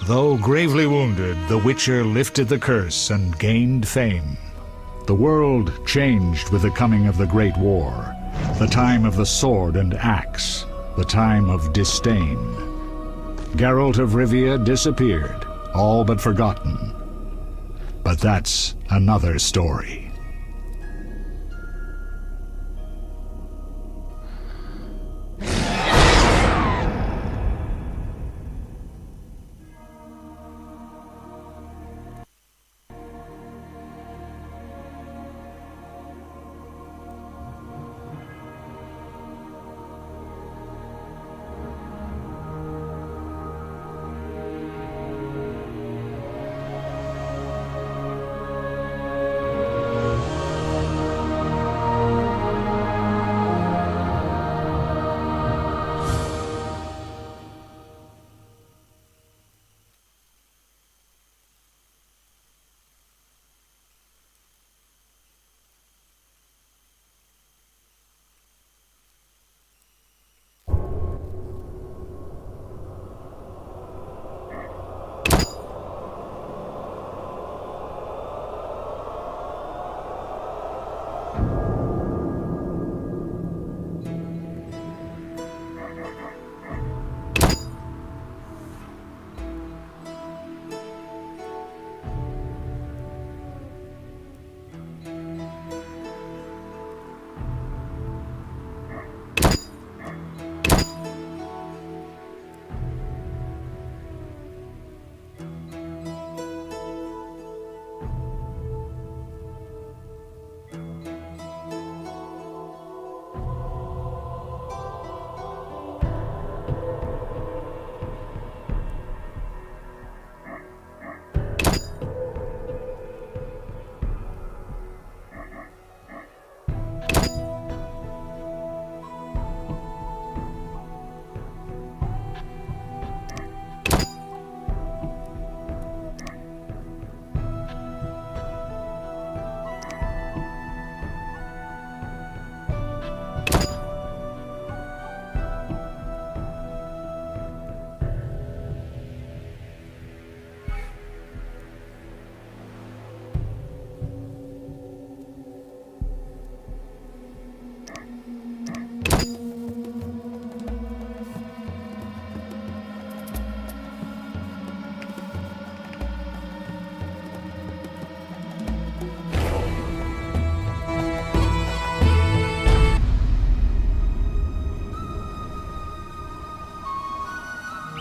Though gravely wounded, the Witcher lifted the curse and gained fame. The world changed with the coming of the Great War, the time of the sword and axe, the time of disdain. Geralt of Rivia disappeared, all but forgotten. But that's another story.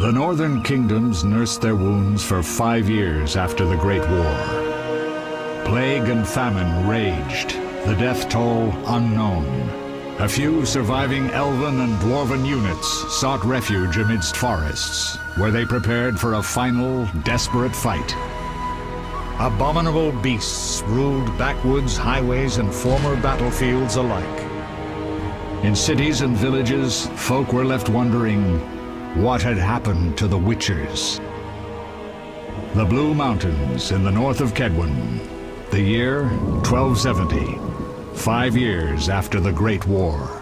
The northern kingdoms nursed their wounds for 5 years after the Great War. Plague and famine raged, the death toll unknown. A few surviving elven and dwarven units sought refuge amidst forests, where they prepared for a final, desperate fight. Abominable beasts ruled backwoods, highways, and former battlefields alike. In cities and villages, folk were left wondering, what had happened to the Witchers? The Blue Mountains in the north of Kedwen. The year 1270, 5 years after the Great War.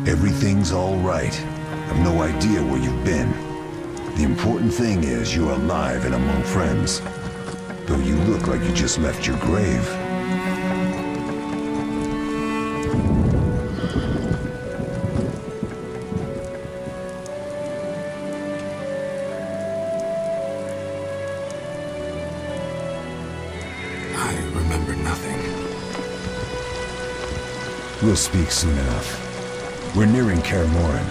Everything's all right. I've no idea where you've been. The important thing is you're alive and among friends. Though you look like you just left your grave. We'll speak soon enough. We're nearing Kaer Morhen.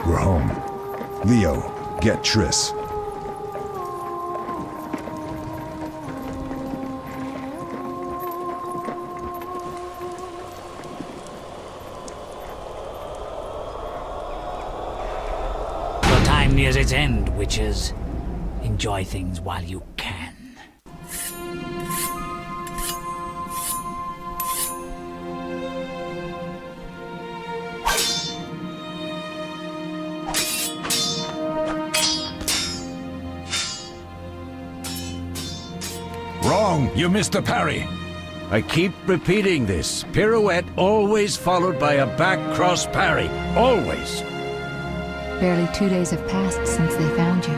We're home. Leo, get Triss. Your time nears its end, witches. Enjoy things while you can. Wrong! You missed the parry! I keep repeating this. Pirouette always followed by a back cross parry. Always! Barely 2 days have passed since they found you.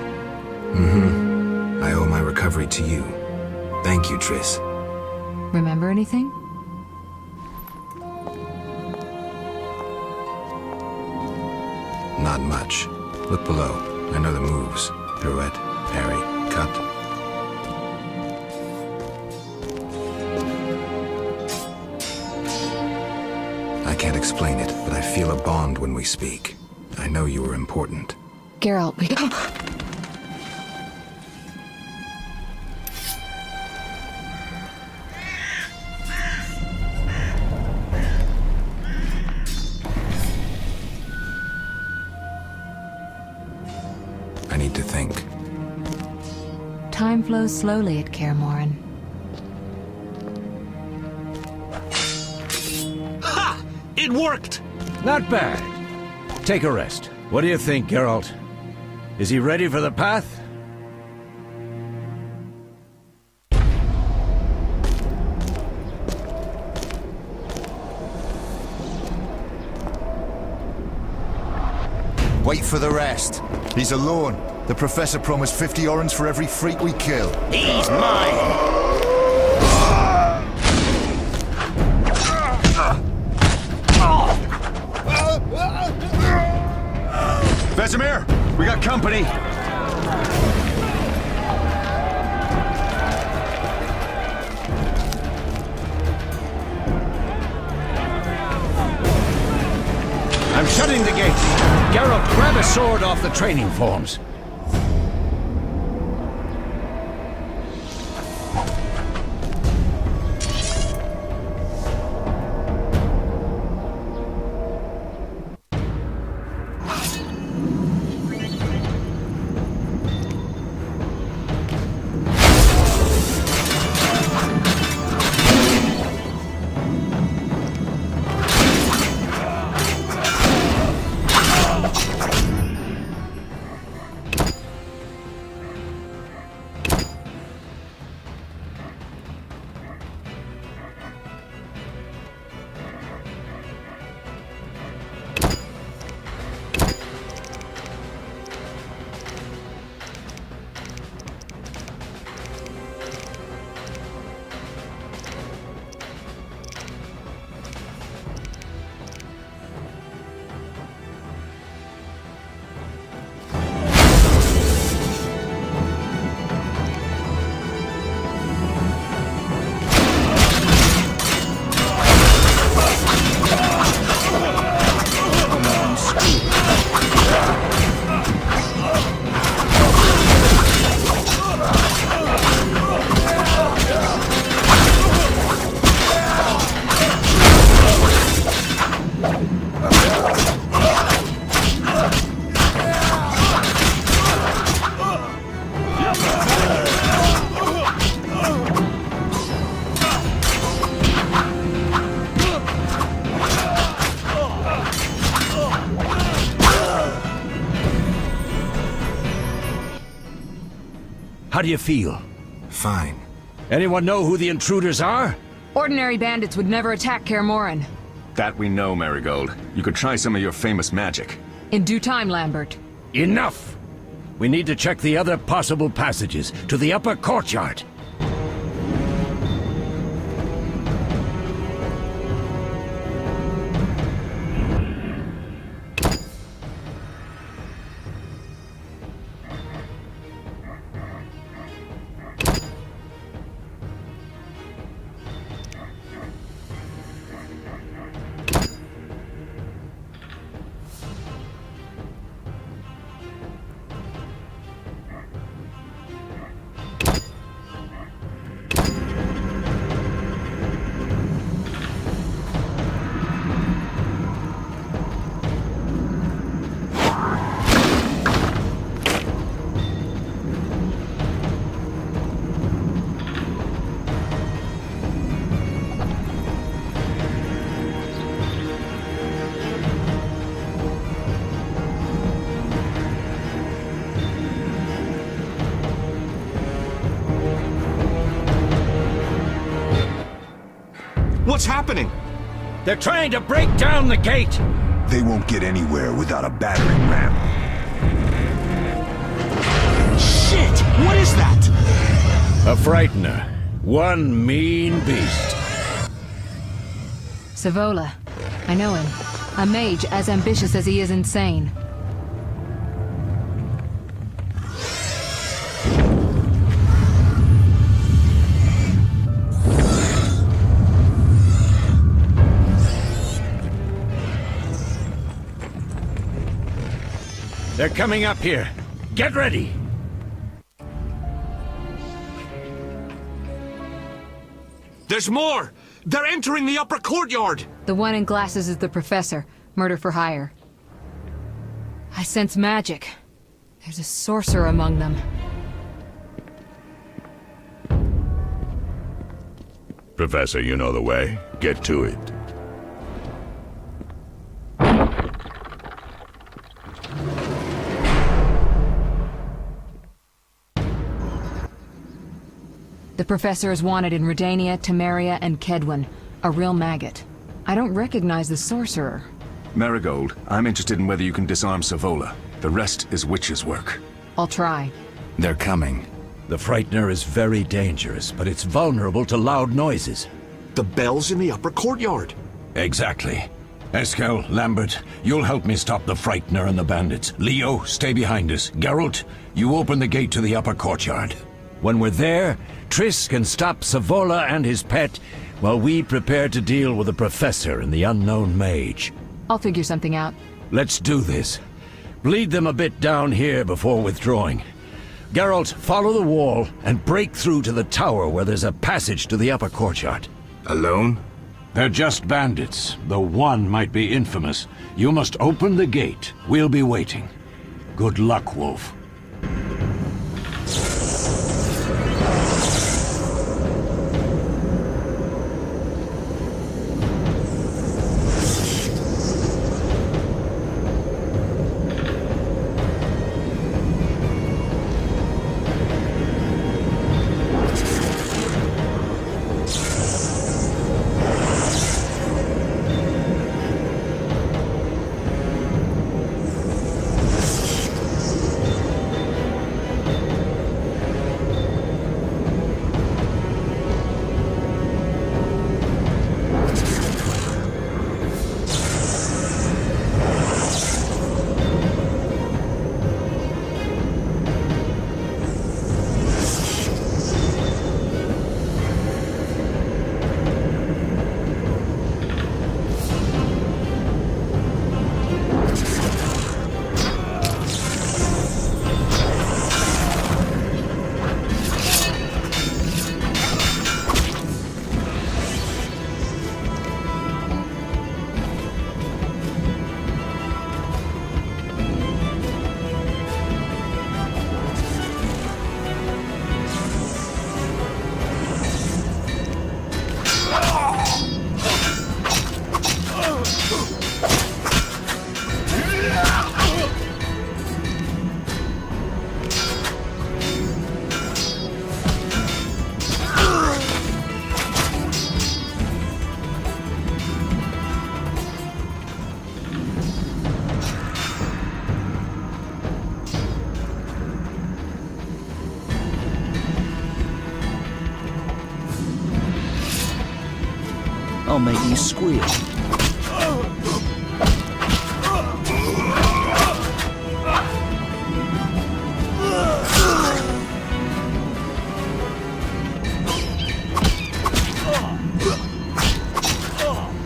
I owe my recovery to you. Thank you, Triss. Remember anything? Not much. Look below. I know the moves. Pirouette, parry, cut. I can't explain it, but I feel a bond when we speak. I know you were important. Geralt, we... I need to think. Time flows slowly at Kaer Morhen. It worked! Not bad. Take a rest. What do you think, Geralt? Is he ready for the path? Wait for the rest. He's alone. The Professor promised 50 orens for every freak we kill. He's mine! Vesemir, we got company. I'm shutting the gates. Geralt, grab a sword off the training forms. How do you feel? Fine. Anyone know who the intruders are? Ordinary bandits would never attack Kaer Morhen. That we know, Marigold. You could try some of your famous magic. In due time, Lambert. Enough! We need to check the other possible passages to the upper courtyard. What's happening? They're trying to break down the gate! They won't get anywhere without a battering ram. Shit! What is that? A frightener. One mean beast. Savola. I know him. A mage as ambitious as he is insane. They're coming up here. Get ready! There's more! They're entering the upper courtyard! The one in glasses is the professor. Murder for hire. I sense magic. There's a sorcerer among them. Professor, you know the way. Get to it. The professor is wanted in Redania, Temeria, and Kedwen. A real maggot. I don't recognize the sorcerer. Marigold, I'm interested in whether you can disarm Savola. The rest is witch's work. I'll try. They're coming. The frightener is very dangerous, but it's vulnerable to loud noises. The bell's in the upper courtyard. Exactly. Eskel, Lambert, you'll help me stop the frightener and the bandits. Leo, stay behind us. Geralt, you open the gate to the upper courtyard. When we're there, Triss can stop Savola and his pet, while we prepare to deal with the professor and the unknown mage. I'll figure something out. Let's do this. Bleed them a bit down here before withdrawing. Geralt, follow the wall and break through to the tower where there's a passage to the upper courtyard. Alone? They're just bandits, though one might be infamous. You must open the gate. We'll be waiting. Good luck, Wolf. I'll make you squeal.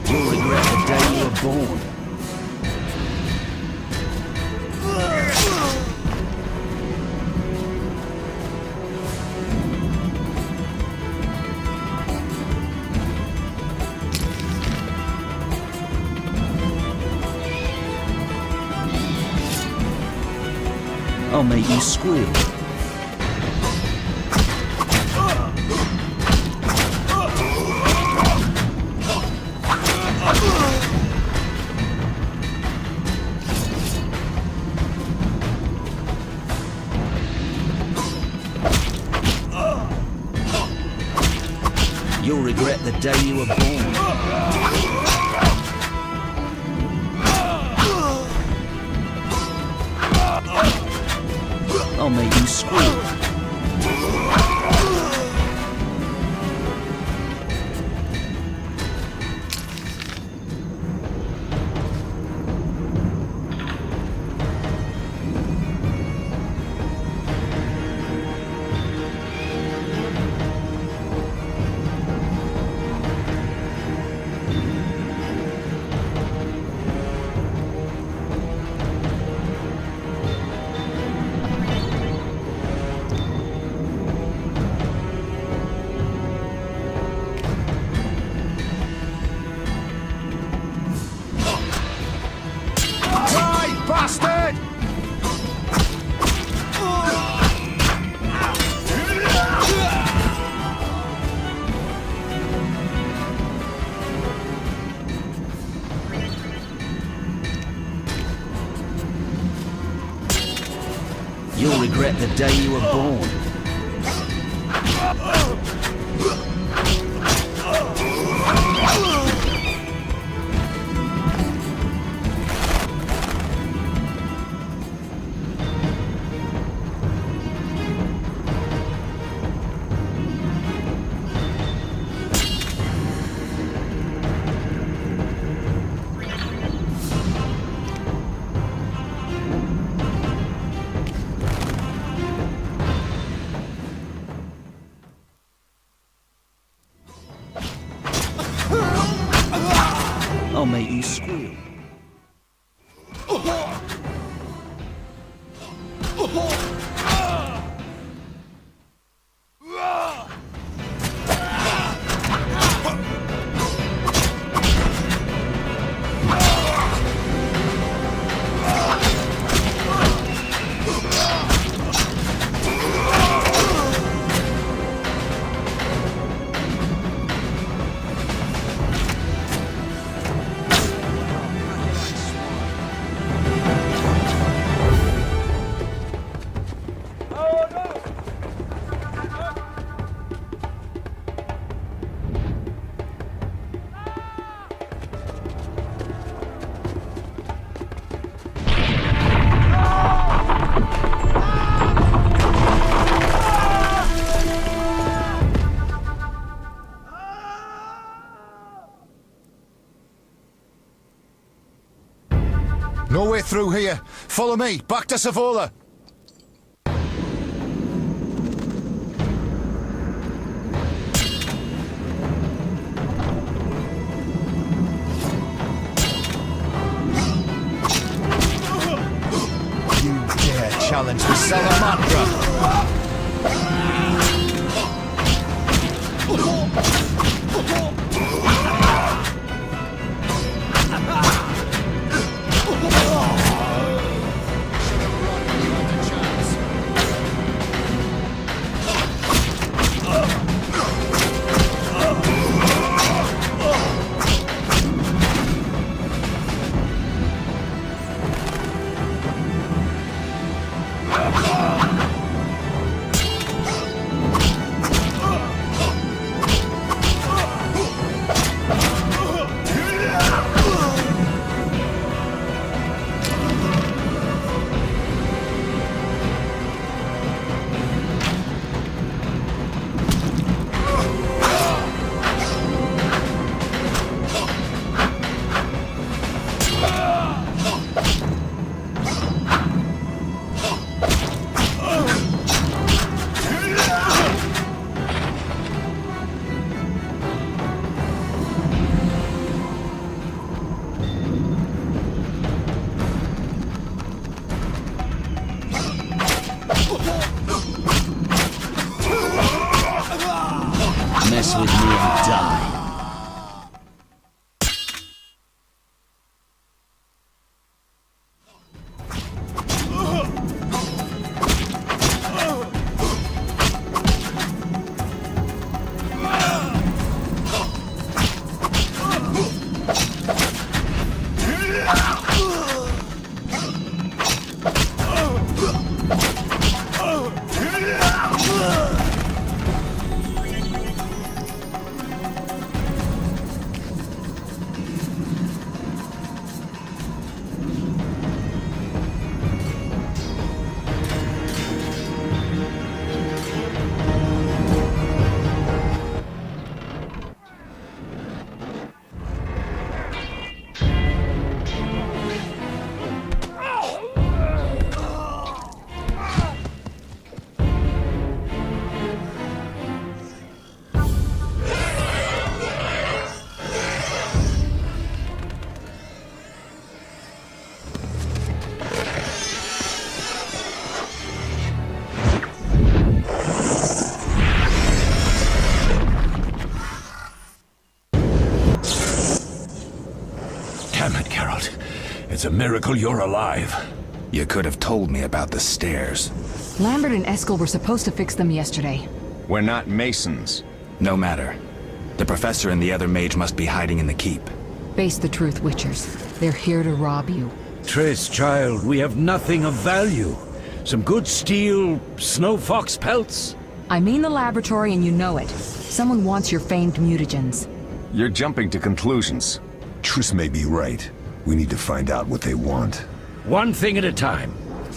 You'll regret the day you were born. I'll make you squeal. You'll regret the day you were born. I'll make you squeal. Bastard! You'll regret the day you were born. I'll make you squeal. No way through here. Follow me. Back to Savola. You dare challenge the Salamandra? Damn it, Geralt. It's a miracle you're alive. You could have told me about the stairs. Lambert and Eskel were supposed to fix them yesterday. We're not masons. No matter. The professor and the other mage must be hiding in the keep. Face the truth, Witchers. They're here to rob you. Triss, child, we have nothing of value. Some good steel, snow fox pelts. I mean the laboratory and you know it. Someone wants your famed mutagens. You're jumping to conclusions. Triss may be right. We need to find out what they want. One thing at a time.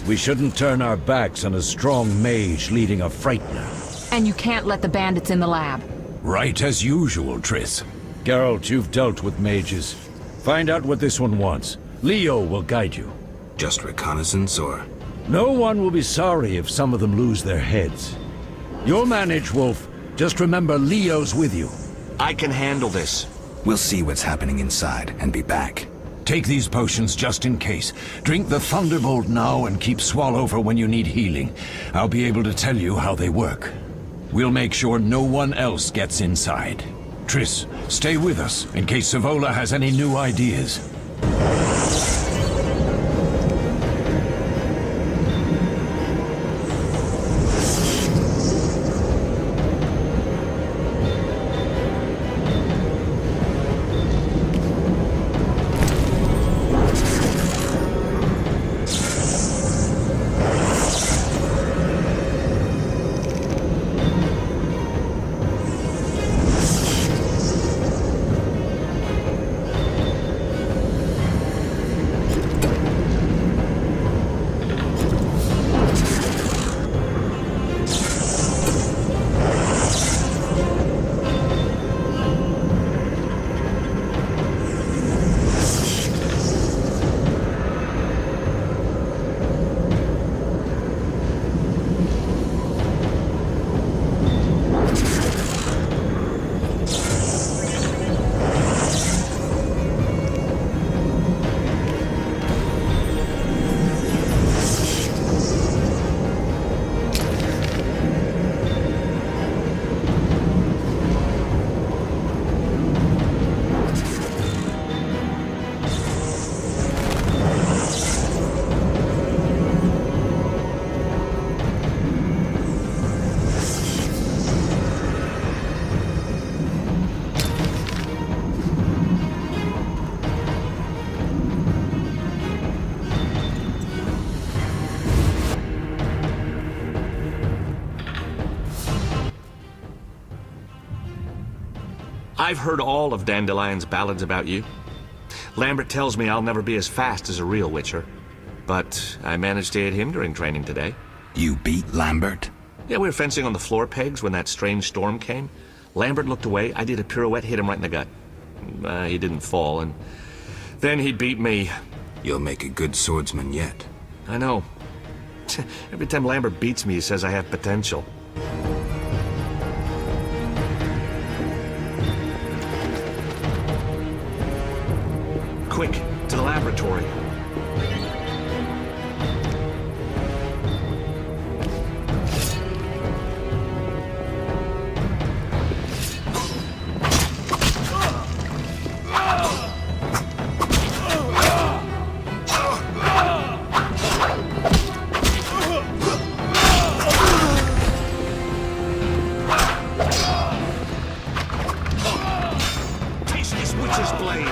We shouldn't turn our backs on a strong mage leading a frightener. And you can't let the bandits in the lab. Right as usual, Triss. Geralt, you've dealt with mages. Find out what this one wants. Leo will guide you. Just reconnaissance, or...? No one will be sorry if some of them lose their heads. You'll manage, Wolf. Just remember Leo's with you. I can handle this. We'll see what's happening inside and be back. Take these potions just in case. Drink the Thunderbolt now and keep Swallover when you need healing. I'll be able to tell you how they work. We'll make sure no one else gets inside. Triss, stay with us in case Savola has any new ideas. I've heard all of Dandelion's ballads about you. Lambert tells me I'll never be as fast as a real Witcher. But I managed to hit him during training today. You beat Lambert? Yeah, we were fencing on the floor pegs when that strange storm came. Lambert looked away, I did a pirouette, hit him right in the gut. He didn't fall, and then he beat me. You'll make a good swordsman yet. I know. Every time Lambert beats me, he says I have potential. Quick, to the laboratory. Taste this witch's blade.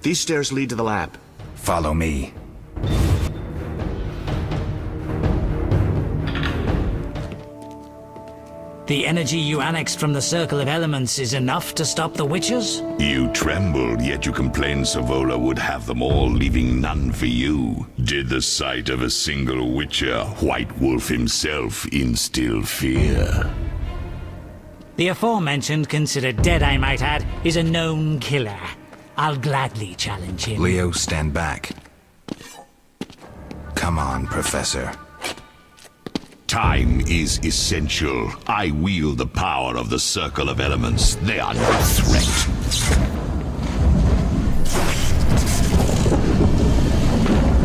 These stairs lead to the lab. Follow me. The energy you annexed from the Circle of Elements is enough to stop the Witchers? You trembled, yet you complained Savola would have them all, leaving none for you. Did the sight of a single Witcher, White Wolf himself, instill fear? The aforementioned, considered dead I might add, is a known killer. I'll gladly challenge him. Leo, stand back. Come on, Professor. Time is essential. I wield the power of the Circle of Elements. They are no threat.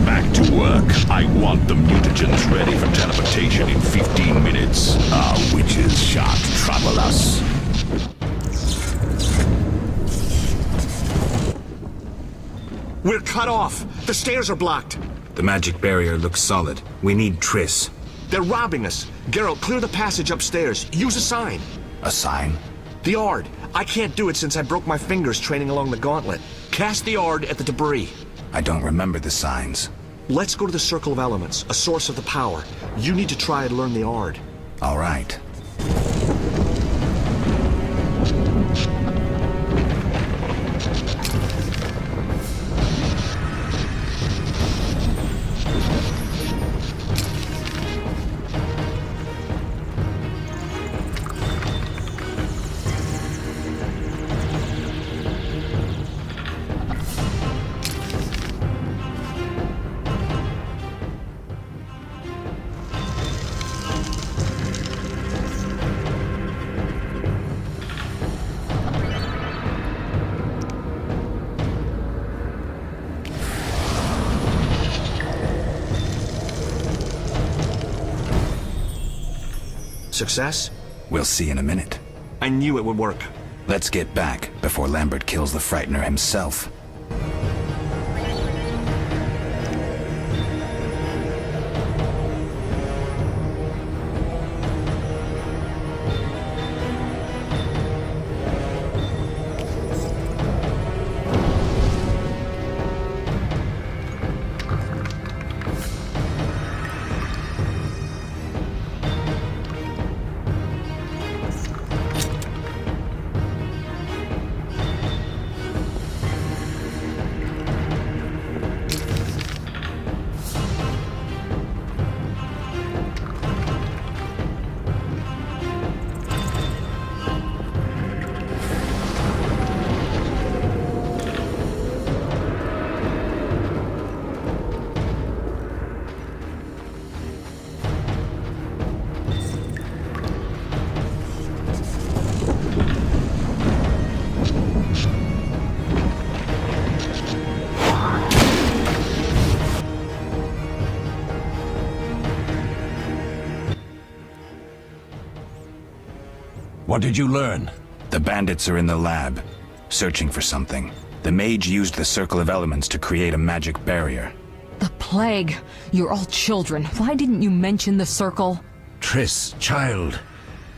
Back to work. I want the mutagens ready for teleportation in 15 minutes. Our witches shan't trouble us. We're cut off! The stairs are blocked! The magic barrier looks solid. We need Triss. They're robbing us! Geralt, clear the passage upstairs. Use a sign. A sign? The Ard. I can't do it since I broke my fingers training along the gauntlet. Cast the Ard at the debris. I don't remember the signs. Let's go to the Circle of Elements, a source of the power. You need to try and learn the Ard. All right. Success? We'll see in a minute. I knew it would work. Let's get back before Lambert kills the Frightener himself. What did you learn? The bandits are in the lab, searching for something. The mage used the Circle of Elements to create a magic barrier. The plague! You're all children. Why didn't you mention the circle? Triss, child,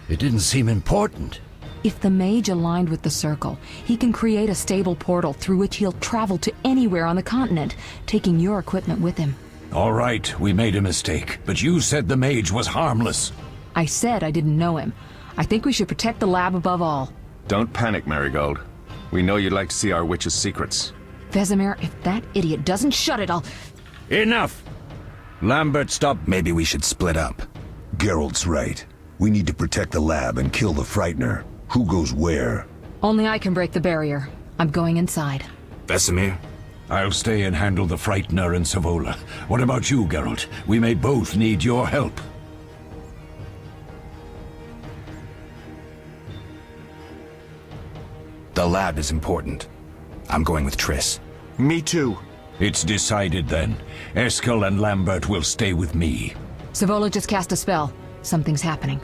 it didn't seem important. If the mage aligned with the circle, he can create a stable portal through which he'll travel to anywhere on the continent, taking your equipment with him. All right, we made a mistake, but you said the mage was harmless. I said I didn't know him. I think we should protect the lab above all. Don't panic, Marigold. We know you'd like to see our witch's secrets. Vesemir, if that idiot doesn't shut it, I'll... Enough! Lambert, stop. Maybe we should split up. Geralt's right. We need to protect the lab and kill the Frightener. Who goes where? Only I can break the barrier. I'm going inside. Vesemir? I'll stay and handle the Frightener and Savola. What about you, Geralt? We may both need your help. The lab is important. I'm going with Triss. Me too. It's decided then. Eskel and Lambert will stay with me. Savola just cast a spell. Something's happening.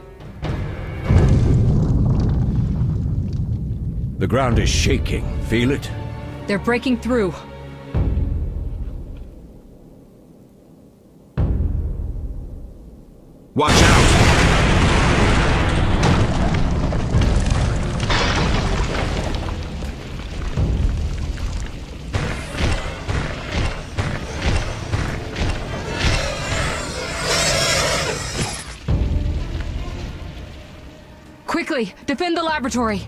The ground is shaking. Feel it? They're breaking through. Watch out! Quickly, defend the laboratory!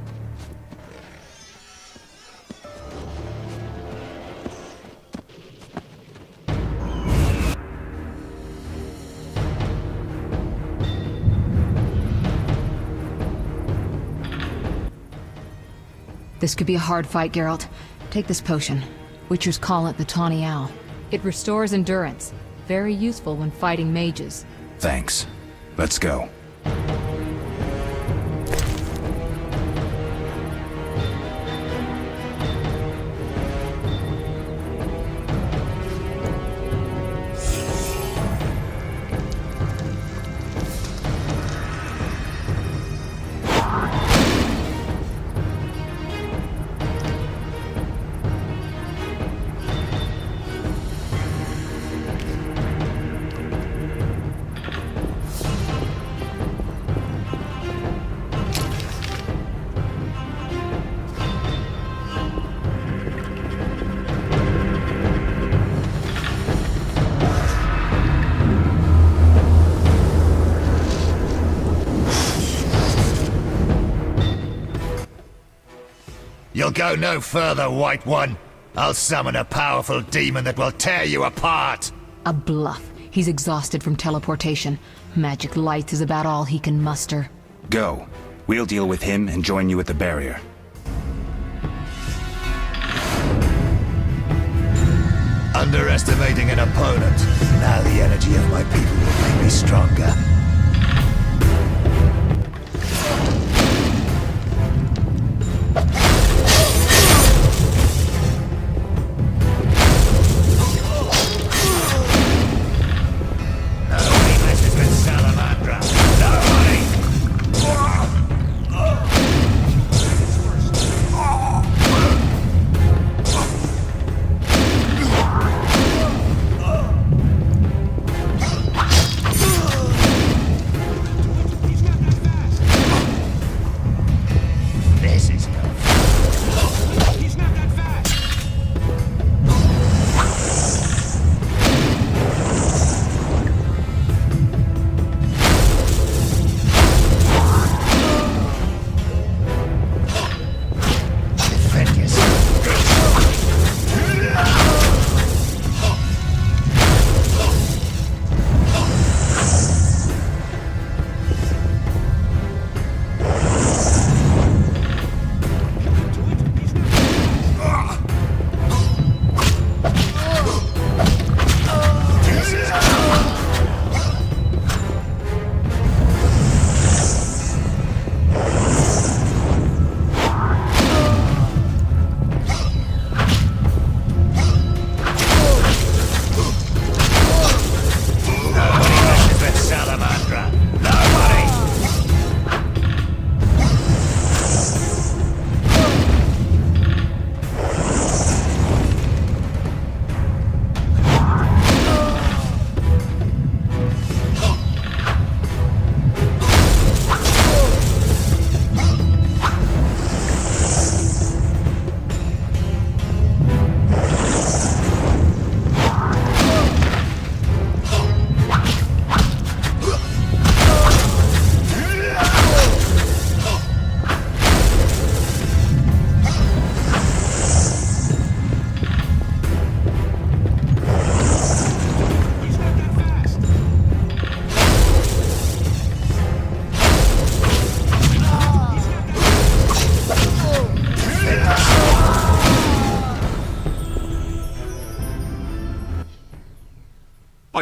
This could be a hard fight, Geralt. Take this potion. Witchers call it the Tawny Owl. It restores endurance. Very useful when fighting mages. Thanks. Let's go. You'll go no further, White One. I'll summon a powerful demon that will tear you apart. A bluff. He's exhausted from teleportation. Magic light is about all he can muster. Go. We'll deal with him and join you at the barrier. Underestimating an opponent. Now the energy of my people will make me stronger.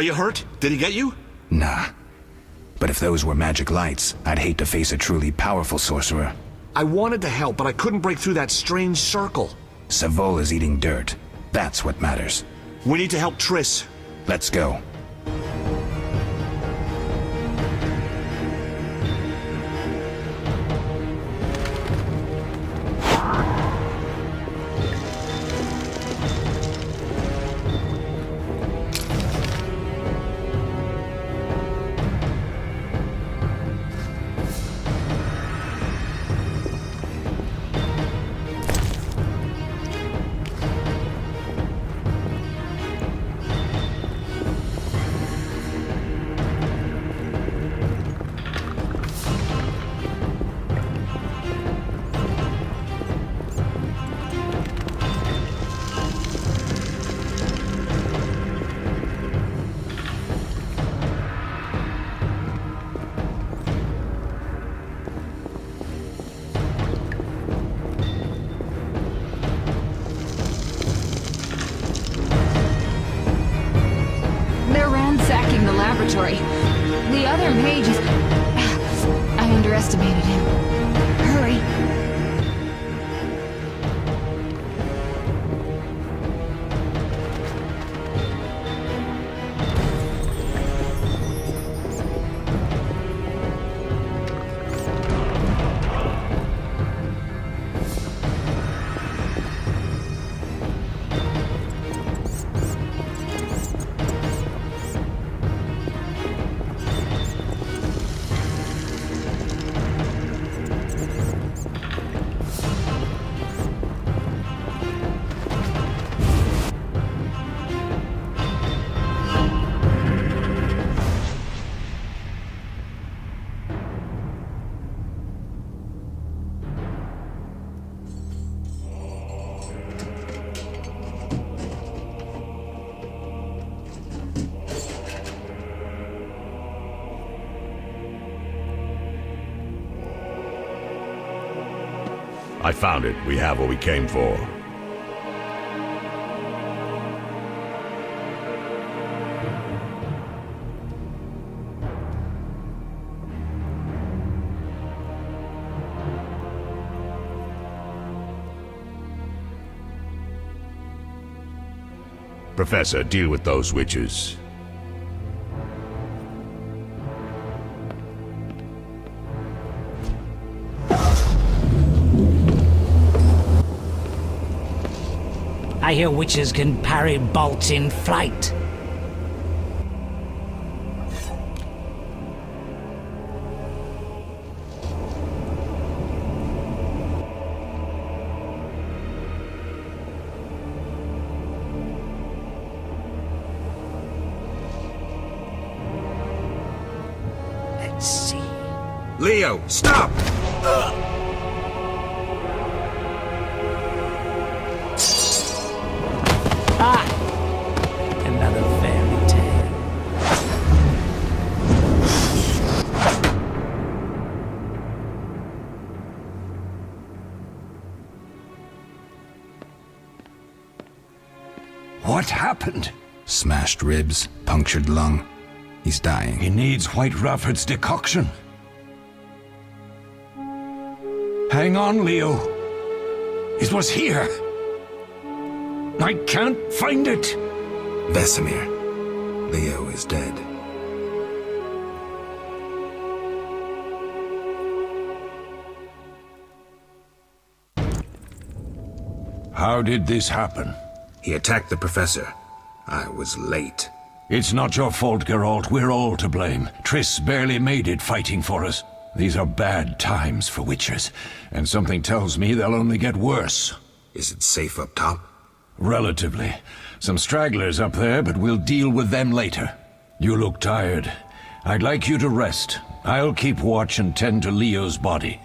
Are you hurt? Did he get you? Nah. But if those were magic lights, I'd hate to face a truly powerful sorcerer. I wanted to help, but I couldn't break through that strange circle. Savola's eating dirt. That's what matters. We need to help Triss. Let's go. laboratory. The other mage is... I underestimated him. Hurry. I found it. We have what we came for. Professor, deal with those witches. I hear witches can parry bolts in flight. Let's see. Leo, stop! Another fairy tale. What happened? Smashed ribs, punctured lung. He's dying. He needs White Rafford's decoction. Hang on, Leo. It was here. I can't find it. Vesemir. Leo is dead. How did this happen? He attacked the professor. I was late. It's not your fault, Geralt. We're all to blame. Triss barely made it fighting for us. These are bad times for witchers, and something tells me they'll only get worse. Is it safe up top? Relatively. Some stragglers up there, but we'll deal with them later. You look tired. I'd like you to rest. I'll keep watch and tend to Leo's body.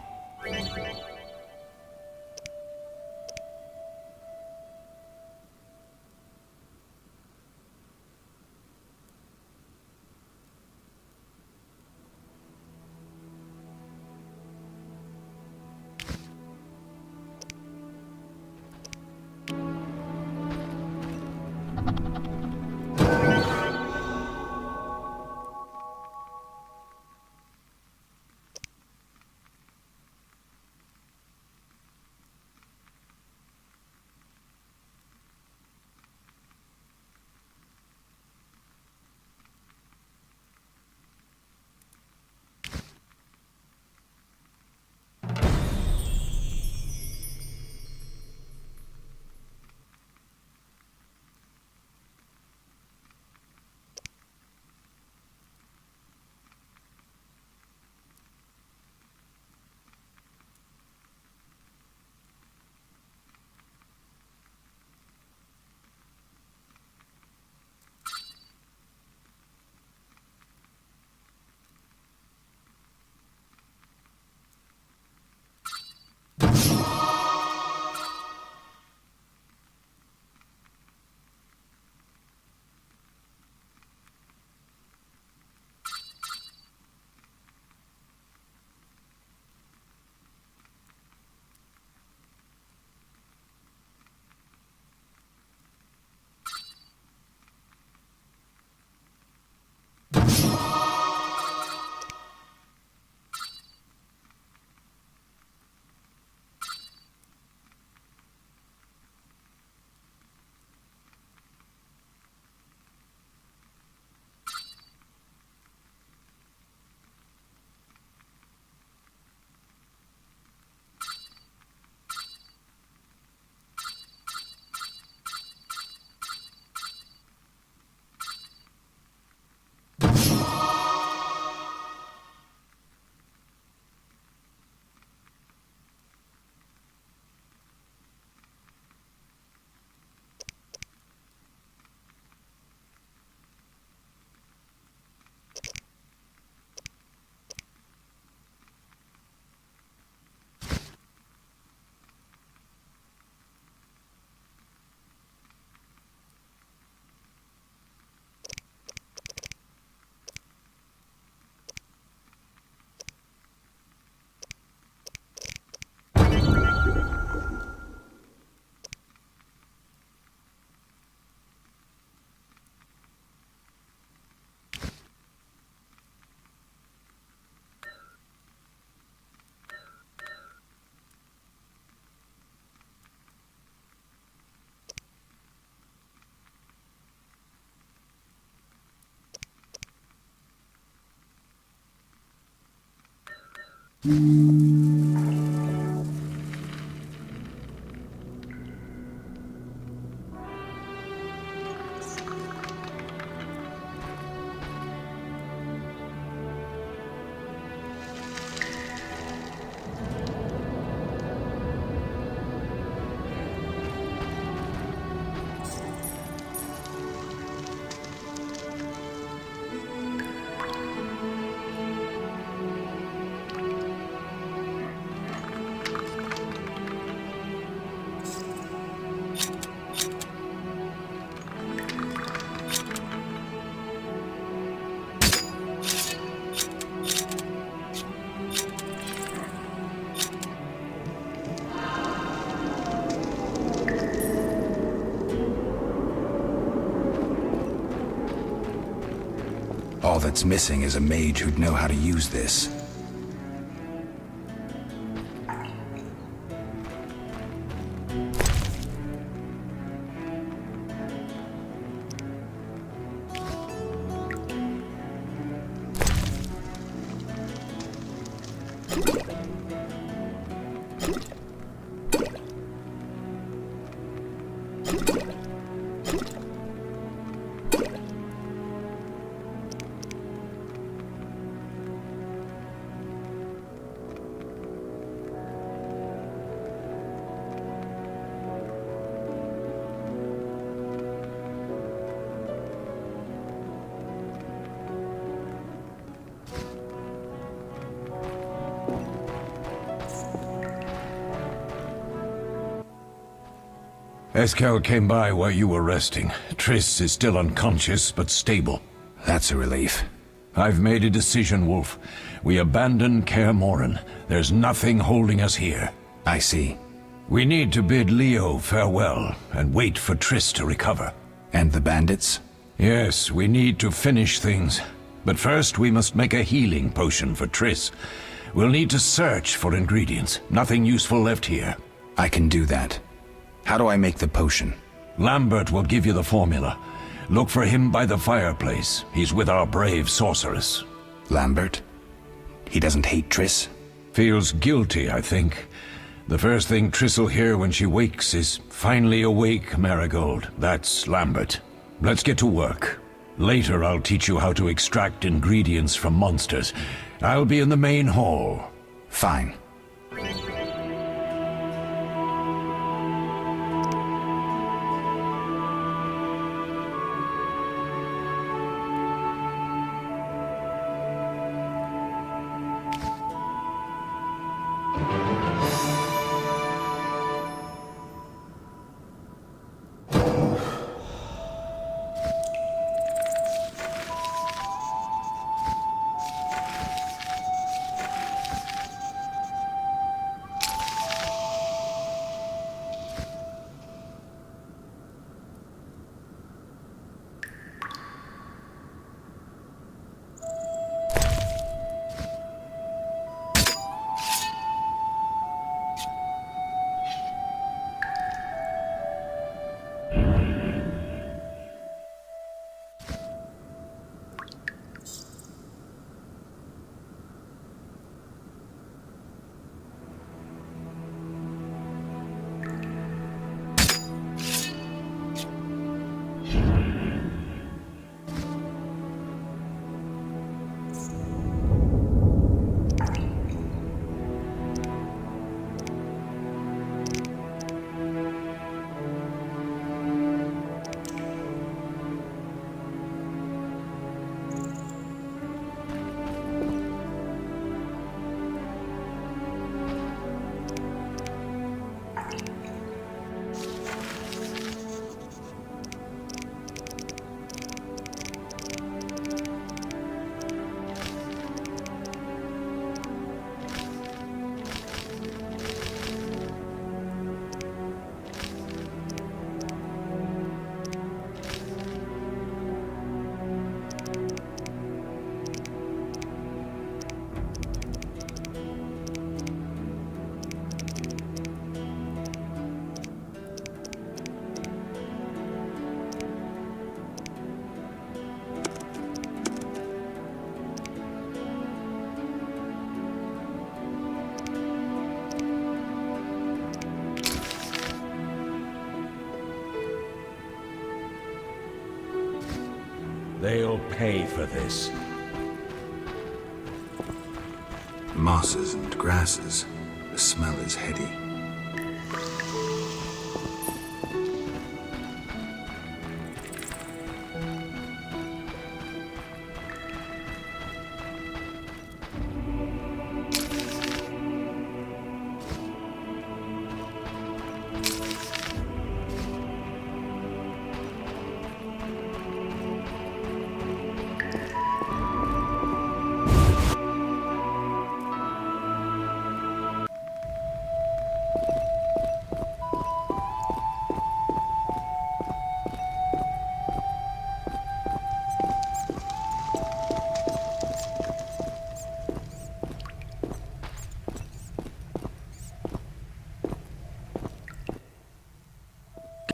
All that's missing is a mage who'd know how to use this. Eskel came by while you were resting. Triss is still unconscious, but stable. That's a relief. I've made a decision, Wolf. We abandon Kaer Morhen. There's nothing holding us here. I see. We need to bid Leo farewell and wait for Triss to recover. And the bandits? Yes, we need to finish things. But first we must make a healing potion for Triss. We'll need to search for ingredients. Nothing useful left here. I can do that. How do I make the potion? Lambert will give you the formula. Look for him by the fireplace. He's with our brave sorceress. Lambert? He doesn't hate Triss? Feels guilty, I think. The first thing Triss'll hear when she wakes is, "Finally awake, Marigold." That's Lambert. Let's get to work. Later I'll teach you how to extract ingredients from monsters. I'll be in the main hall. Fine. They'll pay for this. Mosses and grasses. The smell is heady.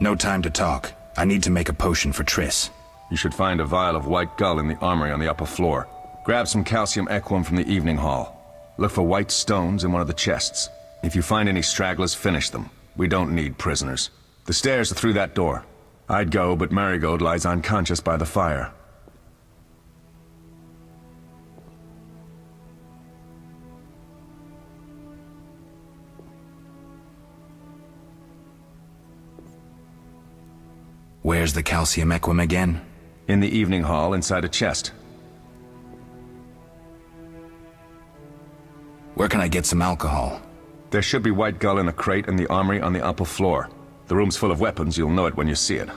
No time to talk. I need to make a potion for Triss. You should find a vial of white gull in the armory on the upper floor. Grab some calcium equum from the evening hall. Look for white stones in one of the chests. If you find any stragglers, finish them. We don't need prisoners. The stairs are through that door. I'd go, but Marigold lies unconscious by the fire. Where's the calcium equum again? In the evening hall, inside a chest. Where can I get some alcohol? There should be white gull in a crate in the armory on the upper floor. The room's full of weapons, you'll know it when you see it.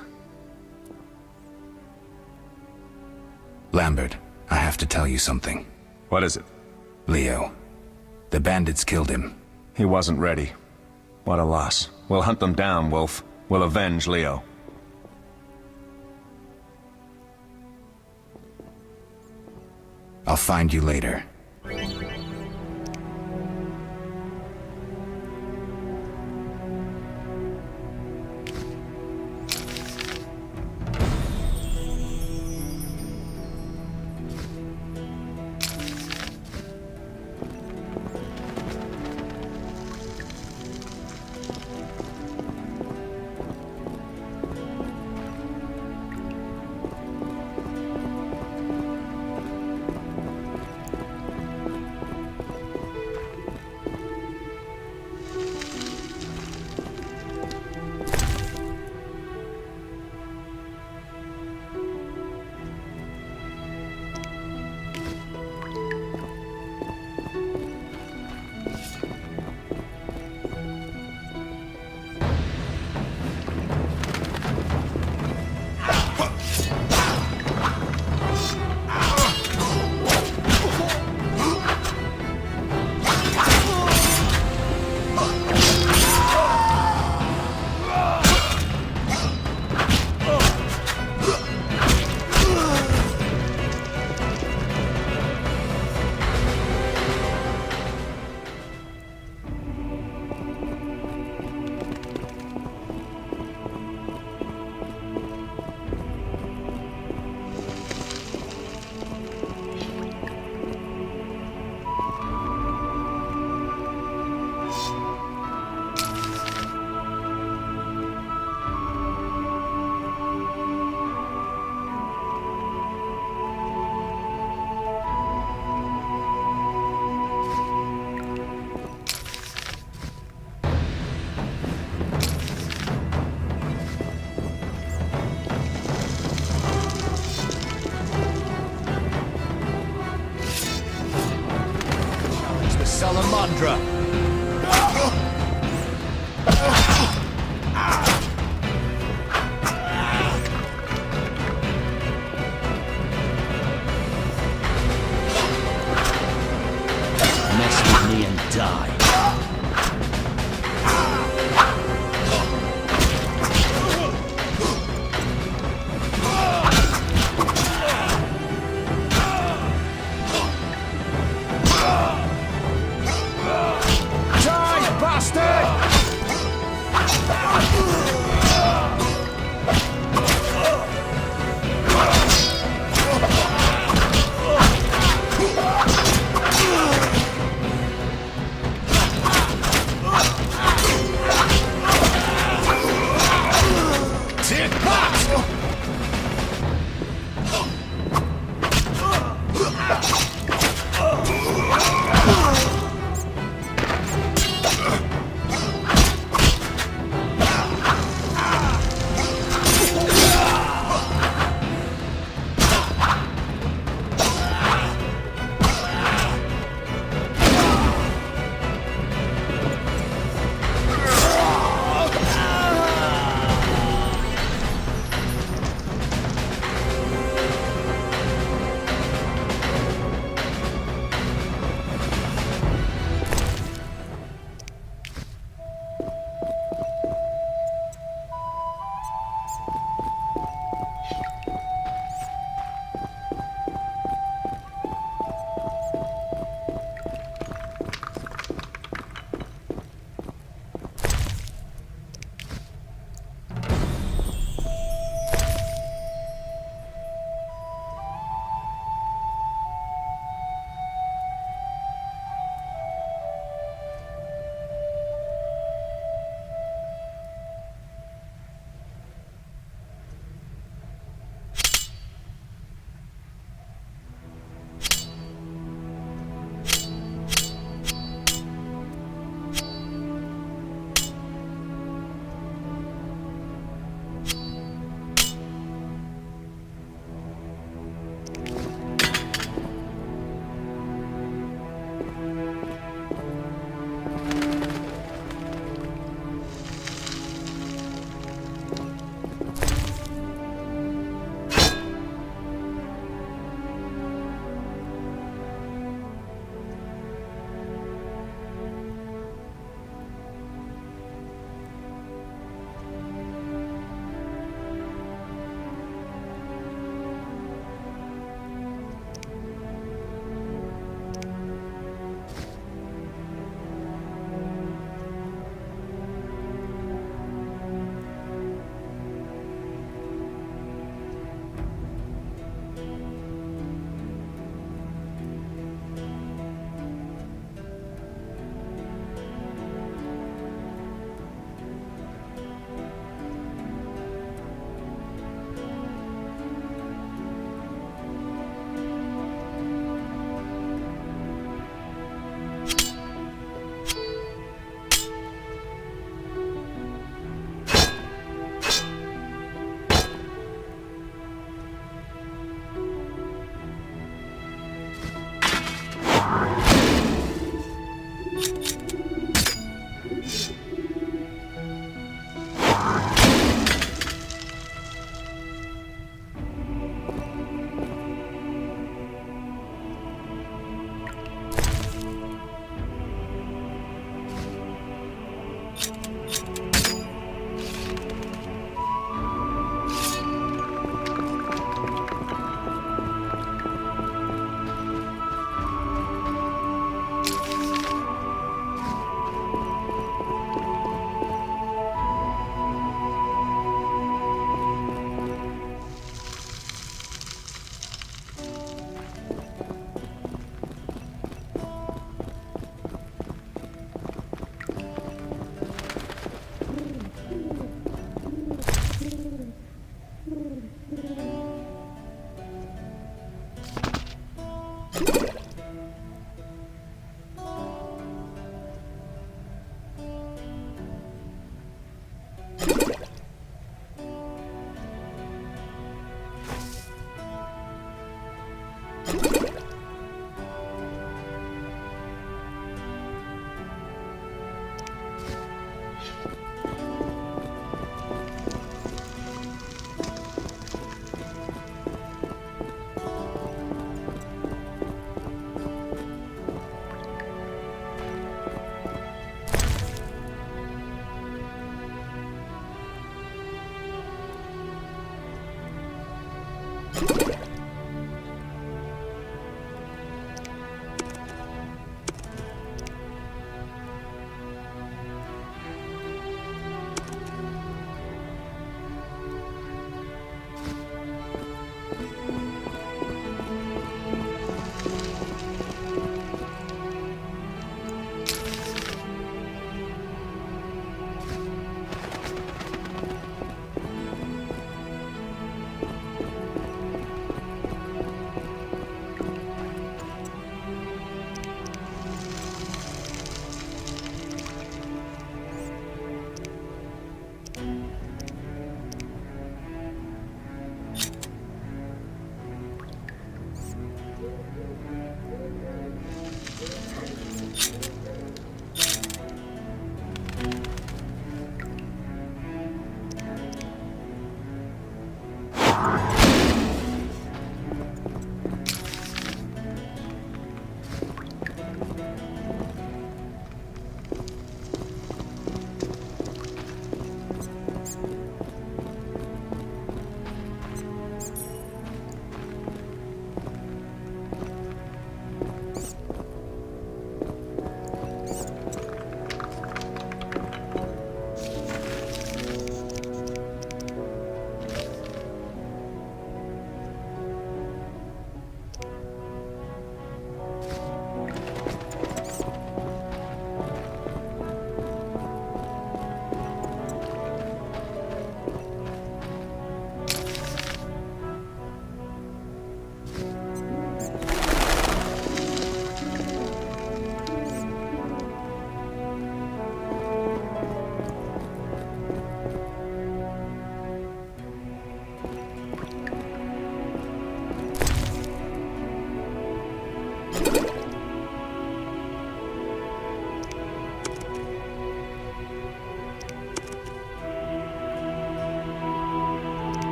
Lambert, I have to tell you something. What is it? Leo. The bandits killed him. He wasn't ready. What a loss. We'll hunt them down, Wolf. We'll avenge Leo. I'll find you later.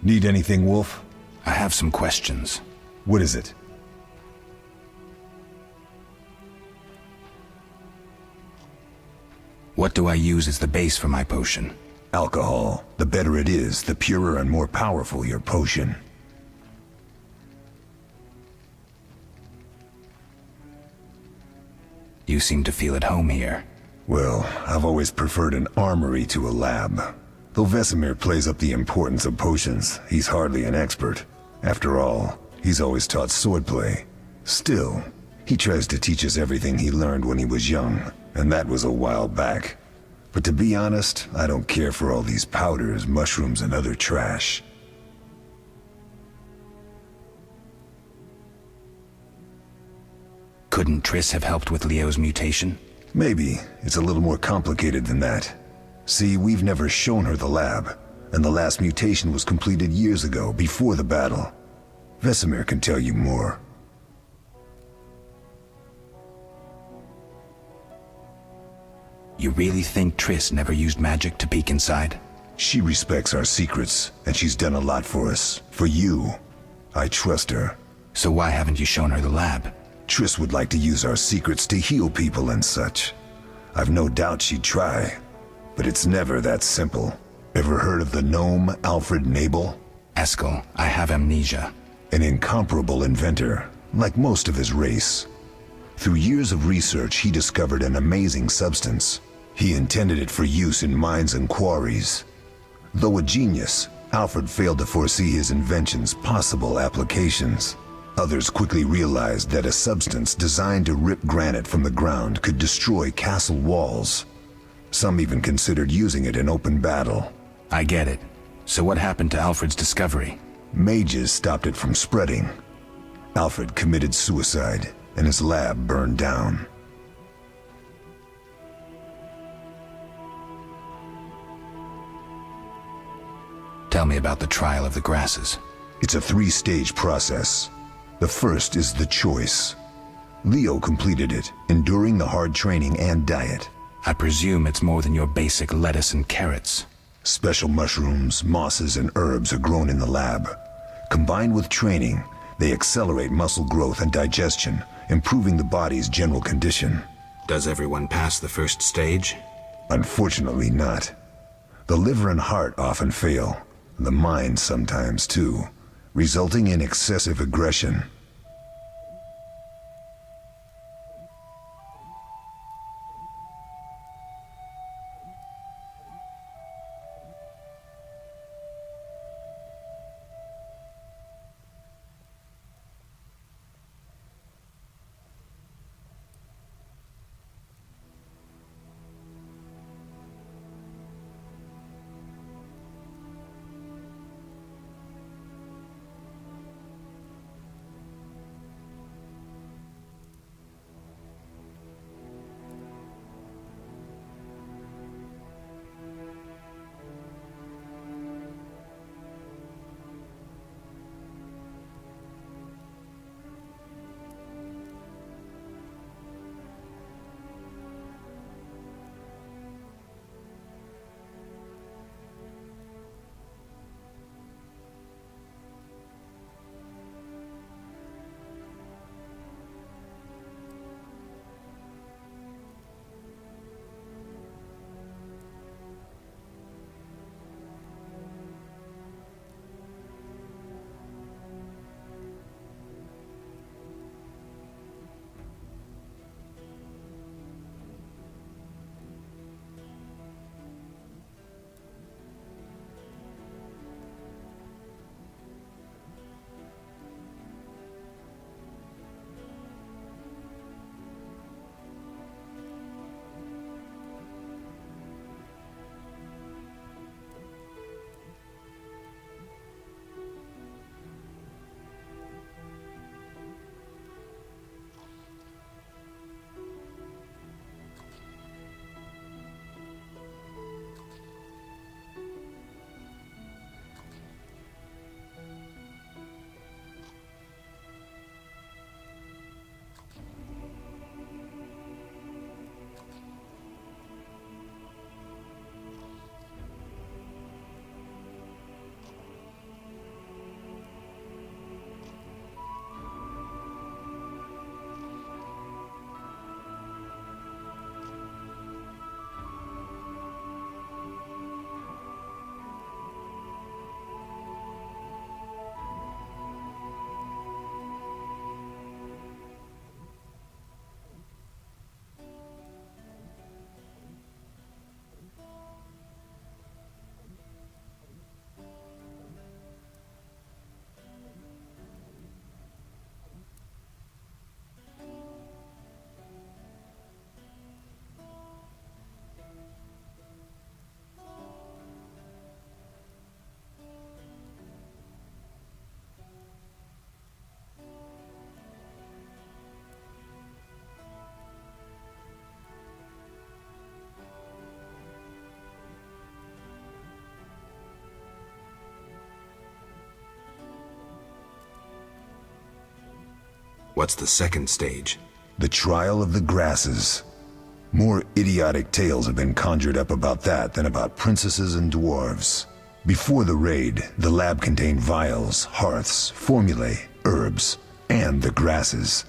Need anything, Wolf? I have some questions. What is it? What do I use as the base for my potion? Alcohol. The better it is, the purer and more powerful your potion. You seem to feel at home here. Well, I've always preferred an armory to a lab. Though Vesemir plays up the importance of potions, he's hardly an expert. After all, he's always taught swordplay. Still, he tries to teach us everything he learned when he was young, and that was a while back. But to be honest, I don't care for all these powders, mushrooms, and other trash. Couldn't Triss have helped with Leo's mutation? Maybe. It's a little more complicated than that. See, we've never shown her the lab, and the last mutation was completed years ago, before the battle. Vesemir can tell you more. You really think Triss never used magic to peek inside? She respects our secrets, and she's done a lot for us. For you. I trust her. So why haven't you shown her the lab? Triss would like to use our secrets to heal people and such. I've no doubt she'd try. But it's never that simple. Ever heard of the gnome Alfred Nabel? Eskel, I have amnesia. An incomparable inventor, like most of his race. Through years of research, he discovered an amazing substance. He intended it for use in mines and quarries. Though a genius, Alfred failed to foresee his invention's possible applications. Others quickly realized that a substance designed to rip granite from the ground could destroy castle walls. Some even considered using it in open battle. I get it. So what happened to Alfred's discovery? Mages stopped it from spreading. Alfred committed suicide, and his lab burned down. Tell me about the trial of the grasses. It's a 3-stage process. The first is the choice. Leo completed it, enduring the hard training and diet. I presume it's more than your basic lettuce and carrots. Special mushrooms, mosses, and herbs are grown in the lab. Combined with training, they accelerate muscle growth and digestion, improving the body's general condition. Does everyone pass the first stage? Unfortunately not. The liver and heart often fail, the mind sometimes too, resulting in excessive aggression. What's the second stage? The trial of the grasses. More idiotic tales have been conjured up about that than about princesses and dwarves. Before the raid, the lab contained vials, hearths, formulae, herbs, and the grasses.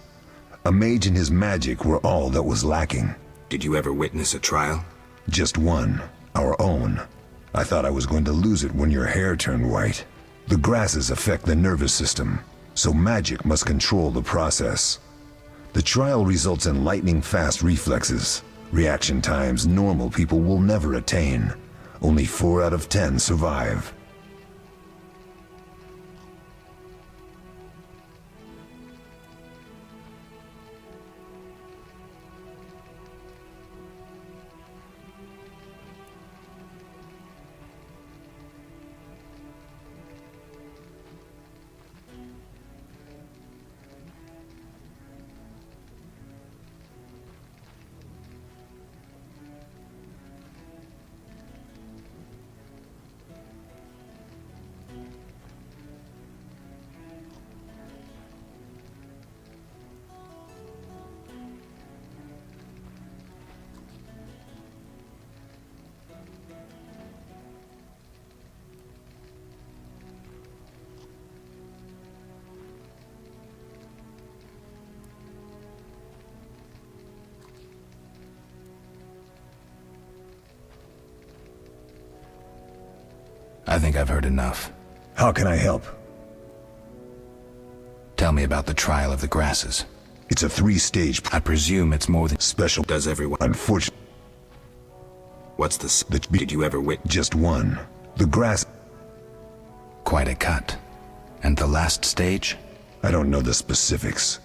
A mage and his magic were all that was lacking. Did you ever witness a trial? Just one, our own. I thought I was going to lose it when your hair turned white. The grasses affect the nervous system, so magic must control the process. The trial results in lightning-fast reflexes, reaction times normal people will never attain. Only 4 out of 10 survive. I think I've heard enough. How can I help? Tell me about the trial of the grasses. It's a 3-stage... I presume it's more than... Special... Does everyone... Unfortunately... What's the... Did you ever Just one. The grass... Quite a cut. And the last stage? I don't know the specifics.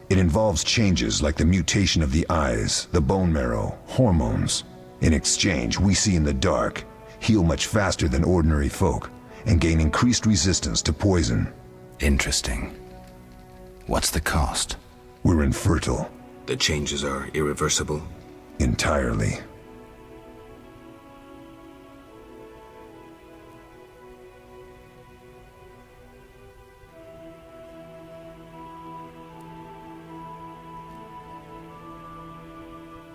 It involves changes like the mutation of the eyes, the bone marrow, hormones. In exchange, we see in the dark, heal much faster than ordinary folk, and gain increased resistance to poison. Interesting. What's the cost? We're infertile. The changes are irreversible? Entirely.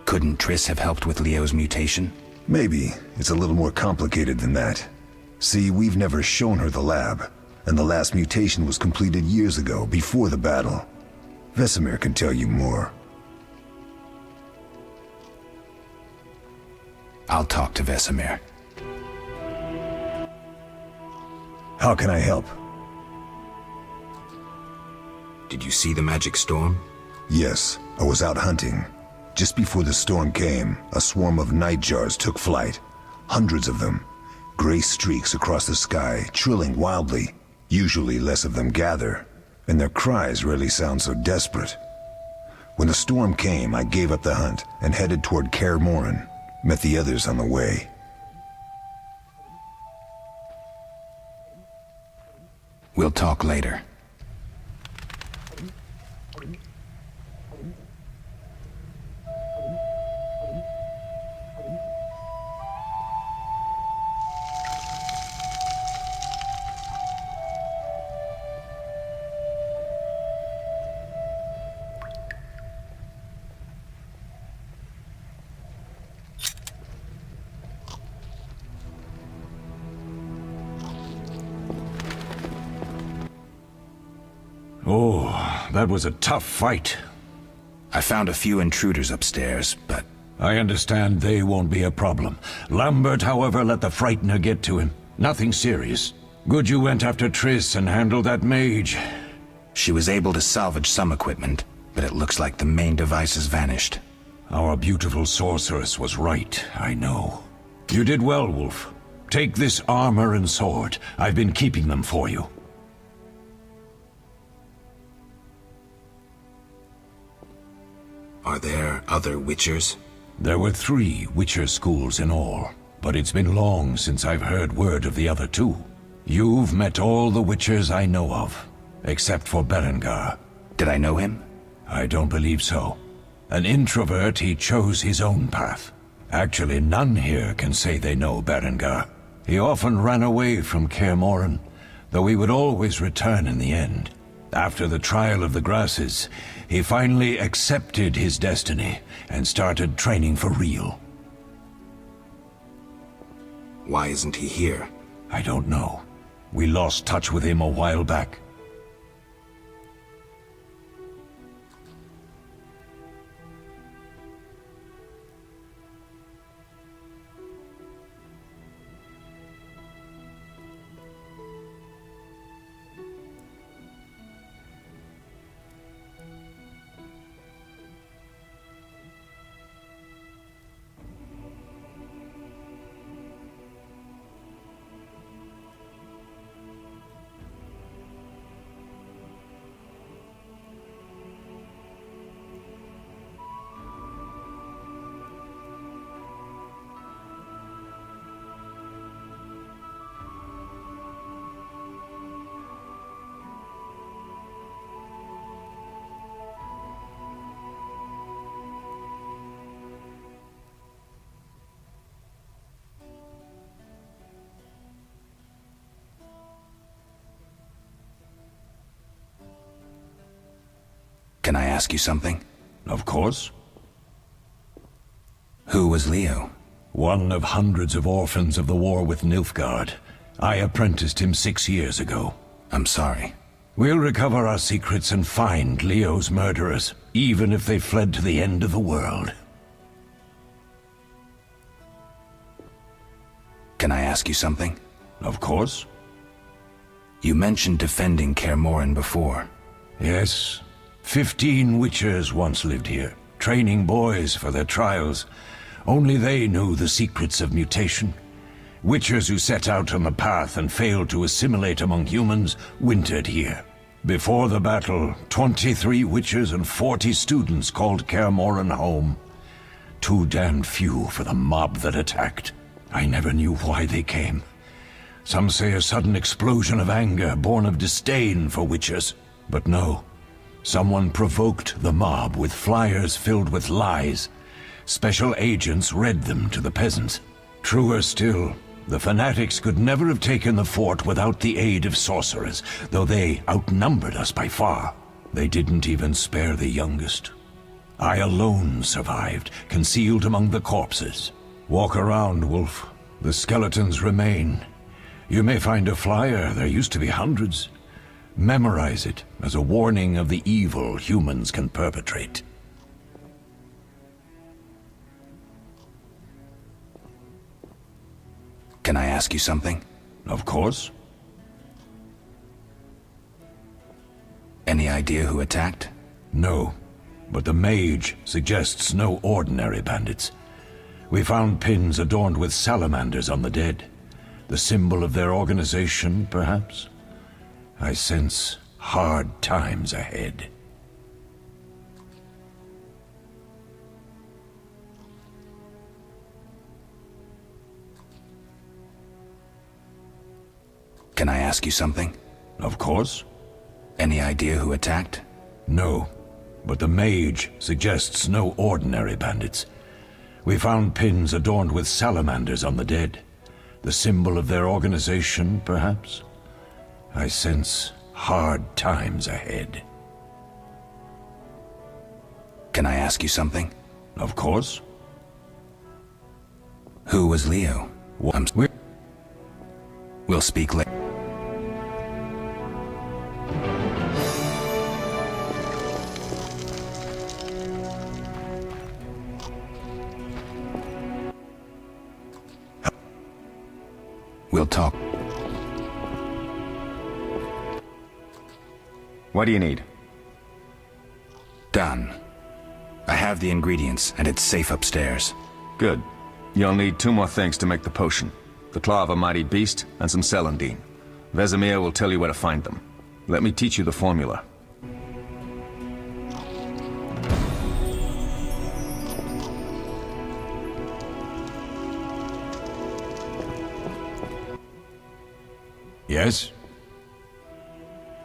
Couldn't Triss have helped with Leo's mutation? Maybe. It's a little more complicated than that. See, we've never shown her the lab, and the last mutation was completed years ago, before the battle. Vesemir can tell you more. I'll talk to Vesemir. How can I help? Did you see the magic storm? Yes, I was out hunting. Just before the storm came, a swarm of nightjars took flight. Hundreds of them. Gray streaks across the sky, trilling wildly. Usually less of them gather, and their cries rarely sound so desperate. When the storm came, I gave up the hunt and headed toward Kaer Morhen. Met the others on the way. We'll talk later. Oh, that was a tough fight. I found a few intruders upstairs, but... I understand they won't be a problem. Lambert, however, let the Frightener get to him. Nothing serious. Good you went after Triss and handled that mage. She was able to salvage some equipment, but it looks like the main device has vanished. Our beautiful sorceress was right, I know. You did well, Wolf. Take this armor and sword. I've been keeping them for you. Are there other Witchers? There were 3 Witcher schools in all, but it's been long since I've heard word of the other 2. You've met all the Witchers I know of, except for Berengar. Did I know him? I don't believe so. An introvert, he chose his own path. Actually, none here can say they know Berengar. He often ran away from Kaer Morhen, though he would always return in the end. After the trial of the grasses, he finally accepted his destiny and started training for real. Why isn't he here? I don't know. We lost touch with him a while back. Can I ask you something? Of course. Who was Leo? One of hundreds of orphans of the war with Nilfgaard. I apprenticed him 6 years ago. I'm sorry. We'll recover our secrets and find Leo's murderers, even if they fled to the end of the world. Can I ask you something? Of course. You mentioned defending Kaer Morhen before. Yes. 15 Witchers once lived here, training boys for their trials. Only they knew the secrets of mutation. Witchers who set out on the path and failed to assimilate among humans wintered here. Before the battle, 23 Witchers and 40 students called Kaer Morhen home. Too damn few for the mob that attacked. I never knew why they came. Some say a sudden explosion of anger born of disdain for Witchers. But no. Someone provoked the mob with flyers filled with lies. Special agents read them to the peasants. Truer still, the fanatics could never have taken the fort without the aid of sorcerers, though they outnumbered us by far. They didn't even spare the youngest. I alone survived, concealed among the corpses. Walk around, Wolf. The skeletons remain. You may find a flyer, there used to be hundreds. Memorize it as a warning of the evil humans can perpetrate. Can I ask you something? Of course. Any idea who attacked? No, but the mage suggests no ordinary bandits. We found pins adorned with salamanders on the dead. The symbol of their organization, perhaps? I sense hard times ahead. Can I ask you something? Of course. Any idea who attacked? No, but the mage suggests no ordinary bandits. We found pins adorned with salamanders on the dead. The symbol of their organization, perhaps? I sense hard times ahead. Can I ask you something? Of course. Who was Leo? We'll speak later. We'll talk. What do you need? Done. I have the ingredients, and it's safe upstairs. Good. You'll need 2 more things to make the potion. The claw of a mighty beast, and some celandine. Vesemir will tell you where to find them. Let me teach you the formula. Yes?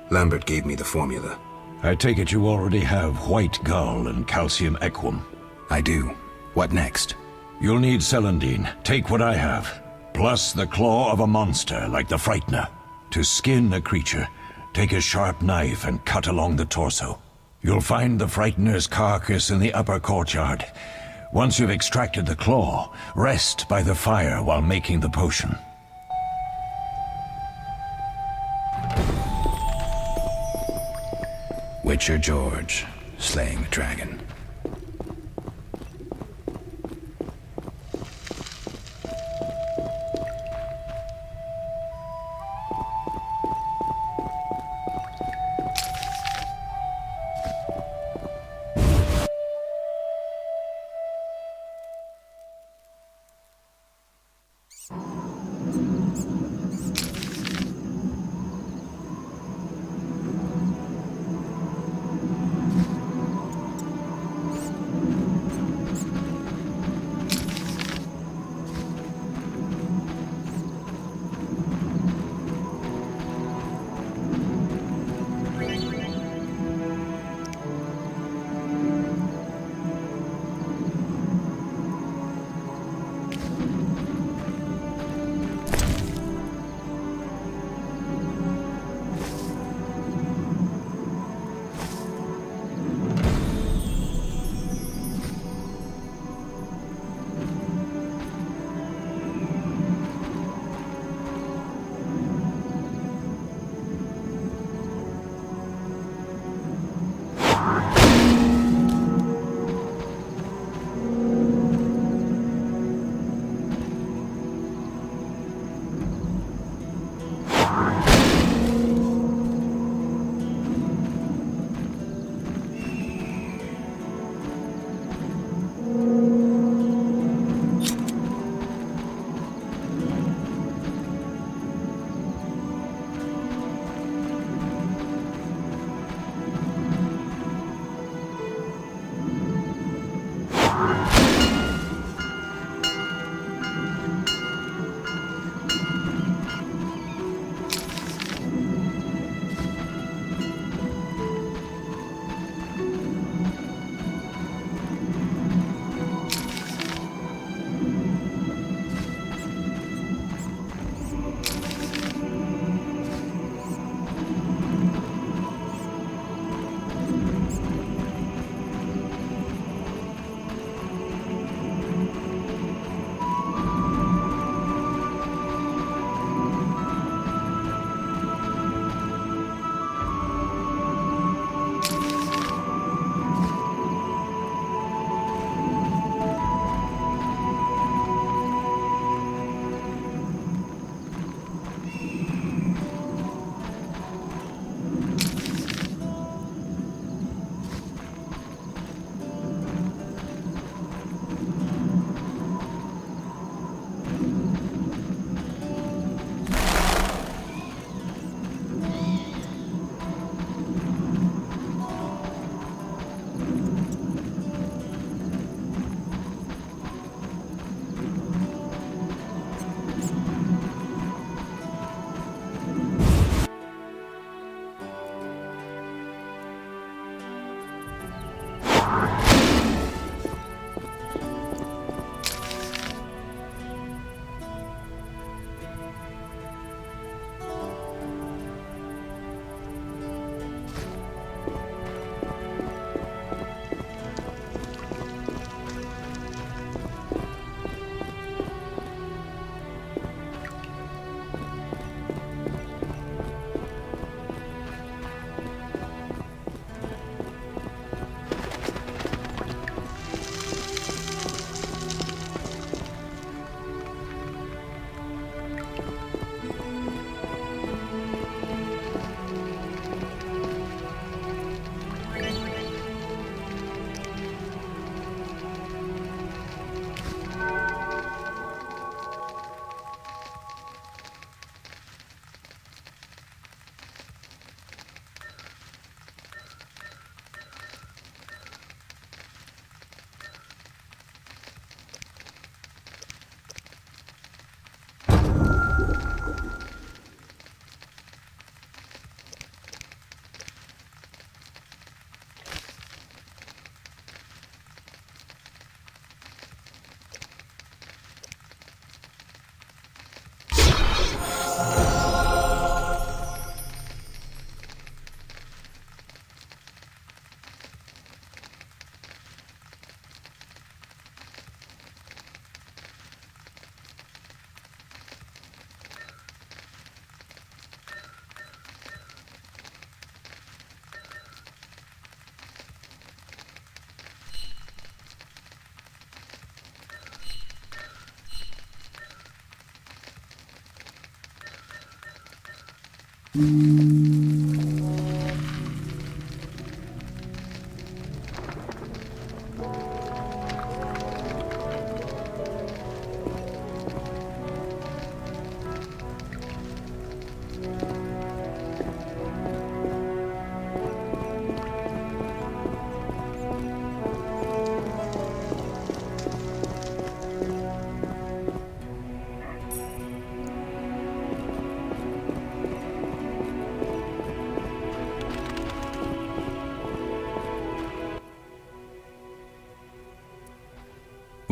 Lambert gave me the formula. I take it you already have white gall and calcium equum. I do. What next? You'll need celandine. Take what I have. Plus the claw of a monster like the Frightener. To skin a creature, take a sharp knife and cut along the torso. You'll find the Frightener's carcass in the upper courtyard. Once you've extracted the claw, rest by the fire while making the potion. Witcher George, slaying the dragon.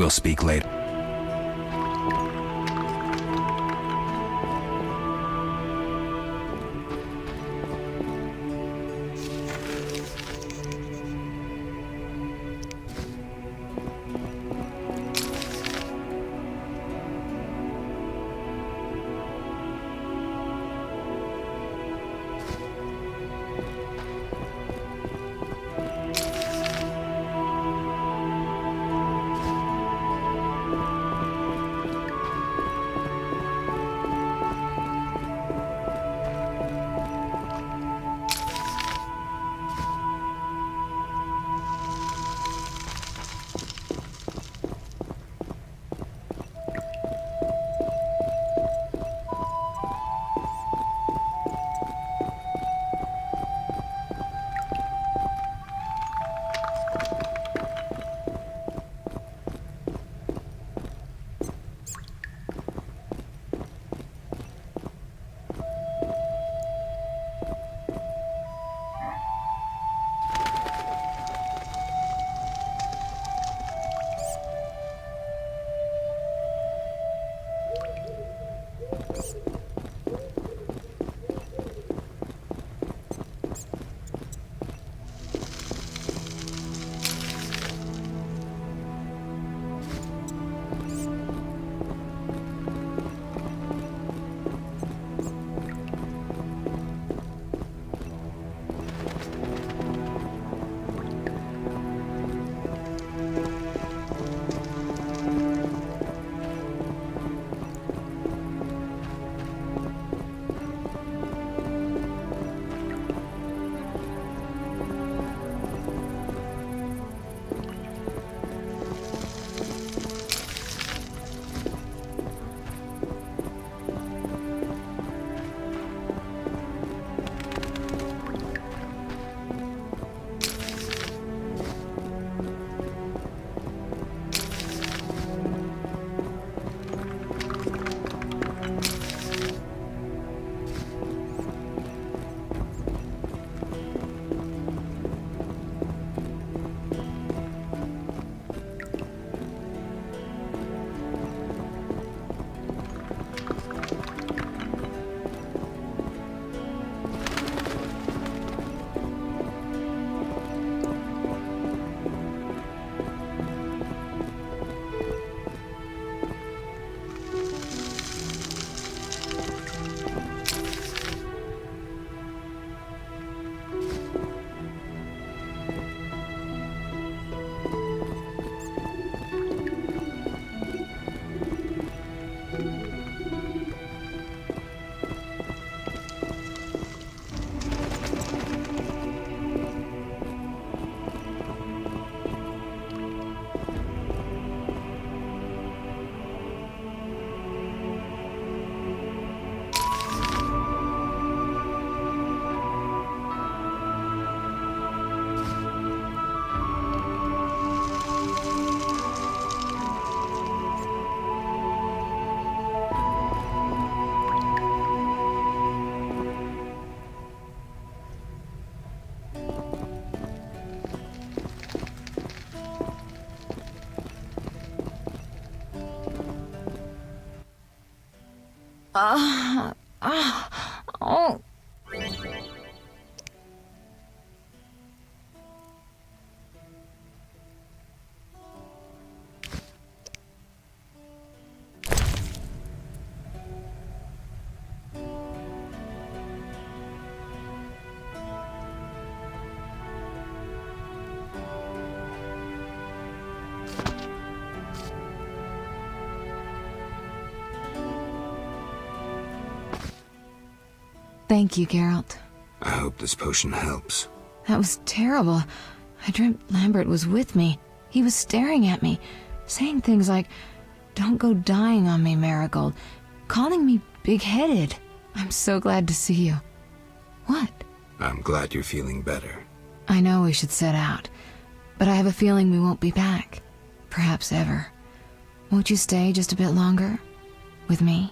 We'll speak later. Oh. Thank you, Geralt. I hope this potion helps. That was terrible. I dreamt Lambert was with me. He was staring at me, saying things like, "Don't go dying on me, Marigold," calling me big-headed. I'm so glad to see you. What? I'm glad you're feeling better. I know we should set out, but I have a feeling we won't be back. Perhaps ever. Won't you stay just a bit longer? With me?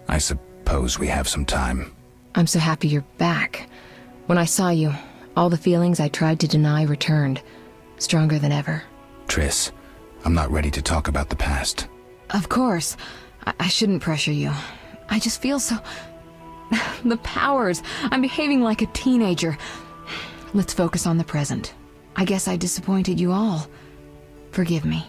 I suppose we have some time. I'm so happy you're back. When I saw you, all the feelings I tried to deny returned, stronger than ever. Triss, I'm not ready to talk about the past. Of course. I shouldn't pressure you. I just feel so... The powers. I'm behaving like a teenager. Let's focus on the present. I guess I disappointed you all. Forgive me.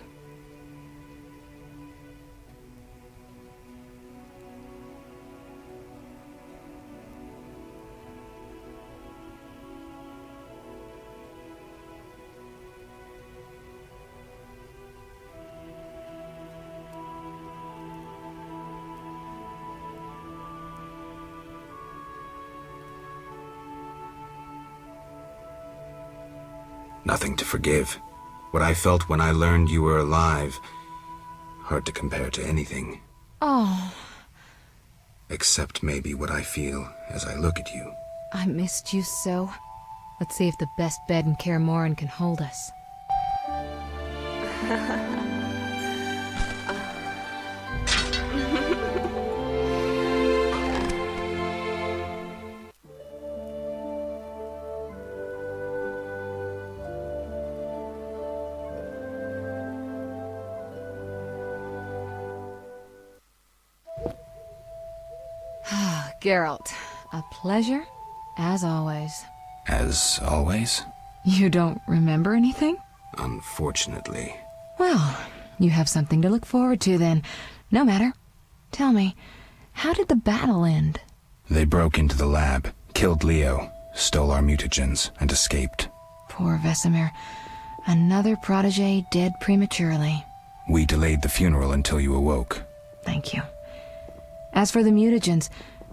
Nothing to forgive. What I felt when I learned you were alive, hard to compare to anything. Oh. Except maybe what I feel as I look at you. I missed you so. Let's see if the best bed in Kaer Morhen can hold us. Geralt, a pleasure, as always. As always? You don't remember anything? Unfortunately. Well, you have something to look forward to then. No matter. Tell me, how did the battle end? They broke into the lab, killed Leo, stole our mutagens, and escaped. Poor Vesemir. Another protege dead prematurely. We delayed the funeral until you awoke. Thank you. As for the mutagens,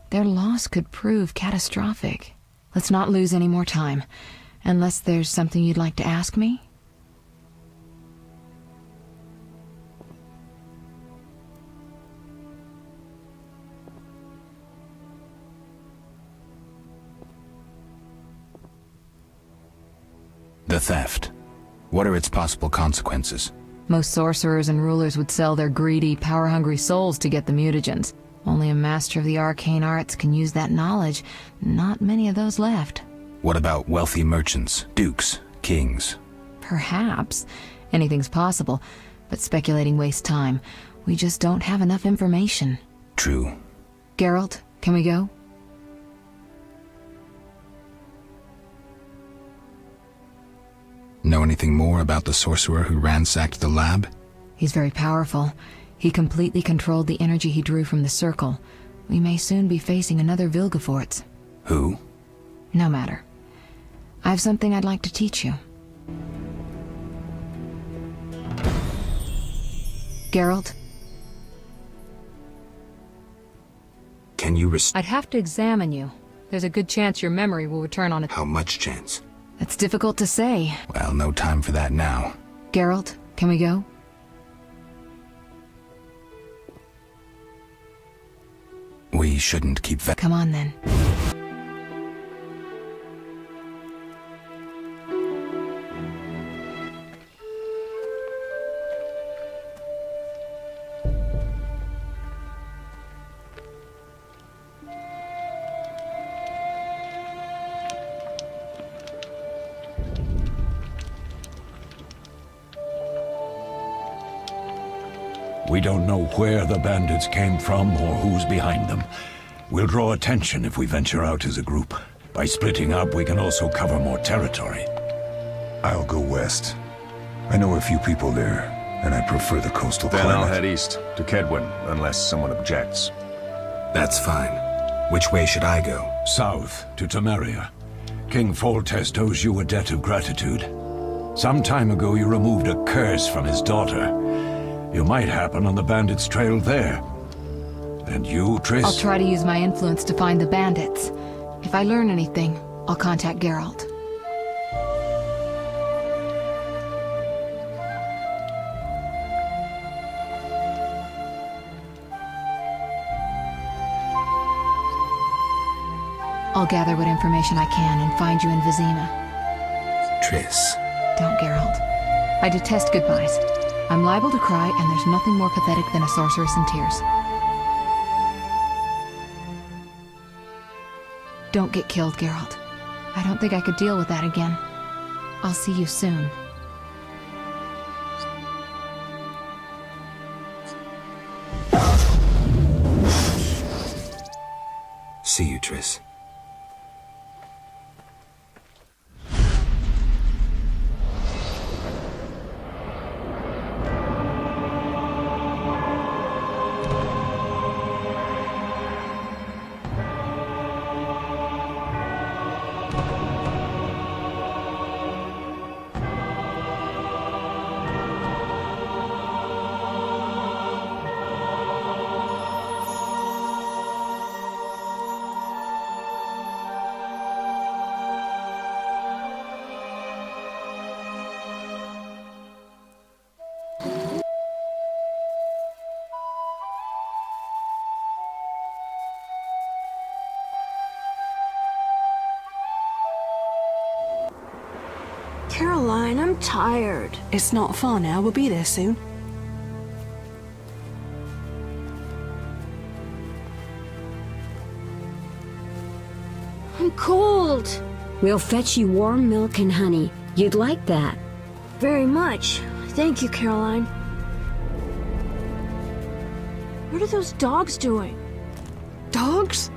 their loss could prove catastrophic. Let's not lose any more time. Unless there's something you'd like to ask me? The theft. What are its possible consequences? Most sorcerers and rulers would sell their greedy, power-hungry souls to get the mutagens. Only a master of the arcane arts can use that knowledge. Not many of those left. What about wealthy merchants, dukes, kings? Perhaps. Anything's possible, but speculating wastes time. We just don't have enough information. True. Geralt, can we go? Know anything more about the sorcerer who ransacked the lab? He's very powerful. He completely controlled the energy he drew from the circle. We may soon be facing another Vilgefortz. Who? No matter. I have something I'd like to teach you. Geralt? Can you I'd have to examine you. There's a good chance your memory will return on it. How much chance? It's difficult to say. Well, no time for that now. Geralt, can we go? We shouldn't keep Come on then. We don't know where the bandits came from or who's behind them. We'll draw attention if we venture out as a group. By splitting up, we can also cover more territory. I'll go west. I know a few people there, and I prefer the coastal Then climate. I'll head east, to Kedwin, unless someone objects. That's fine. Which way should I go? South, to Temeria. King Foltest owes you a debt of gratitude. Some time ago you removed a curse from his daughter. You might happen on the bandits' trail there. And you, Triss? I'll try to use my influence to find the bandits. If I learn anything, I'll contact Geralt. I'll gather what information I can and find you in Vizima. Triss. Don't, Geralt. I detest goodbyes. I'm liable to cry, and there's nothing more pathetic than a sorceress in tears. Don't get killed, Geralt. I don't think I could deal with that again. I'll see you soon. See you, Triss. Caroline, I'm tired. It's not far now. We'll be there soon. I'm cold. We'll fetch you warm milk and honey. You'd like that. Very much. Thank you, Caroline. What are those dogs doing? Dogs?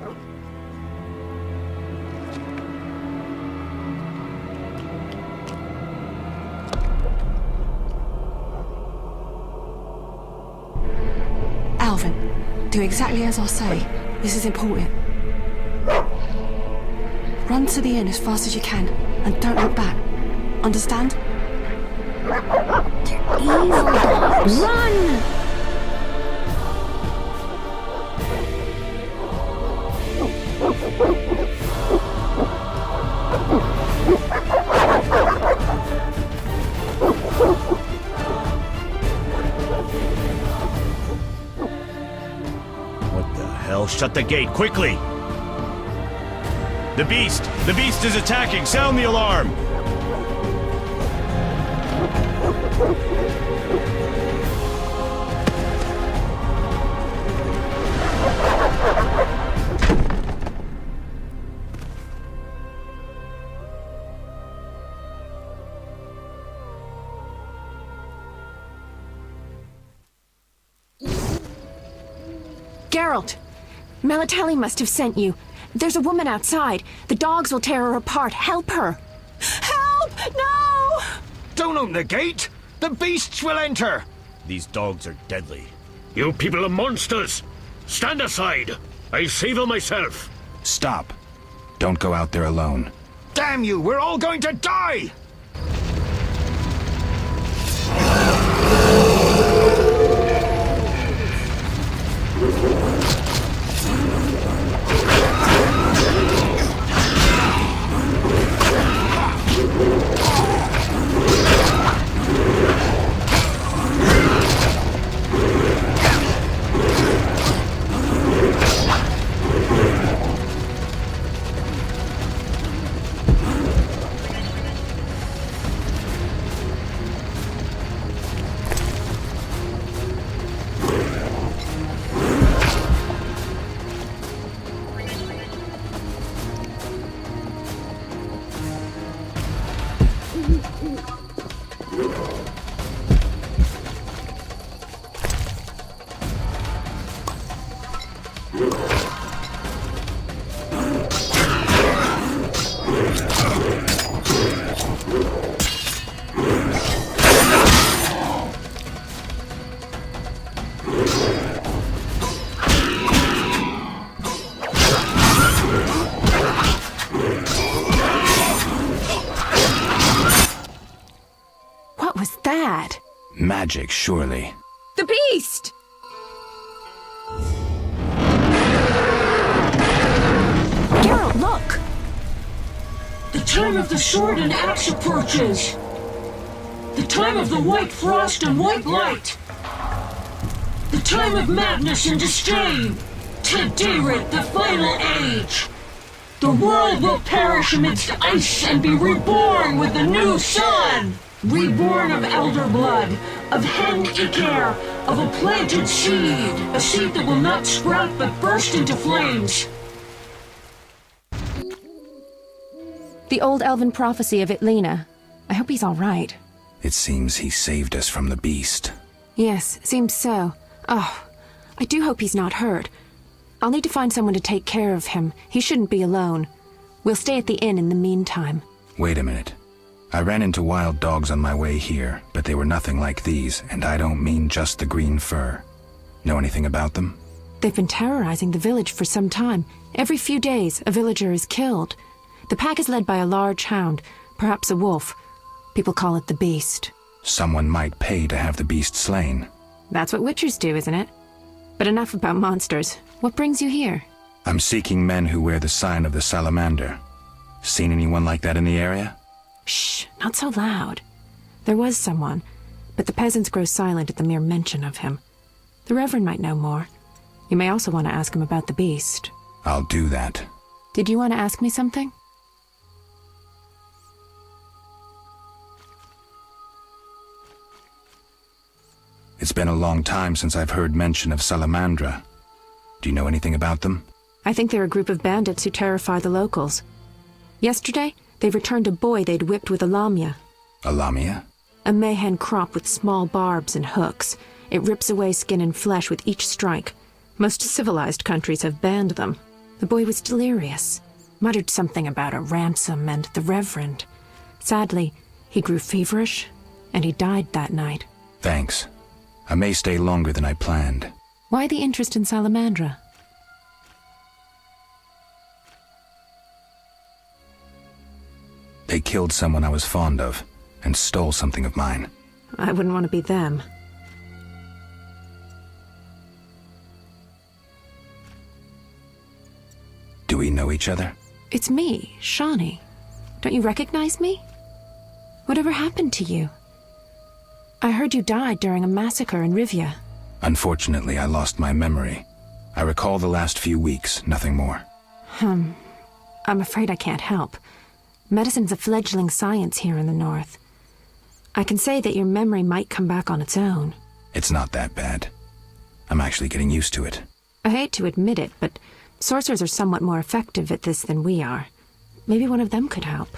Alvin, do exactly as I say. This is important. Run to the inn as fast as you can, and don't look back. Understand? They're evil dogs. Run! What the hell? Shut the gate, quickly! The beast! The beast is attacking! Sound the alarm! Geralt! Melatelli must have sent you. There's a woman outside. The dogs will tear her apart. Help her! Help! No! Don't open the gate! The beasts will enter! These dogs are deadly. You people are monsters! Stand aside! I'll save them myself! Stop. Don't go out there alone. Damn you! We're all going to die! What was that? Magic, surely. The beast! Geralt, look! The time of the sword and axe approaches. The time of the white frost and white light. The time of madness and disdain. Today, the final age. The world will perish amidst ice and be reborn with the new sun. Reborn of elder blood, of hen Iker, of a planted seed. A seed that will not sprout but burst into flames. The old elven prophecy of Itlena. I hope he's all right. It seems he saved us from the beast. Yes, seems so. Oh, I do hope he's not hurt. I'll need to find someone to take care of him. He shouldn't be alone. We'll stay at the inn in the meantime. Wait a minute. I ran into wild dogs on my way here, but they were nothing like these, and I don't mean just the green fur. Know anything about them? They've been terrorizing the village for some time. Every few days, a villager is killed. The pack is led by a large hound, perhaps a wolf. People call it the Beast. Someone might pay to have the beast slain. That's what witchers do, isn't it? But enough about monsters. What brings you here? I'm seeking men who wear the sign of the salamander. Seen anyone like that in the area? Shh, not so loud. There was someone, but the peasants grow silent at the mere mention of him. The Reverend might know more. You may also want to ask him about the beast. I'll do that. Did you want to ask me something? It's been a long time since I've heard mention of Salamandra. Do you know anything about them? I think they're a group of bandits who terrify the locals. Yesterday, they returned a boy they'd whipped with a lamia. A lamia? A mayhen crop with small barbs and hooks. It rips away skin and flesh with each strike. Most civilized countries have banned them. The boy was delirious, muttered something about a ransom and the Reverend. Sadly, he grew feverish, and he died that night. Thanks. I may stay longer than I planned. Why the interest in Salamandra? They killed someone I was fond of, and stole something of mine. I wouldn't want to be them. Do we know each other? It's me, Shawnee. Don't you recognize me? Whatever happened to you? I heard you died during a massacre in Rivia. Unfortunately, I lost my memory. I recall the last few weeks, nothing more. I'm afraid I can't help. Medicine's a fledgling science here in the north. I can say that your memory might come back on its own. It's not that bad. I'm actually getting used to it. I hate to admit it, but sorcerers are somewhat more effective at this than we are. Maybe one of them could help.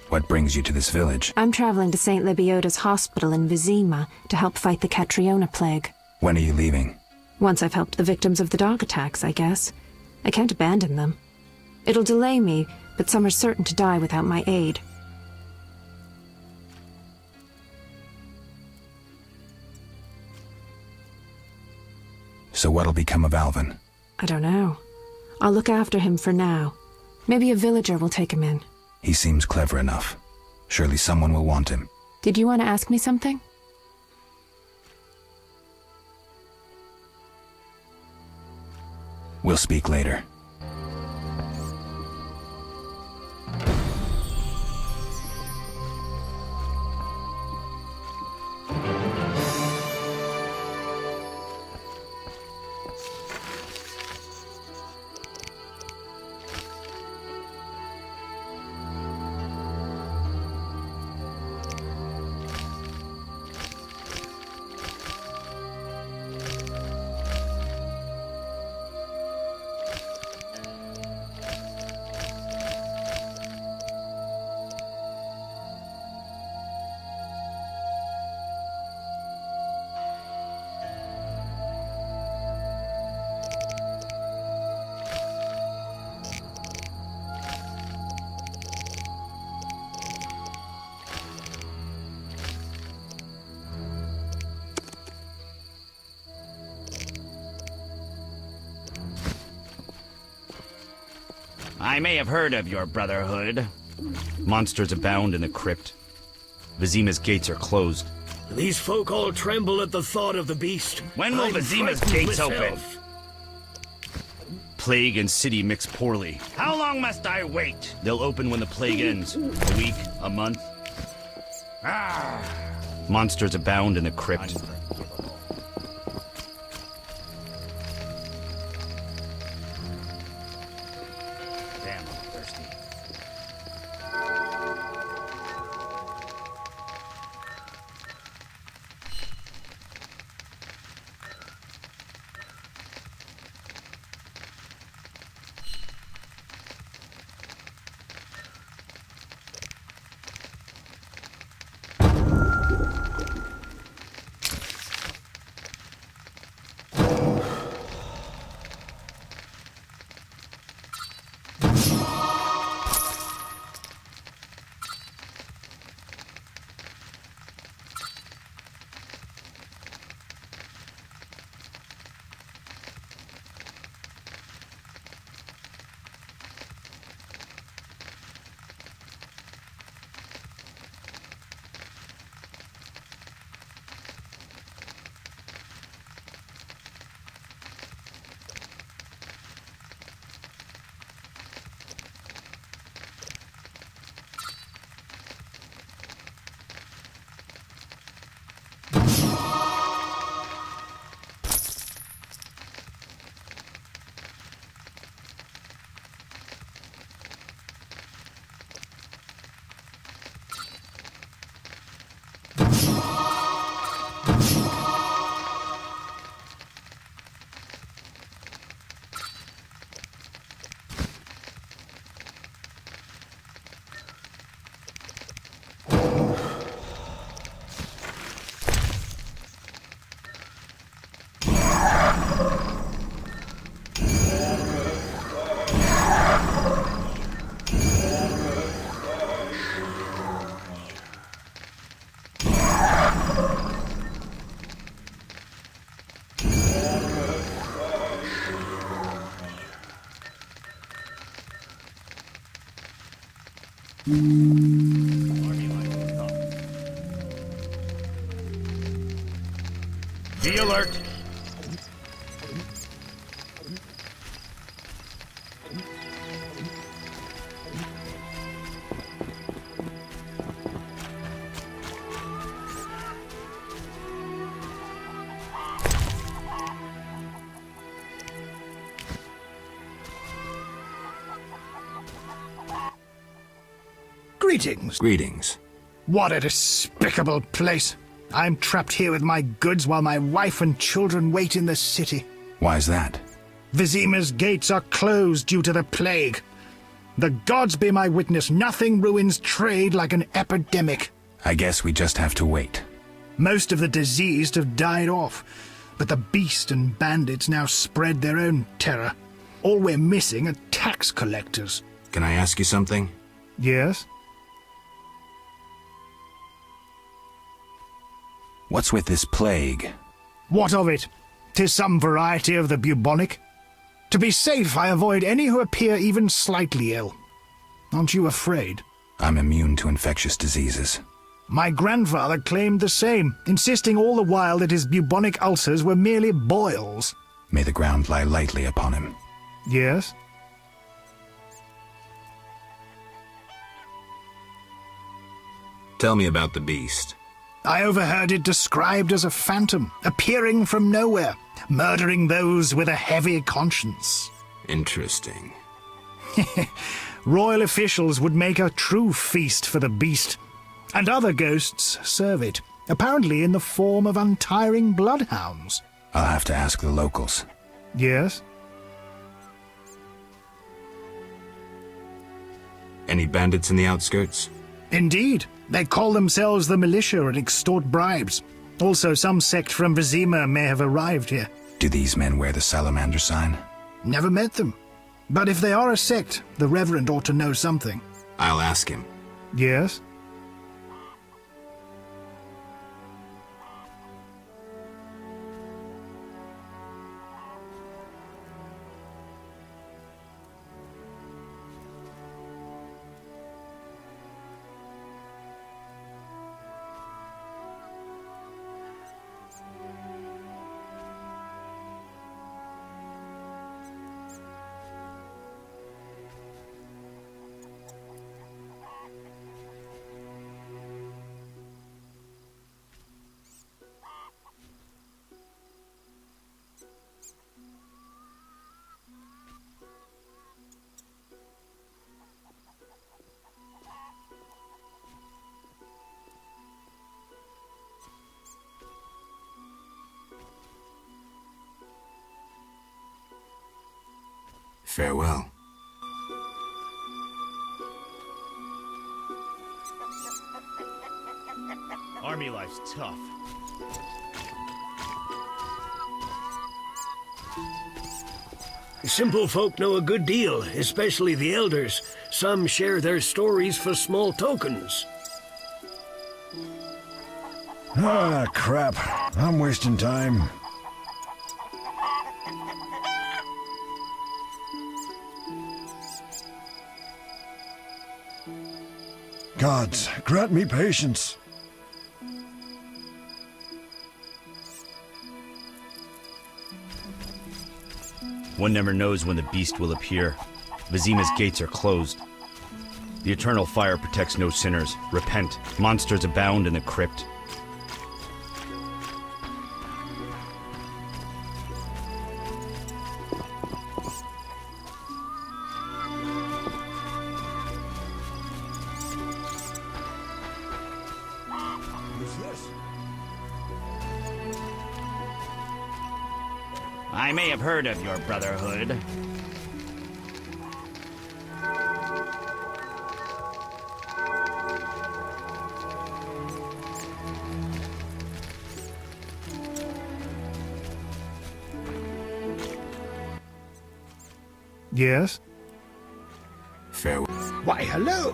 What brings you to this village? I'm traveling to St. Lebioda's hospital in Vizima to help fight the Catriona plague. When are you leaving? Once I've helped the victims of the dog attacks, I guess. I can't abandon them. It'll delay me, but some are certain to die without my aid. So what'll become of Alvin? I don't know. I'll look after him for now. Maybe a villager will take him in. He seems clever enough. Surely someone will want him. Did you want to ask me something? We'll speak later. I may have heard of your brotherhood. Monsters abound in the crypt. Vizima's gates are closed. These folk all tremble at the thought of the beast. When will I'm Vizima's frightened gates open? myself. Plague and city mix poorly. How long must I wait? They'll open when the plague ends. A week? A month? Monsters abound in the crypt. Damn, I'm thirsty. Be alert. Greetings. Greetings. What a despicable place. I'm trapped here with my goods while my wife and children wait in the city. Why's that? Vizima's gates are closed due to the plague. The gods be my witness, nothing ruins trade like an epidemic. I guess we just have to wait. Most of the diseased have died off, but the beast and bandits now spread their own terror. All we're missing are tax collectors. Can I ask you something? Yes? What's with this plague? What of it? 'Tis some variety of the bubonic. To be safe, I avoid any who appear even slightly ill. Aren't you afraid? I'm immune to infectious diseases. My grandfather claimed the same, insisting all the while that his bubonic ulcers were merely boils. May the ground lie lightly upon him. Yes? Tell me about the beast. I overheard it described as a phantom, appearing from nowhere, murdering those with a heavy conscience. Interesting. Royal officials would make a true feast for the beast, and other ghosts serve it, apparently in the form of untiring bloodhounds. I'll have to ask the locals. Yes? Any bandits in the outskirts? Indeed. They call themselves the militia and extort bribes. Also, some sect from Vizima may have arrived here. Do these men wear the salamander sign? Never met them. But if they are a sect, the Reverend ought to know something. I'll ask him. Yes? Farewell. Army life's tough. Simple folk know a good deal, especially the elders. Some share their stories for small tokens. Ah, crap. I'm wasting time. Gods, grant me patience. One never knows when the beast will appear. Vizima's gates are closed. The eternal fire protects no sinners. Repent. Monsters abound in the crypt. I may have heard of your brotherhood. Yes? Farewell. Why, hello!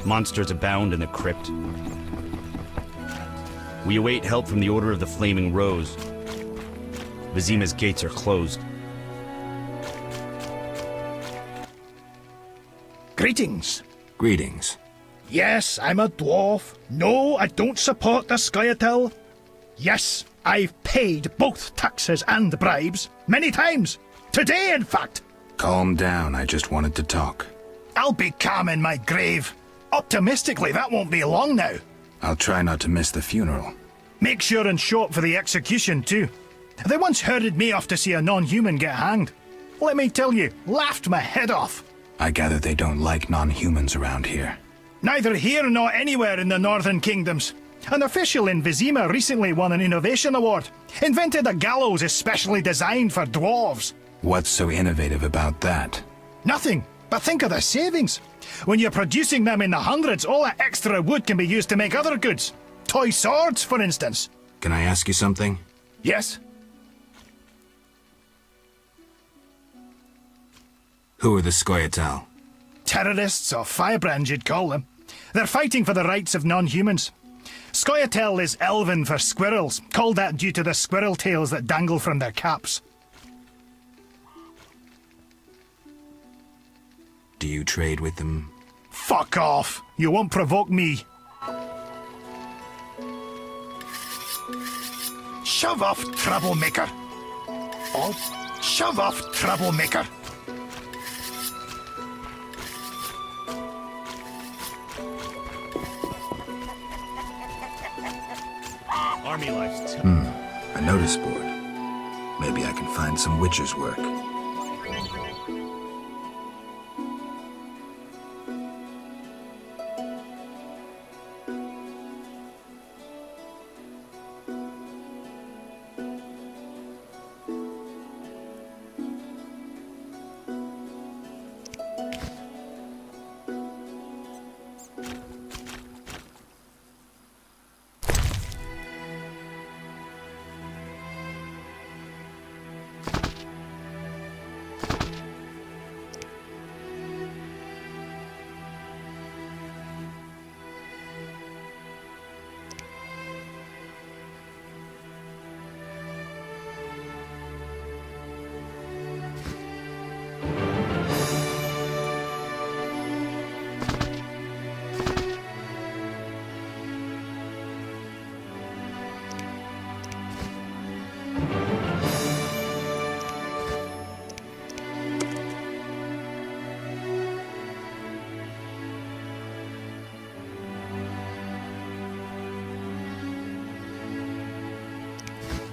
Monsters abound in the crypt. We await help from the Order of the Flaming Rose. Vizima's gates are closed. Greetings. Greetings. Yes, I'm a dwarf. No, I don't support the Skyatel. Yes, I've paid both taxes and bribes. Many times. Today, in fact. Calm down, I just wanted to talk. I'll be calm in my grave. Optimistically, that won't be long now. I'll try not to miss the funeral. Make sure and show up for the execution, too. They once herded me off to see a non-human get hanged. Let me tell you, laughed my head off. I gather they don't like non-humans around here. Neither here nor anywhere in the Northern Kingdoms. An official in Vizima recently won an innovation award. Invented a gallows especially designed for dwarves. What's so innovative about that? Nothing, but think of the savings. When you're producing them in the hundreds, all that extra wood can be used to make other goods. Toy swords, for instance. Can I ask you something? Yes? Who are the Scoia'tael? Terrorists, or firebrands you'd call them. They're fighting for the rights of non-humans. Scoia'tael is Elven for squirrels, called that due to the squirrel tails that dangle from their caps. Do you trade with them? Fuck off! You won't provoke me. Shove off, troublemaker. Oh, shove off, troublemaker. Army life's A notice board. Maybe I can find some witcher's work.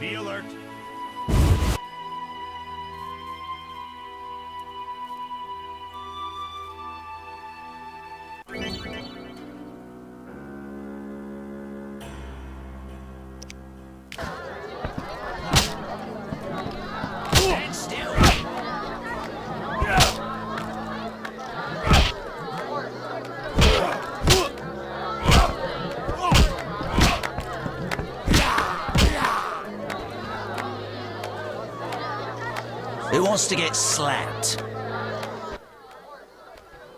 Be alert. Stand still. Who wants to get slapped?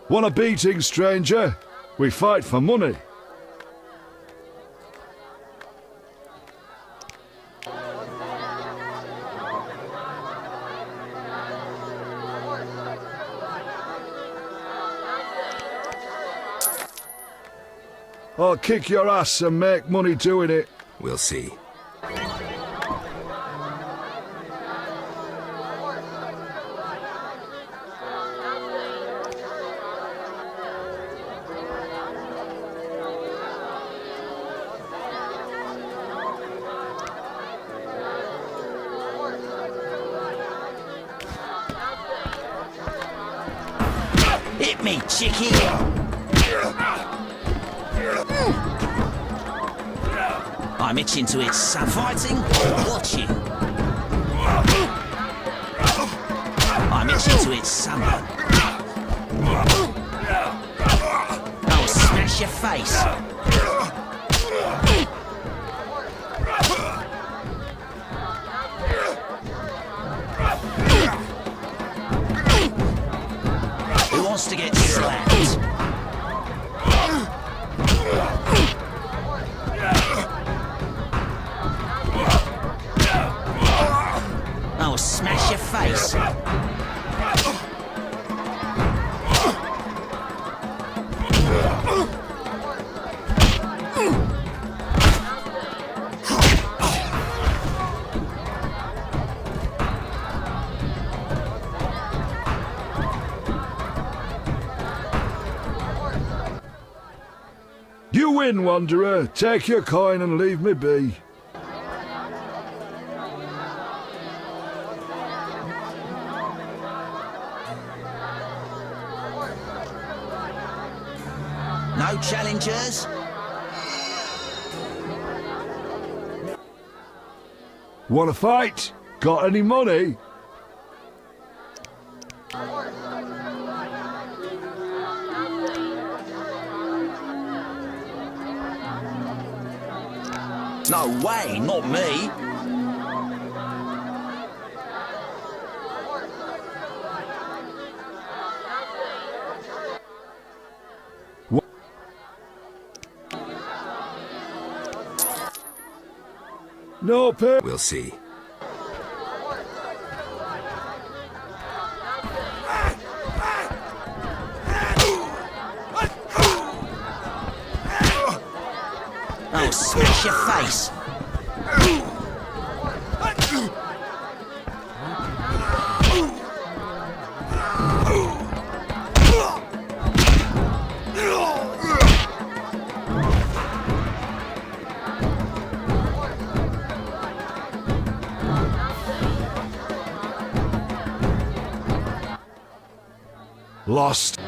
Want a beating, stranger? We fight for money. I'll kick your ass and make money doing it. We'll see. Hit me, chickie! I'm itching to hit some fighting or watching. I'm itching to hit someone. I'll smash your face. Who wants to get slapped? I'll smash your face. You win, Wanderer. Take your coin and leave me be. No challengers? Wanna fight? Got any money? No way, not me. No pay. We'll see. Oh, smash your face. Lost.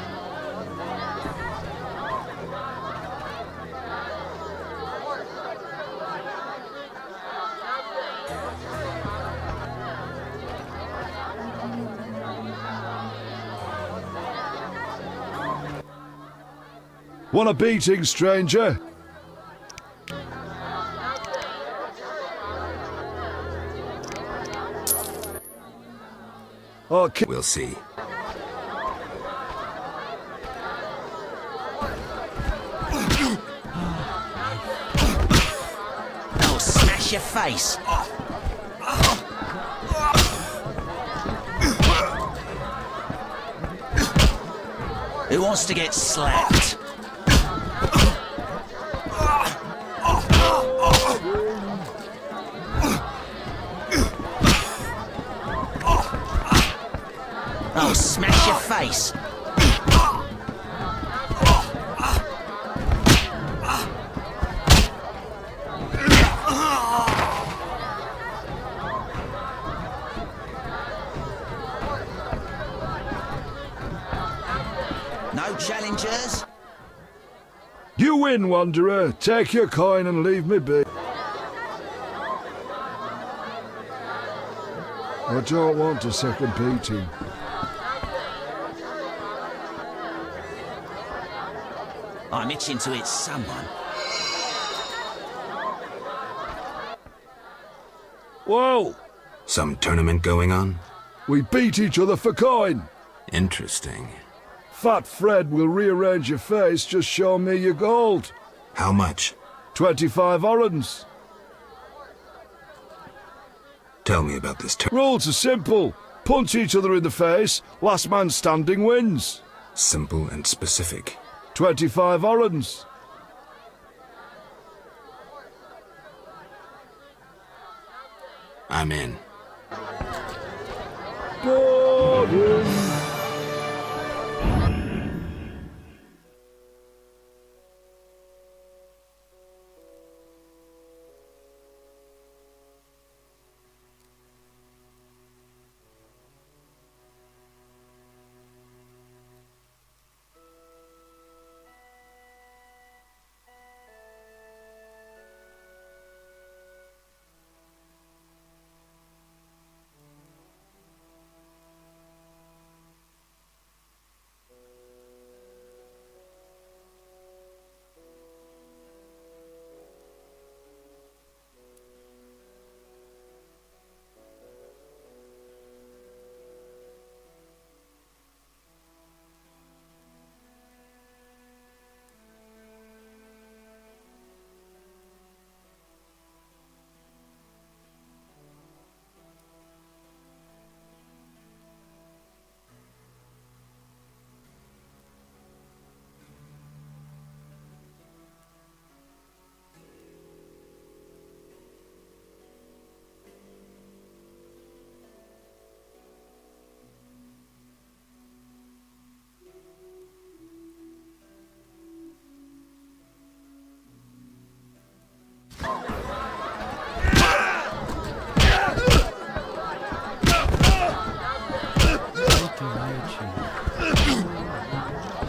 Want a beating, stranger? Okay. We'll see. Oh, smash your face. Who wants to get slapped? Oh, smash your face. No challengers? You win, Wanderer. Take your coin and leave me be. I don't want a second beating. I'm itching to hit someone. Whoa! Some tournament going on? We beat each other for coin. Interesting. Fat Fred will rearrange your face, just show me your gold. How much? 25 orens. Tell me about this Rules are simple. Punch each other in the face, last man standing wins. Simple and specific. 25 orens. I'm in. Gordon.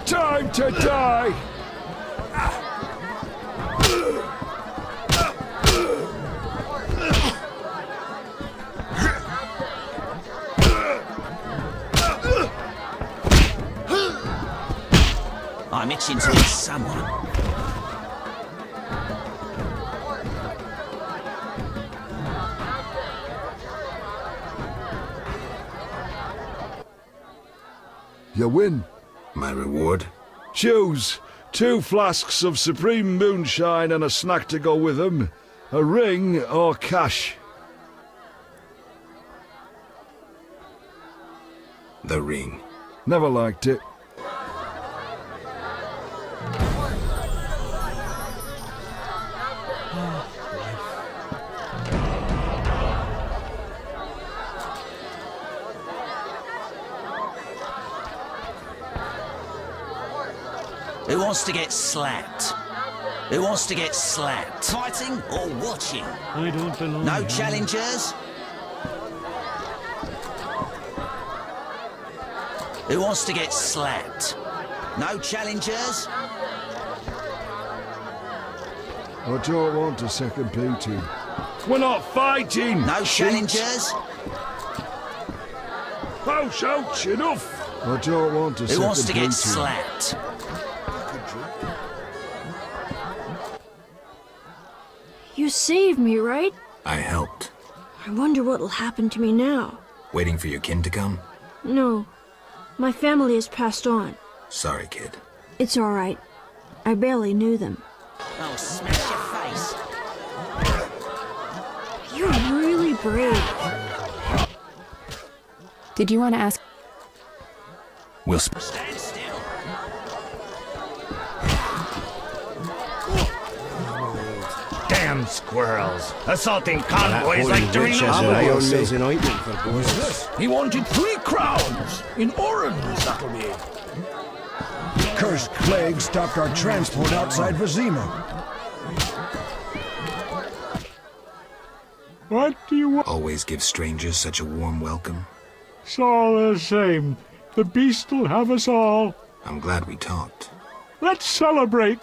Time to die! I'm itching to eat someone. You win. My reward? Choose 2 flasks of supreme moonshine and a snack to go with them. A ring or cash. The ring. Never liked it. Who wants to get slapped? Who wants to get slapped? Fighting or watching? I don't belong No here. challengers? Who wants to get slapped? No challengers? I don't want a second beating. We're not fighting! No cheats. challengers? Ouch, ouch, enough! I don't want a Who second wants to beating. get slapped? You saved me, right? I helped. I wonder what'll happen to me now. Waiting for your kin to come? No. My family has passed on. Sorry, kid. It's all right. I barely knew them. Oh, smash your face. You're really brave. Did you want to ask? We'll Stand still. Damn squirrels. Assaulting convoys like during the Abigail war. sells an ointment for boys. He wanted 3 crowns in orange, that'll be. Cursed plague stopped our transport outside Vizima. What do you want? always give strangers such a warm welcome. It's all the same. The beast will have us all. I'm glad we talked. Let's celebrate.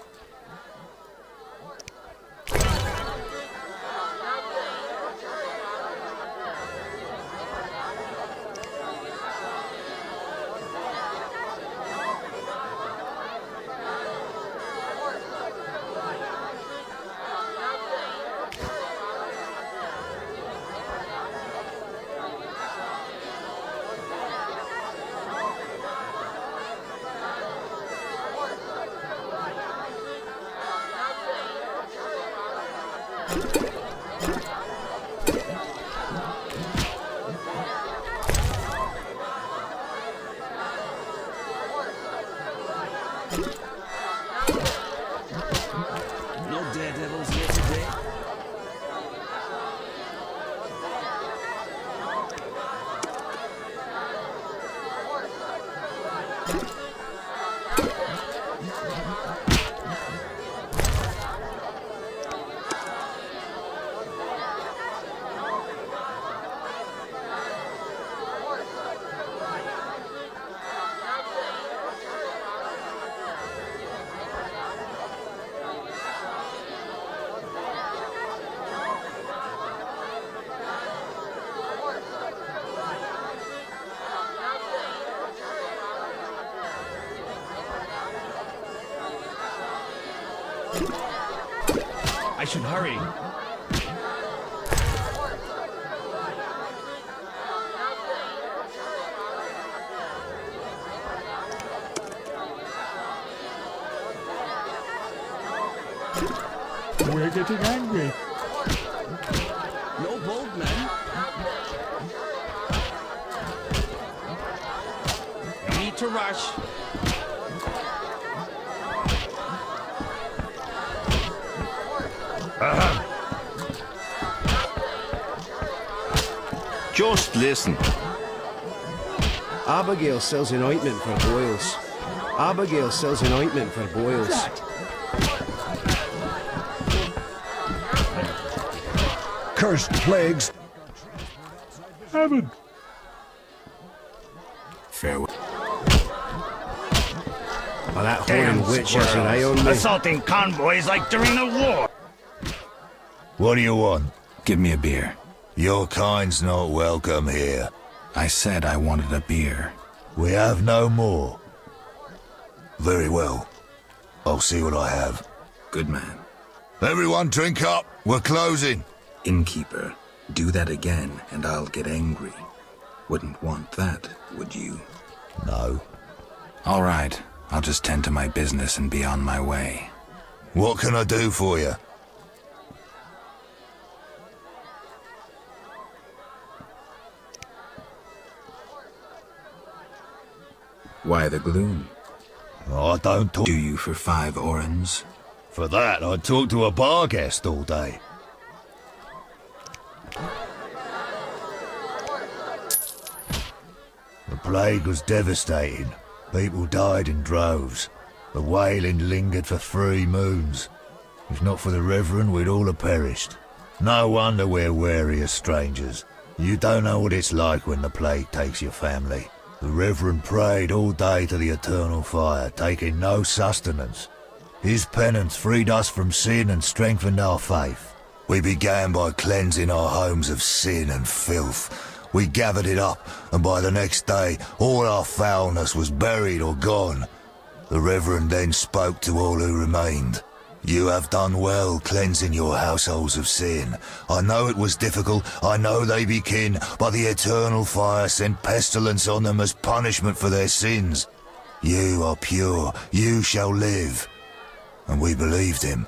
No daredevils here today. I should hurry. We're getting angry. No bold men. No need to rush. Just listen. Abigail sells an ointment for boils. Abigail sells an ointment for boils. Cursed plagues. Heaven. Farewell. Well, that Damn horrid witch has an eye squirrels. on me. Assaulting convoys like during the war. What do you want? Give me a beer. Your kind's not welcome here. I said I wanted a beer. We have no more. Very well. I'll see what I have. Good man. Everyone drink up. We're closing. Innkeeper, do that again and I'll get angry. Wouldn't want that, would you? No. All right. I'll just tend to my business and be on my way. What can I do for you? Why the gloom? I don't talk... Do you for 5 orens? For that, I'd talk to a bar guest all day. The plague was devastating. People died in droves. The wailing lingered for 3 moons. If not for the Reverend, we'd all have perished. No wonder we're wary of strangers. You don't know what it's like when the plague takes your family. The Reverend prayed all day to the eternal fire, taking no sustenance. His penance freed us from sin and strengthened our faith. We began by cleansing our homes of sin and filth. We gathered it up, and by the next day, all our foulness was buried or gone. The Reverend then spoke to all who remained. You have done well cleansing your households of sin. I know it was difficult, I know they be kin, but the eternal fire sent pestilence on them as punishment for their sins. You are pure, you shall live. And we believed him,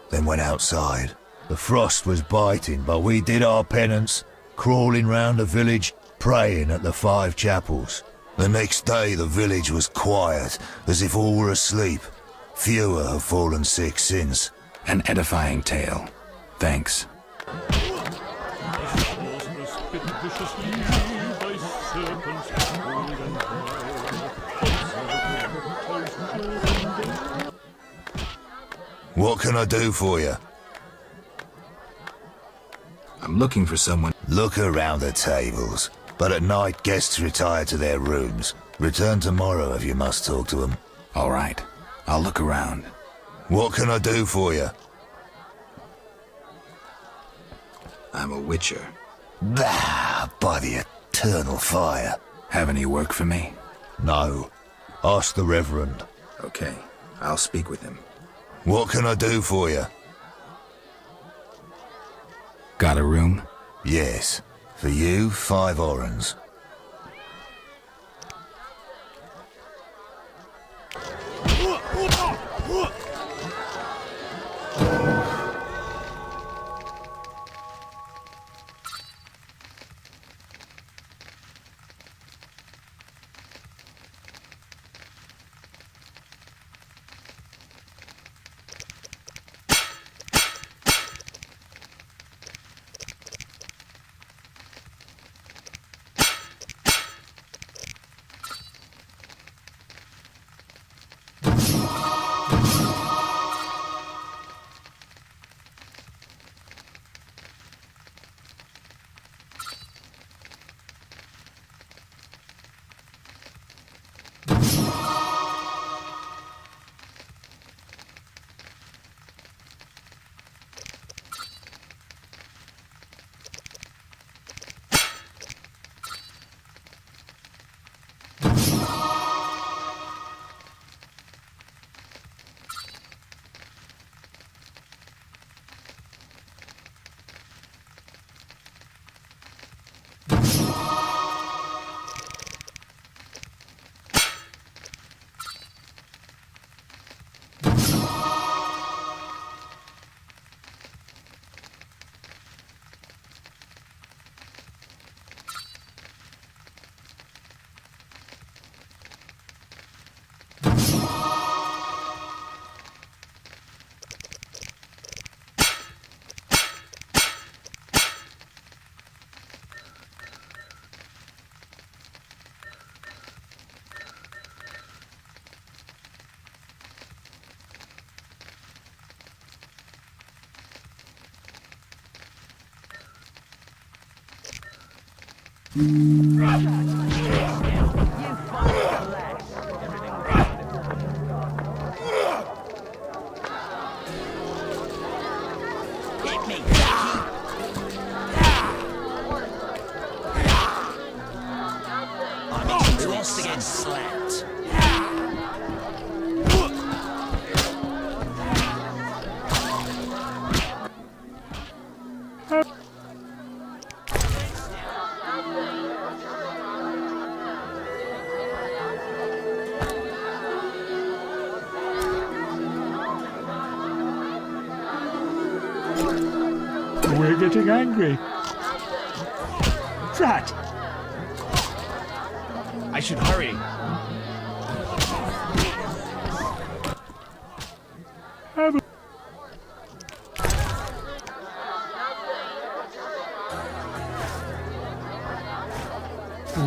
then went outside. The frost was biting, but we did our penance, crawling round the village, praying at the 5 chapels. The next day the village was quiet, as if all were asleep. Fewer have fallen sick since. An edifying tale. Thanks. What can I do for you? I'm looking for someone. Look around the tables, but at night guests retire to their rooms. Return tomorrow if you must talk to them. All right. I'll look around. What can I do for you? I'm a witcher. Bah, by the eternal fire. Have any work for me? No. Ask the Reverend. Okay, I'll speak with him. What can I do for you? Got a room? Yes. For you, 5 orens. Who wants to get slapped? We're getting angry. Drat! I should hurry.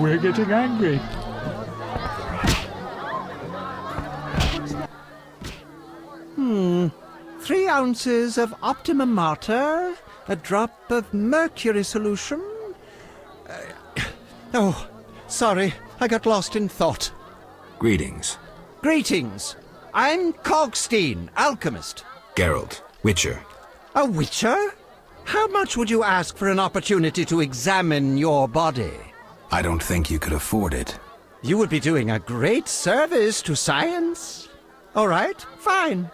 We're getting angry. 3 ounces of optimum mater, a drop of mercury solution. Oh, sorry, I got lost in thought. Greetings. Greetings. I'm Cogstein, alchemist. Geralt, Witcher. A witcher? How much would you ask for an opportunity to examine your body? I don't think you could afford it. You would be doing a great service to science. All right, fine.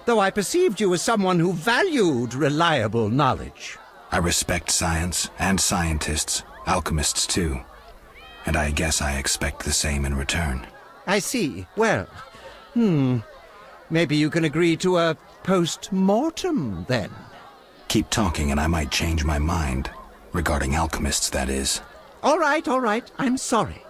Though I perceived you as someone who valued reliable knowledge. I respect science and scientists, alchemists too. And I guess I expect the same in return. I see. Well, maybe you can agree to a post-mortem, then. Keep talking and I might change my mind. Regarding alchemists, that is. All right, I'm sorry.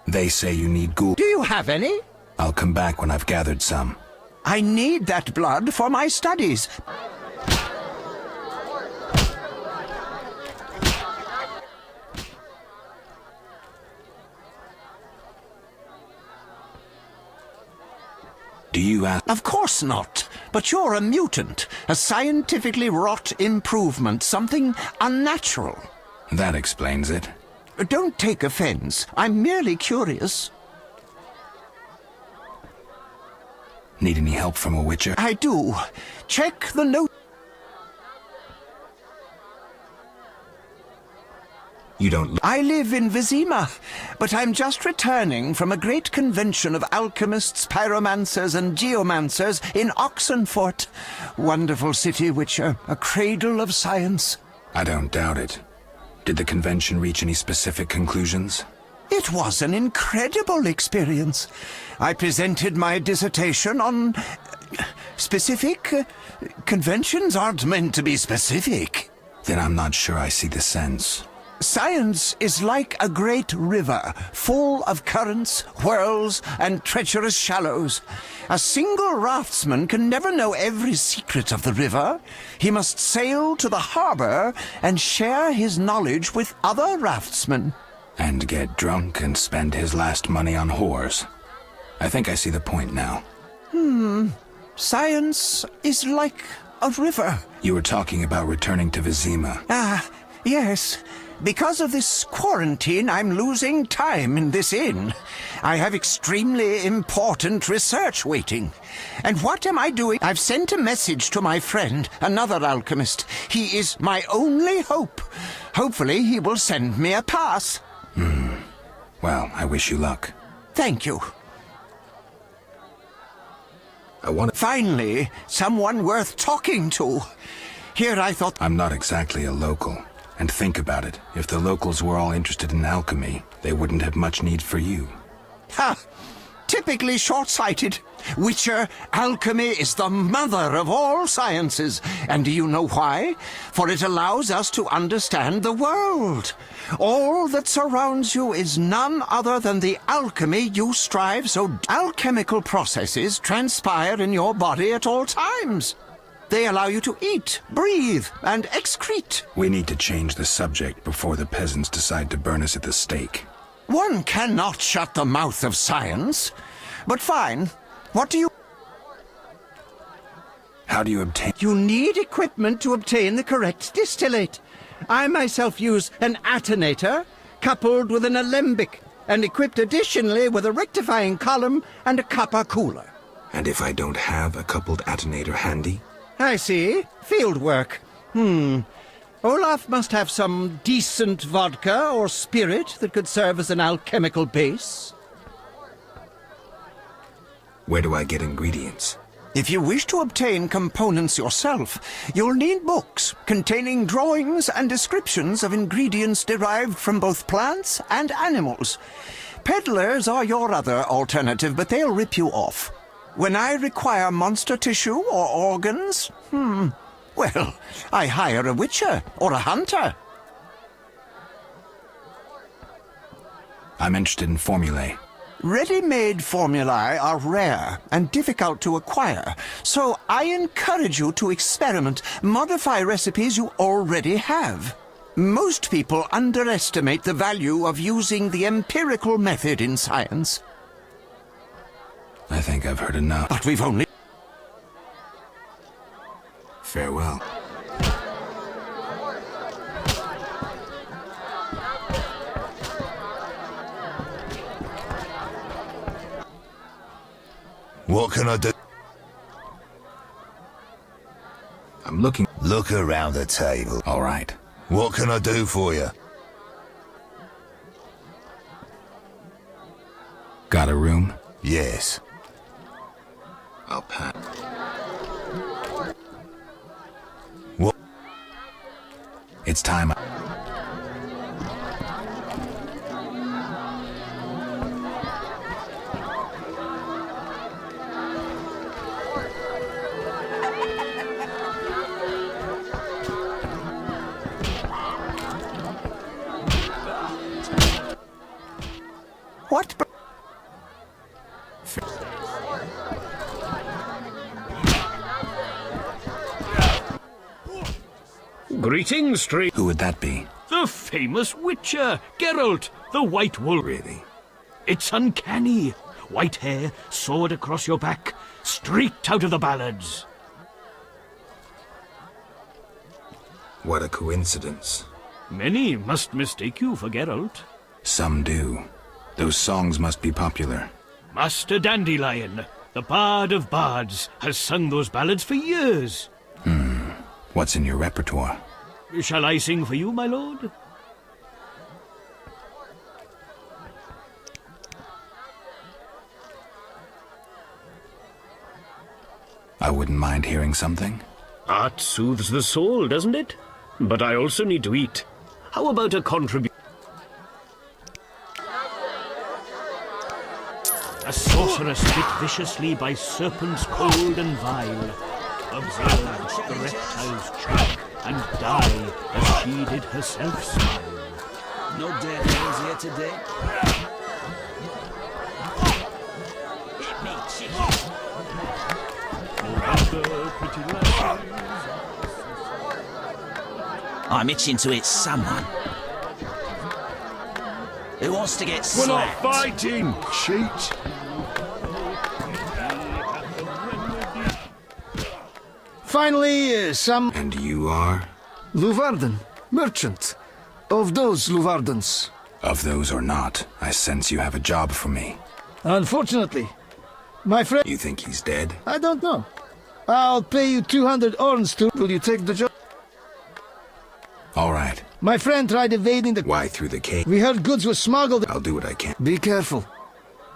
They say you need ghoul. Do you have any? I'll come back when I've gathered some. I need that blood for my studies. Do you ask? Of course not. But you're a mutant. A scientifically wrought improvement. Something unnatural. That explains it. Don't take offense. I'm merely curious. Need any help from a witcher? I do. Check the note. You don't... I live in Vizima, but I'm just returning from a great convention of alchemists, pyromancers, and geomancers in Oxenfurt. Wonderful city, Witcher. A cradle of science. I don't doubt it. Did the convention reach any specific conclusions? It was an incredible experience. I presented my dissertation on... specific? Conventions aren't meant to be specific. Then I'm not sure I see the sense. Science is like a great river, full of currents, whirls, and treacherous shallows. A single raftsman can never know every secret of the river. He must sail to the harbor and share his knowledge with other raftsmen. And get drunk and spend his last money on whores. I think I see the point now. Science is like a river. You were talking about returning to Vizima. Ah, yes. Because of this quarantine, I'm losing time in this inn. I have extremely important research waiting. And what am I doing? I've sent a message to my friend, another alchemist. He is my only hope. Hopefully he will send me a pass. Well, I wish you luck. Thank you. Finally, someone worth talking to. Here I thought... I'm not exactly a local. And think about it. If the locals were all interested in alchemy, they wouldn't have much need for you. Ha! Typically short-sighted. Witcher, alchemy is the mother of all sciences. And do you know why? For it allows us to understand the world. All that surrounds you is none other than the alchemy you strive so... Alchemical processes transpire in your body at all times. They allow you to eat, breathe, and excrete. We need to change the subject before the peasants decide to burn us at the stake. One cannot shut the mouth of science. But fine. What do you... How do you obtain... You need equipment to obtain the correct distillate. I myself use an attenator, coupled with an alembic, and equipped additionally with a rectifying column and a copper cooler. And if I don't have a coupled attenator handy? I see. Field work. Olaf must have some decent vodka or spirit that could serve as an alchemical base. Where do I get ingredients? If you wish to obtain components yourself, you'll need books containing drawings and descriptions of ingredients derived from both plants and animals. Peddlers are your other alternative, but they'll rip you off. When I require monster tissue or organs, well, I hire a witcher or a hunter. I'm interested in formulae. Ready-made formulae are rare and difficult to acquire, so I encourage you to experiment, modify recipes you already have. Most people underestimate the value of using the empirical method in science. I think I've heard enough. But we've only... Farewell. What can I do? I'm looking. Look around the table. All right. What can I do for you? Got a room? Yes. I'll pass. What? It's time. What? Greetings, stranger. Who would that be? The famous Witcher, Geralt, the White Wolf. Really? It's uncanny. White hair, sword across your back, straight out of the ballads. What a coincidence. Many must mistake you for Geralt. Some do. Those songs must be popular. Master Dandelion, the bard of bards, has sung those ballads for years. What's in your repertoire? Shall I sing for you, my lord? I wouldn't mind hearing something. Art soothes the soul, doesn't it? But I also need to eat. How about a contribution? A sorceress bit viciously by serpents cold and vile. Observe the reptiles choke and die as she did herself smile. No dead hands here today. Hit me, chicken. I'm itching to hit someone. Who wants to get slapped? We're not fighting, cheat. Finally, some... And you are? Luvarden, merchant. Of those Luvardens. Of those or not, I sense you have a job for me. Unfortunately. My friend... You think he's dead? I don't know. I'll pay you 200 orns to... Will you take the job? All right. My friend tried evading the... Why through the cave? We heard goods were smuggled... I'll do what I can. Be careful.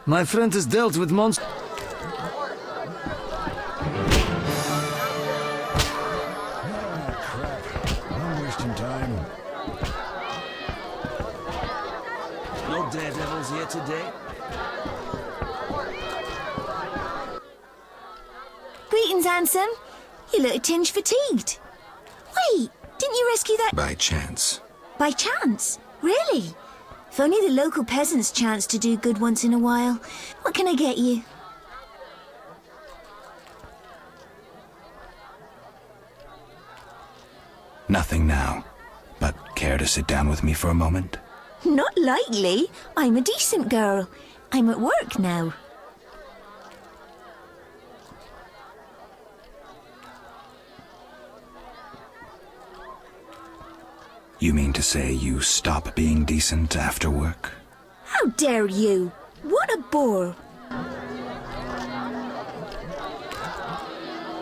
My friend has dealt with monsters... No daredevils here today. Greetings, handsome. You look a tinge fatigued. Wait, didn't you rescue that... By chance. By chance? Really? If only the local peasants chance to do good once in a while. What can I get you? Nothing now. But care to sit down with me for a moment? Not likely. I'm a decent girl. I'm at work now. You mean to say you stop being decent after work? How dare you? What a bore.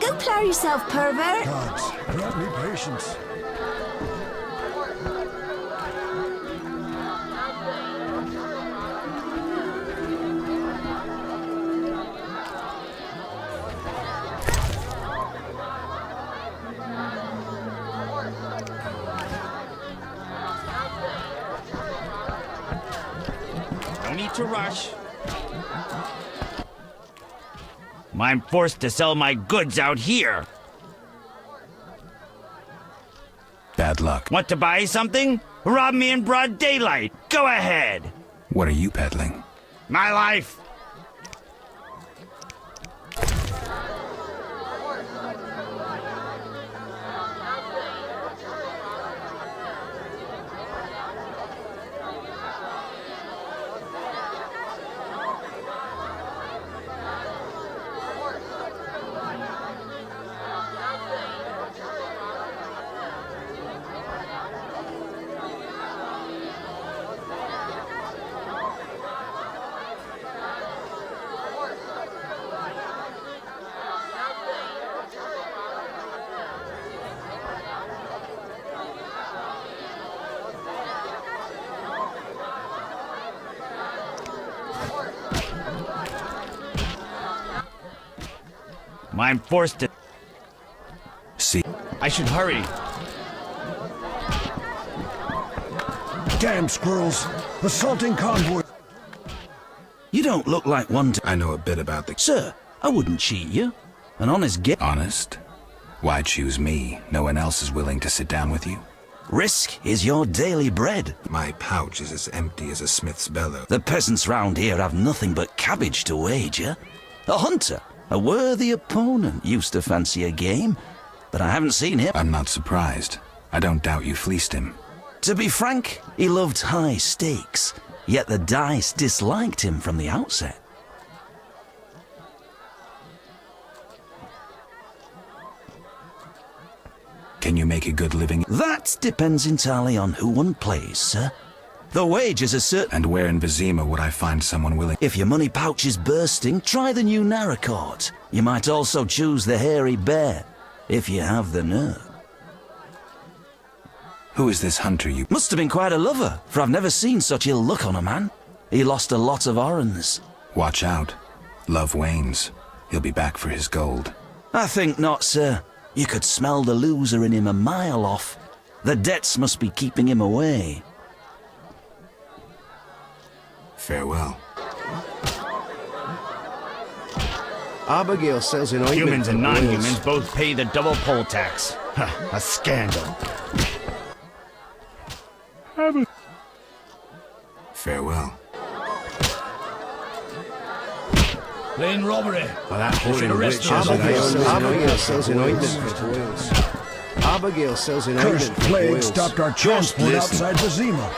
Go plough yourself, pervert. Gods, grant me patience. to rush. I'm forced to sell my goods out here. Bad luck. Want to buy something? Rob me in broad daylight. Go ahead. What are you peddling? My life. I'm forced to... See? I should hurry. Damn squirrels! Assaulting convoy! You don't look like one to... I know a bit about the... Sir, I wouldn't cheat you. An honest get... Honest? Why choose me? No one else is willing to sit down with you? Risk is your daily bread. My pouch is as empty as a smith's bellows. The peasants round here have nothing but cabbage to wager. A hunter, a worthy opponent, used to fancy a game, but I haven't seen him. I'm not surprised. I don't doubt you fleeced him. To be frank, he loved high stakes, yet the dice disliked him from the outset. Can you make a good living? That depends entirely on who one plays, sir. The wages are certain. And where in Vizima would I find someone willing? If your money pouch is bursting, try the new Narracourt. You might also choose the hairy bear, if you have the nerve. Who is this hunter you... Must have been quite a lover, for I've never seen such ill luck on a man. He lost a lot of orens. Watch out. Love wanes. He'll be back for his gold. I think not, sir. You could smell the loser in him a mile off. The debts must be keeping him away. Farewell. Abigail sells an ointment. Humans and non-humans both pay the double poll tax. A scandal. Farewell. Plain robbery. Well, that They should arrest us. Abigail sells an ointment for boils. Abigail sells an ointment Cursed for plague boils. stopped our transport outside Vizima.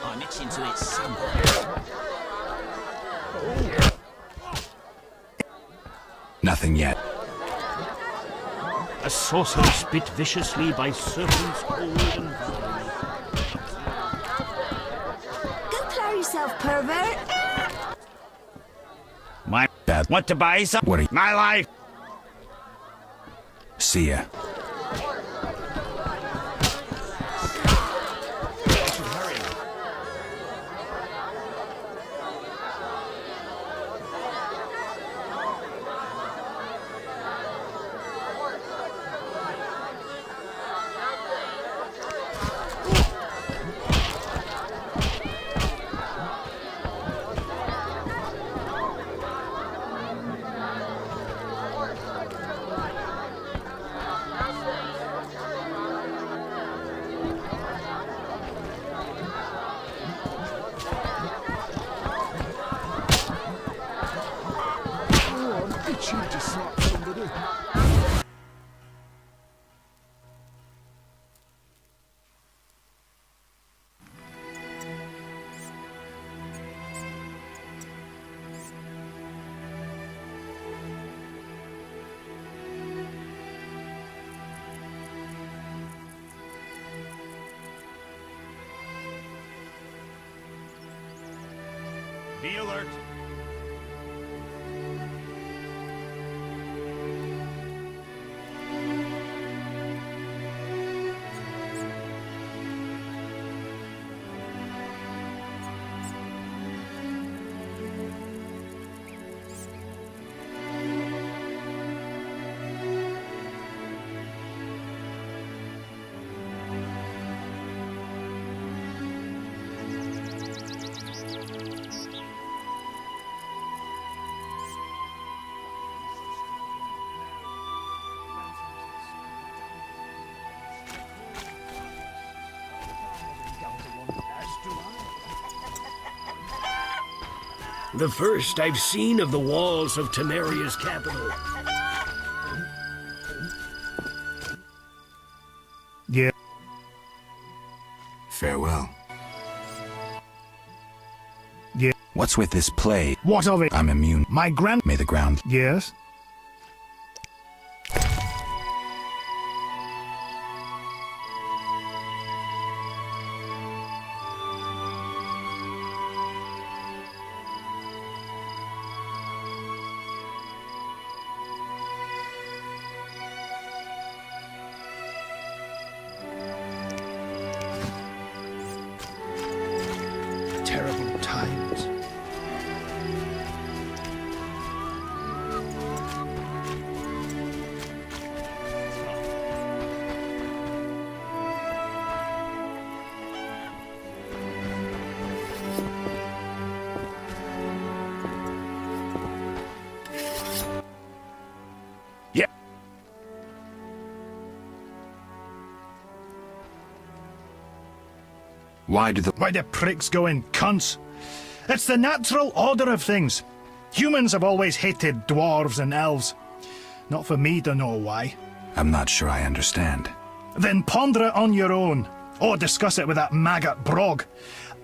I'm itching to eat some. Nothing yet. A sorceress bit viciously by serpents cold and vile. Go clear yourself, pervert. My Bad. want to buy some? What are you... My life. See ya. Be alert. The first I've seen of the walls of Temeria's capital. Yeah. Farewell. Yeah. What's with this plague? What of it? I'm immune. My grand... May the ground... Yes? Terrible times. Yeah. Why do the pricks go in cunts? It's the natural order of things. Humans have always hated dwarves and elves. Not for me to know why. I'm not sure I understand. Then ponder it on your own, or discuss it with that maggot Brog.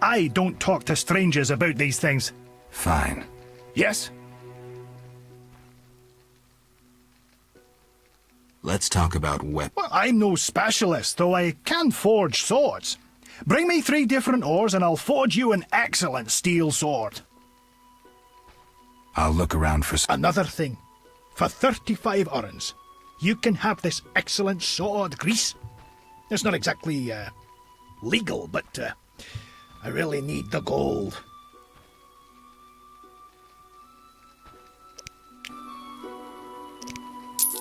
I don't talk to strangers about these things. Fine. Yes? Let's talk about weapons. Well, I'm no specialist, though I can forge swords. Bring me 3 different ores and I'll forge you an excellent steel sword. I'll look around for... Another thing. For 35 orens, you can have this excellent sword, Grease. It's not exactly, legal, but, I really need the gold.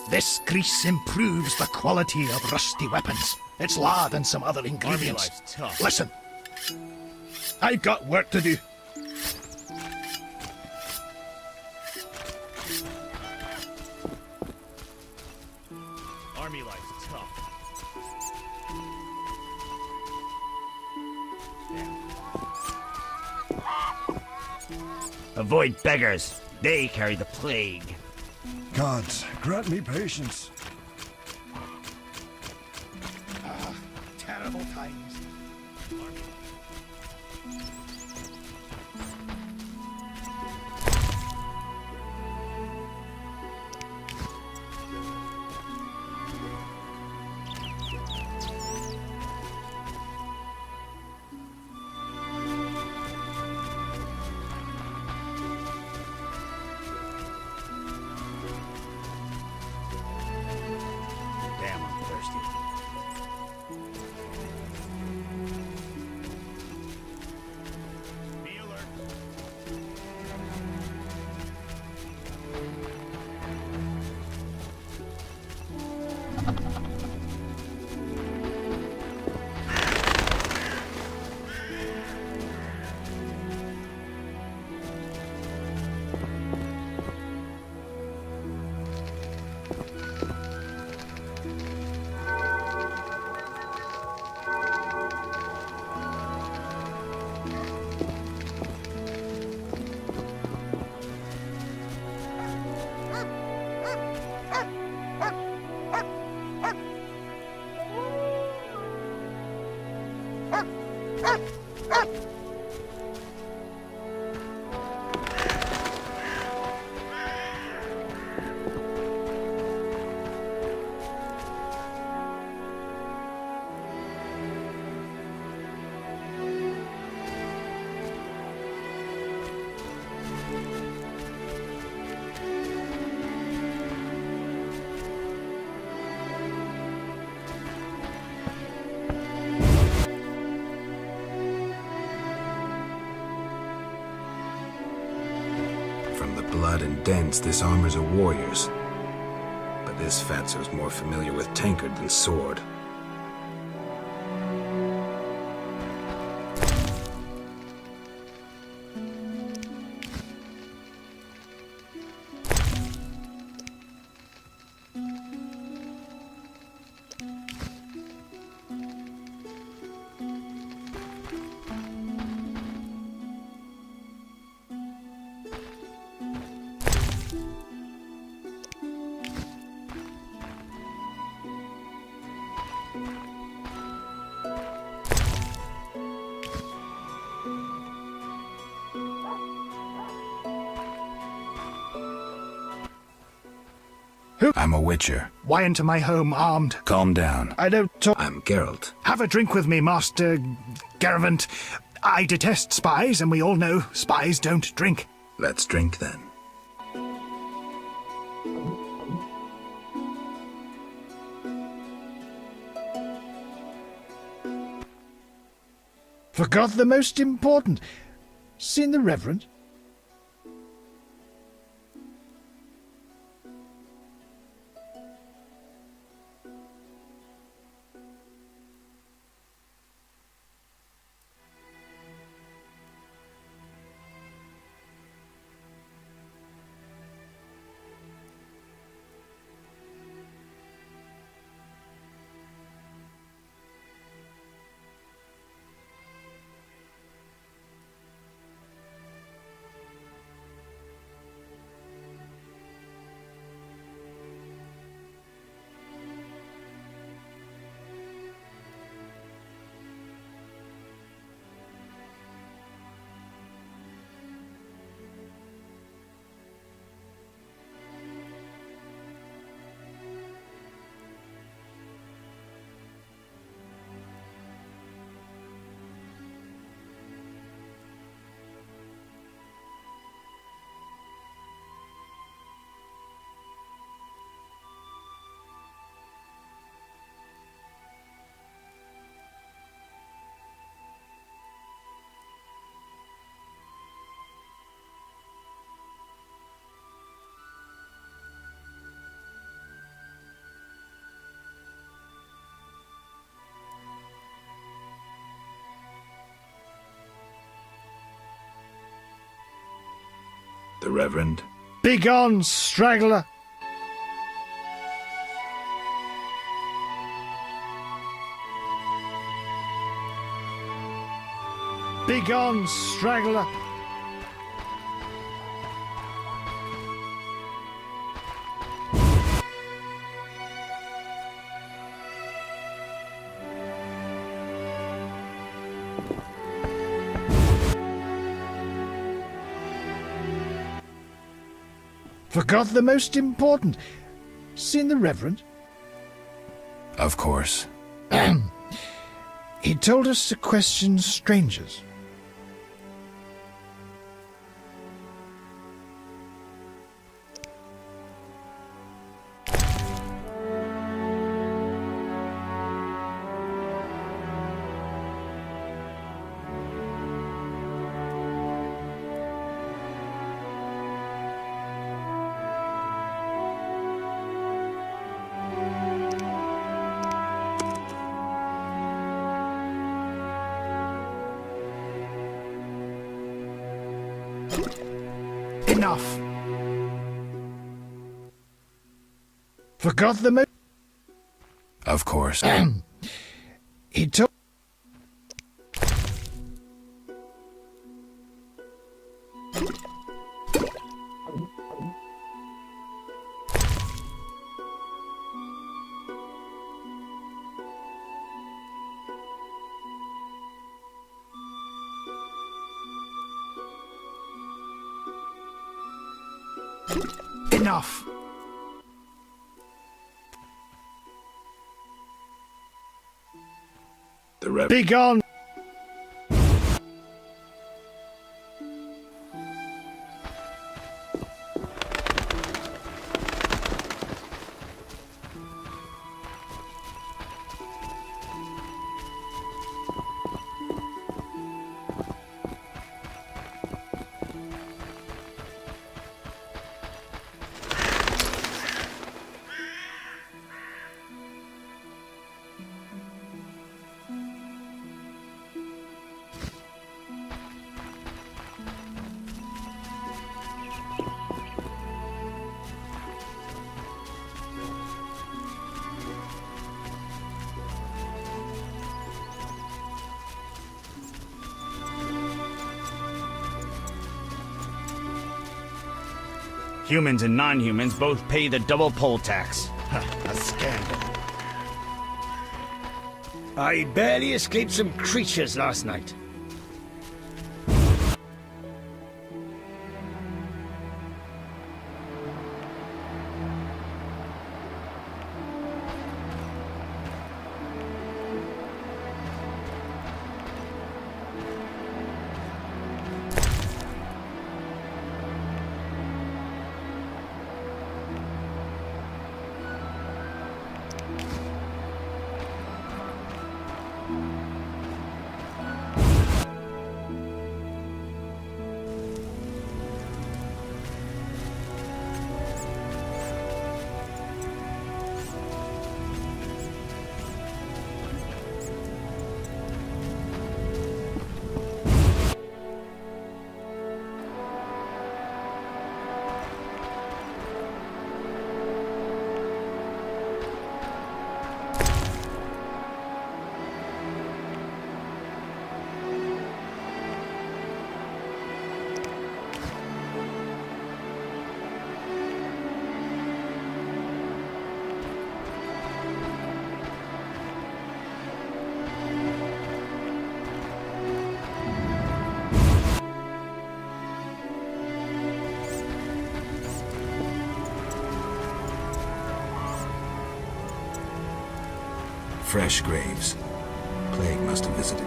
This grease improves the quality of rusty weapons. It's lard and some other ingredients. Army life's tough. Listen, I've got work to do. Army life's tough. Avoid beggars. They carry the plague. Gods, grant me patience. Terrible times. Damn, I'm thirsty. From the blood and dents, this armor's a warrior's. But this fatso's more familiar with tankard than sword. I'm a witcher. Why into my home armed? Calm down. I don't talk. I'm Geralt. Have a drink with me, Master Garavant. I detest spies, and we all know spies don't drink. Let's drink then. Forgot the most important. Seen the Reverend? The Reverend. Begone, straggler! Begone, straggler! Forgot the most important. Seen the Reverend? Of course. He told us to question strangers. Enough. Forgot the most. Of course. He took. Enough. The Reverend. Begone. Humans and non-humans both pay the double poll tax. A scandal. I barely escaped some creatures last night. Fresh graves. Plague must have visited.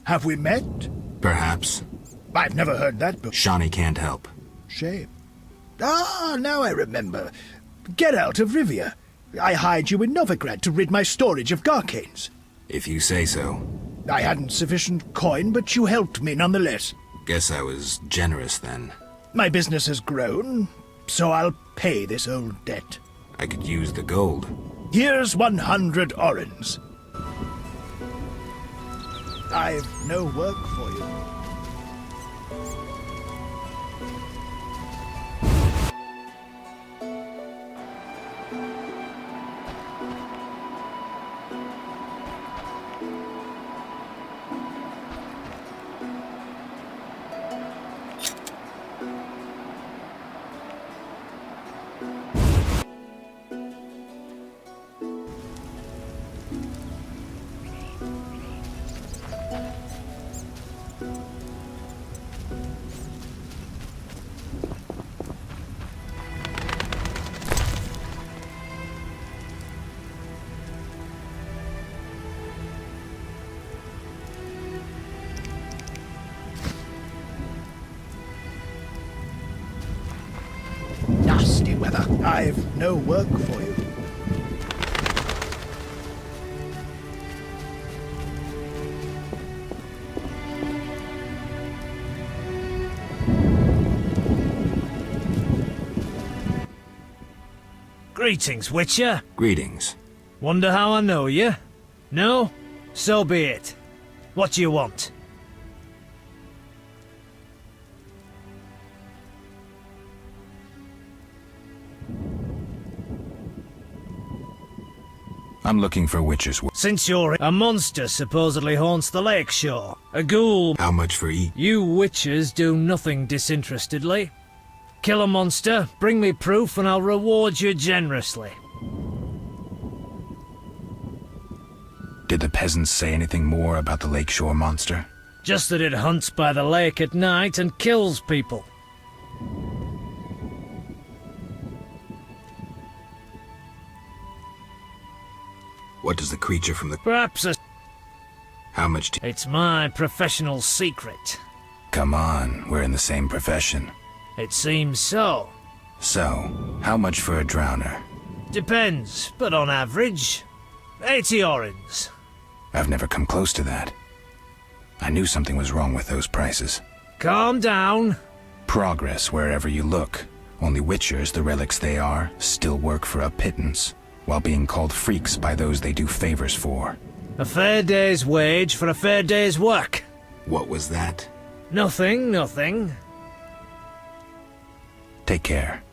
Have we met? Perhaps. I've never heard that before. Shawnee can't help. Shame. Ah, now I remember. Geralt of Rivia. I hired you in Novigrad to rid my storage of Garcanes. If you say so. I hadn't sufficient coin, but you helped me nonetheless. Guess I was generous then. My business has grown, so I'll pay this old debt. I could use the gold. Here's 100 orens. I've no work for you. Nasty weather. I've no work for you. Greetings, Witcher. Greetings. Wonder how I know you? No? So be it. What do you want? I'm looking for Witcher's work. Since you're a monster supposedly haunts the lakeshore. A ghoul. How much for each? You Witchers do nothing disinterestedly. Kill a monster, bring me proof, and I'll reward you generously. Did the peasants say anything more about the lakeshore monster? Just that it hunts by the lake at night and kills people. What does the creature from the... Perhaps a... How much do... It's my professional secret. Come on, we're in the same profession. It seems so. So, how much for a drowner? Depends, but on average, 80 orens. I've never come close to that. I knew something was wrong with those prices. Calm down. Progress wherever you look. Only Witchers, the relics they are, still work for a pittance, while being called freaks by those they do favors for. A fair day's wage for a fair day's work. What was that? Nothing, nothing. Take care.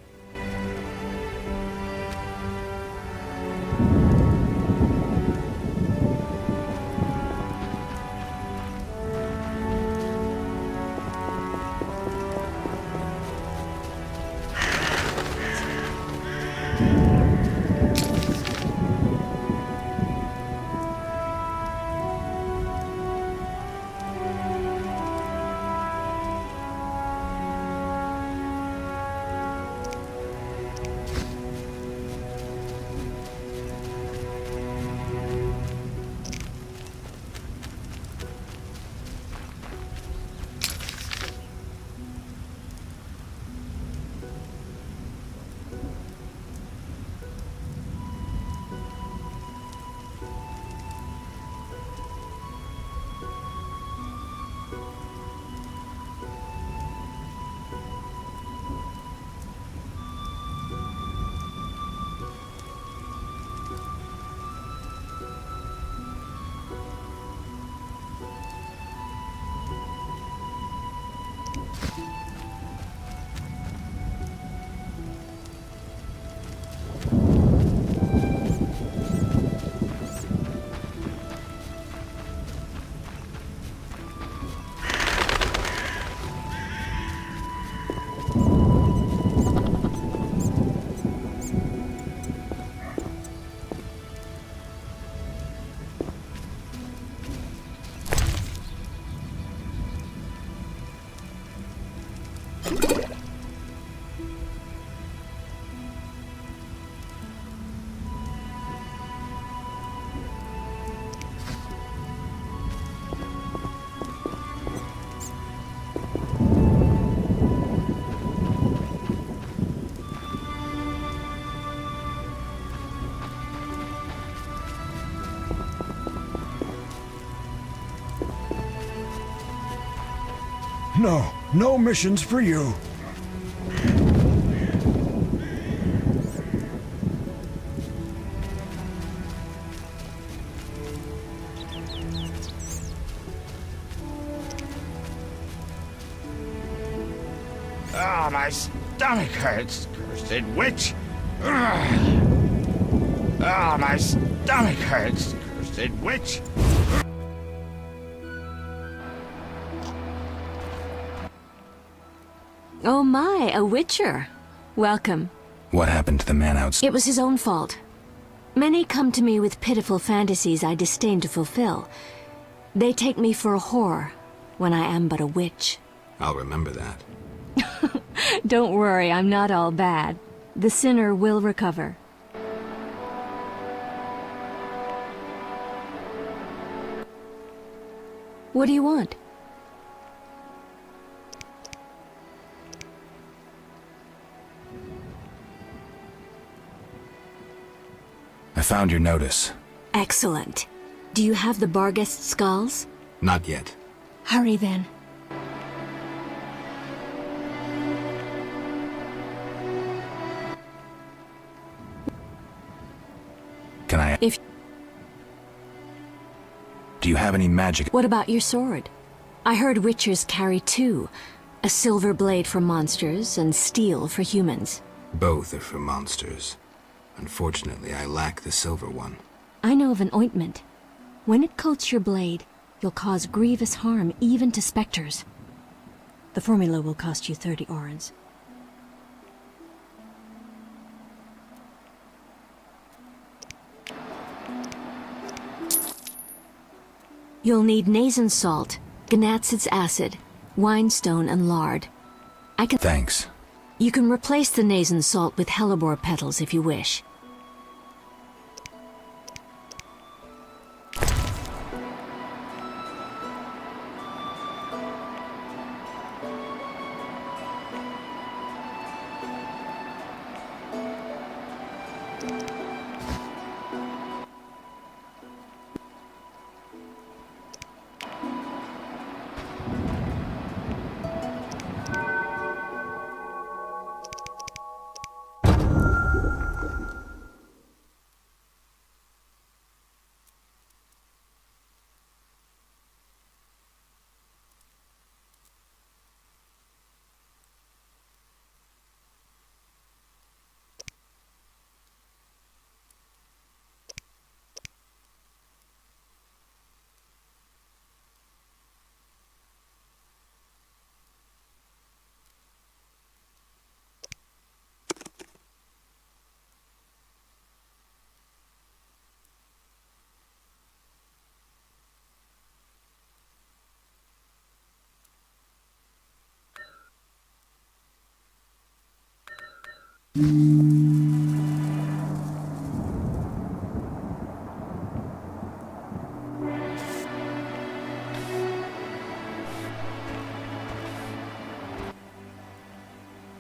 No missions for you. Oh, my stomach hurts, cursed witch! Ugh. Oh, my stomach hurts, cursed witch! Oh my, a witcher. Welcome. What happened to the man outside? It was his own fault. Many come to me with pitiful fantasies I disdain to fulfill. They take me for a whore, when I am but a witch. I'll remember that. Don't worry, I'm not all bad. The sinner will recover. What do you want? I found your notice. Excellent. Do you have the Barghest skulls? Not yet. Hurry then. Can I... If... Do you have any magic? What about your sword? I heard witchers carry two. A silver blade for monsters and steel for humans. Both are for monsters. Unfortunately, I lack the silver one. I know of an ointment. When it coats your blade, you'll cause grievous harm even to specters. The formula will cost you 30 orens. You'll need Nazen salt, Gnatzid's acid, winestone, and lard. I can... Thanks. You can replace the Nazen salt with hellebore petals if you wish.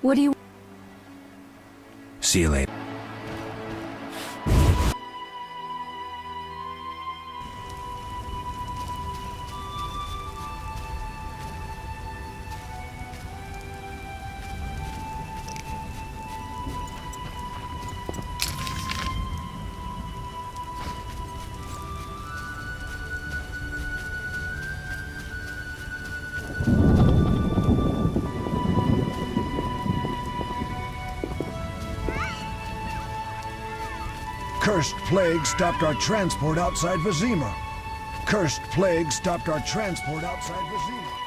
What do you... See you later. Cursed plague stopped our transport outside Vizima. Cursed plague stopped our transport outside Vizima.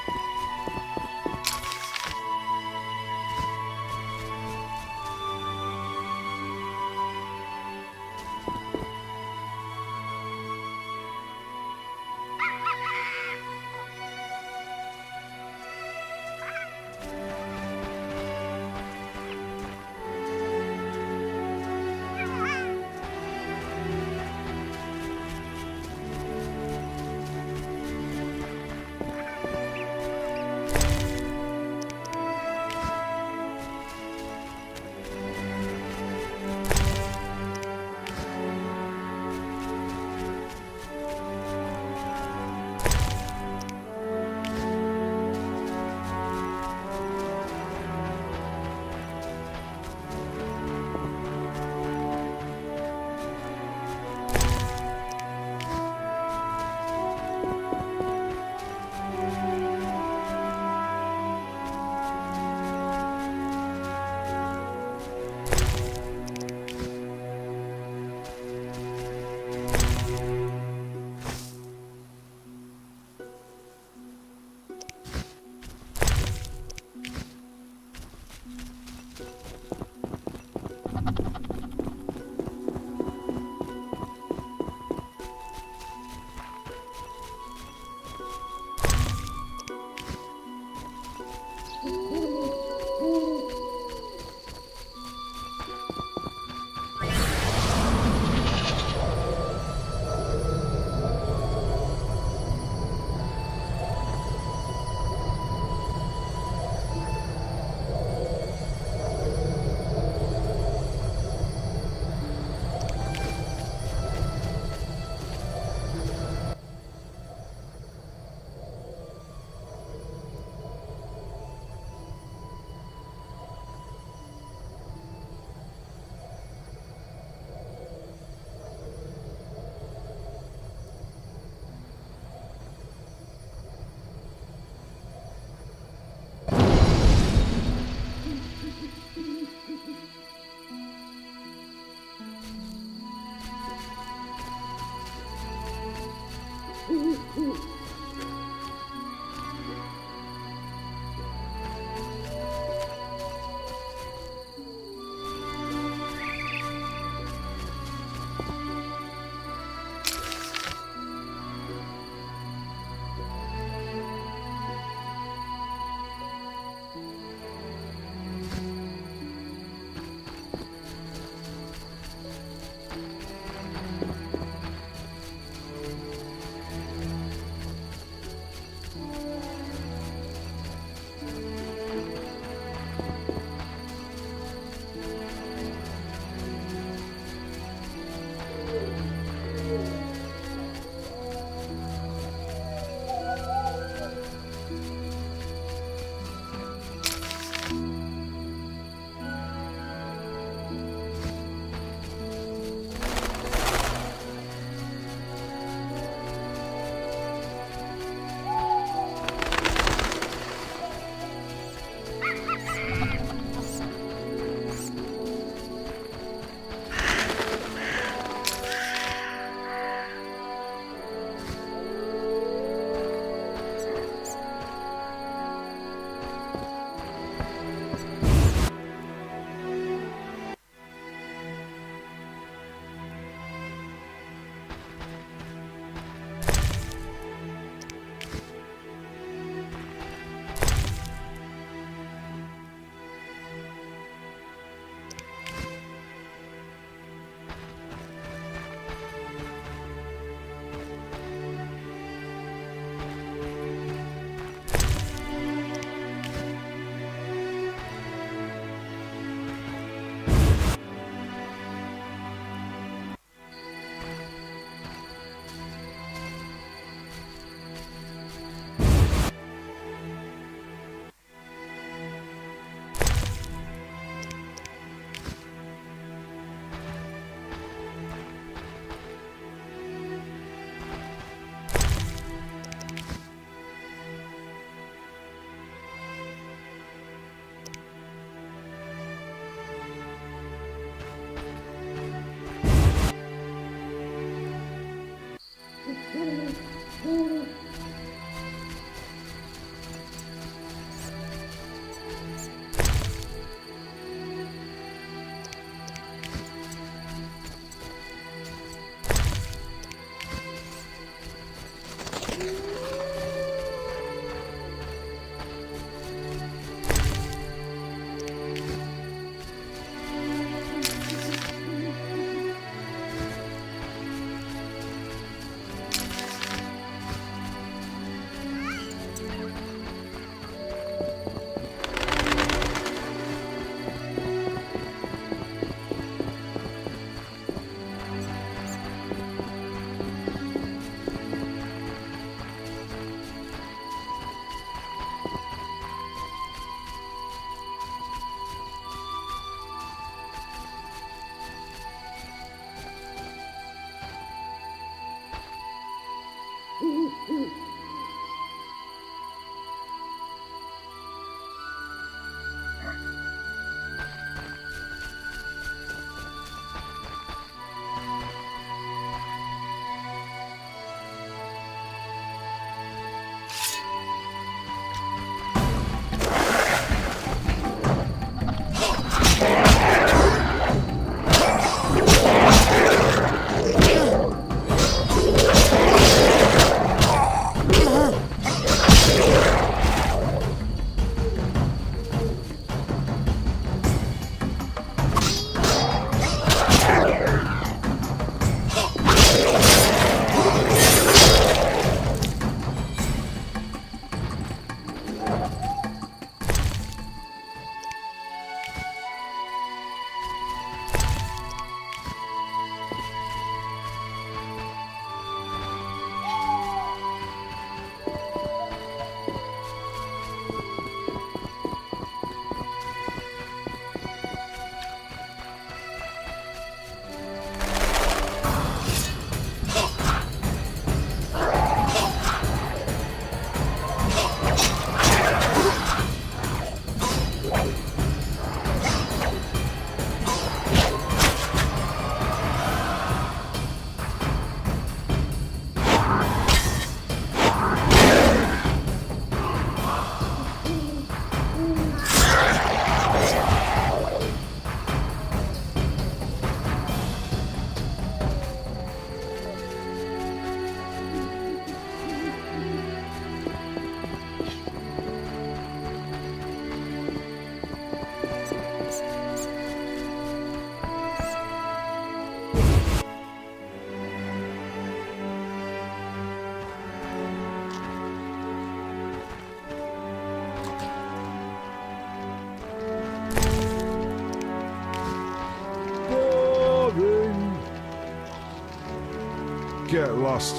Get lost.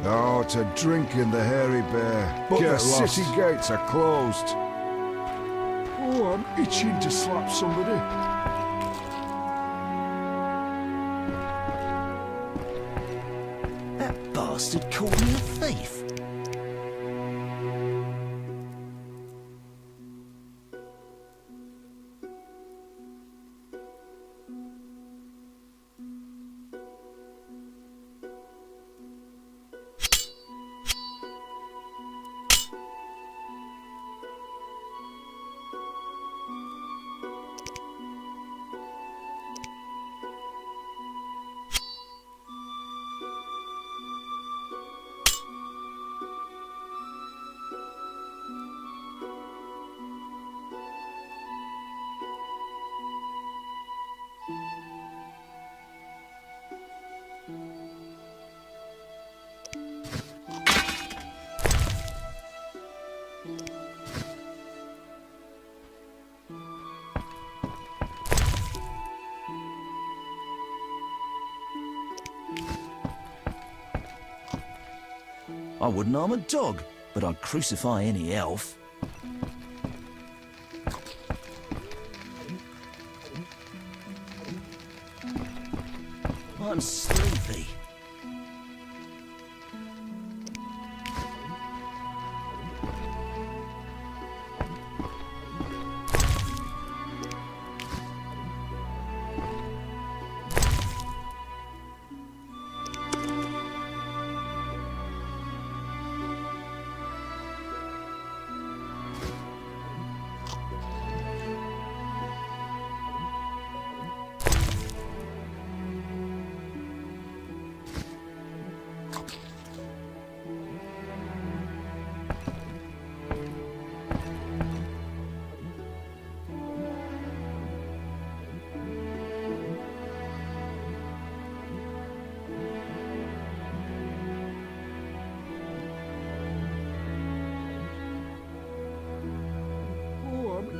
Oh, to drink in the Hairy Bear. But Get the lost. city gates are closed. Oh, I'm itching to slap somebody. That bastard called me a thief. I wouldn't harm a dog, but I'd crucify any elf. I'm sleepy.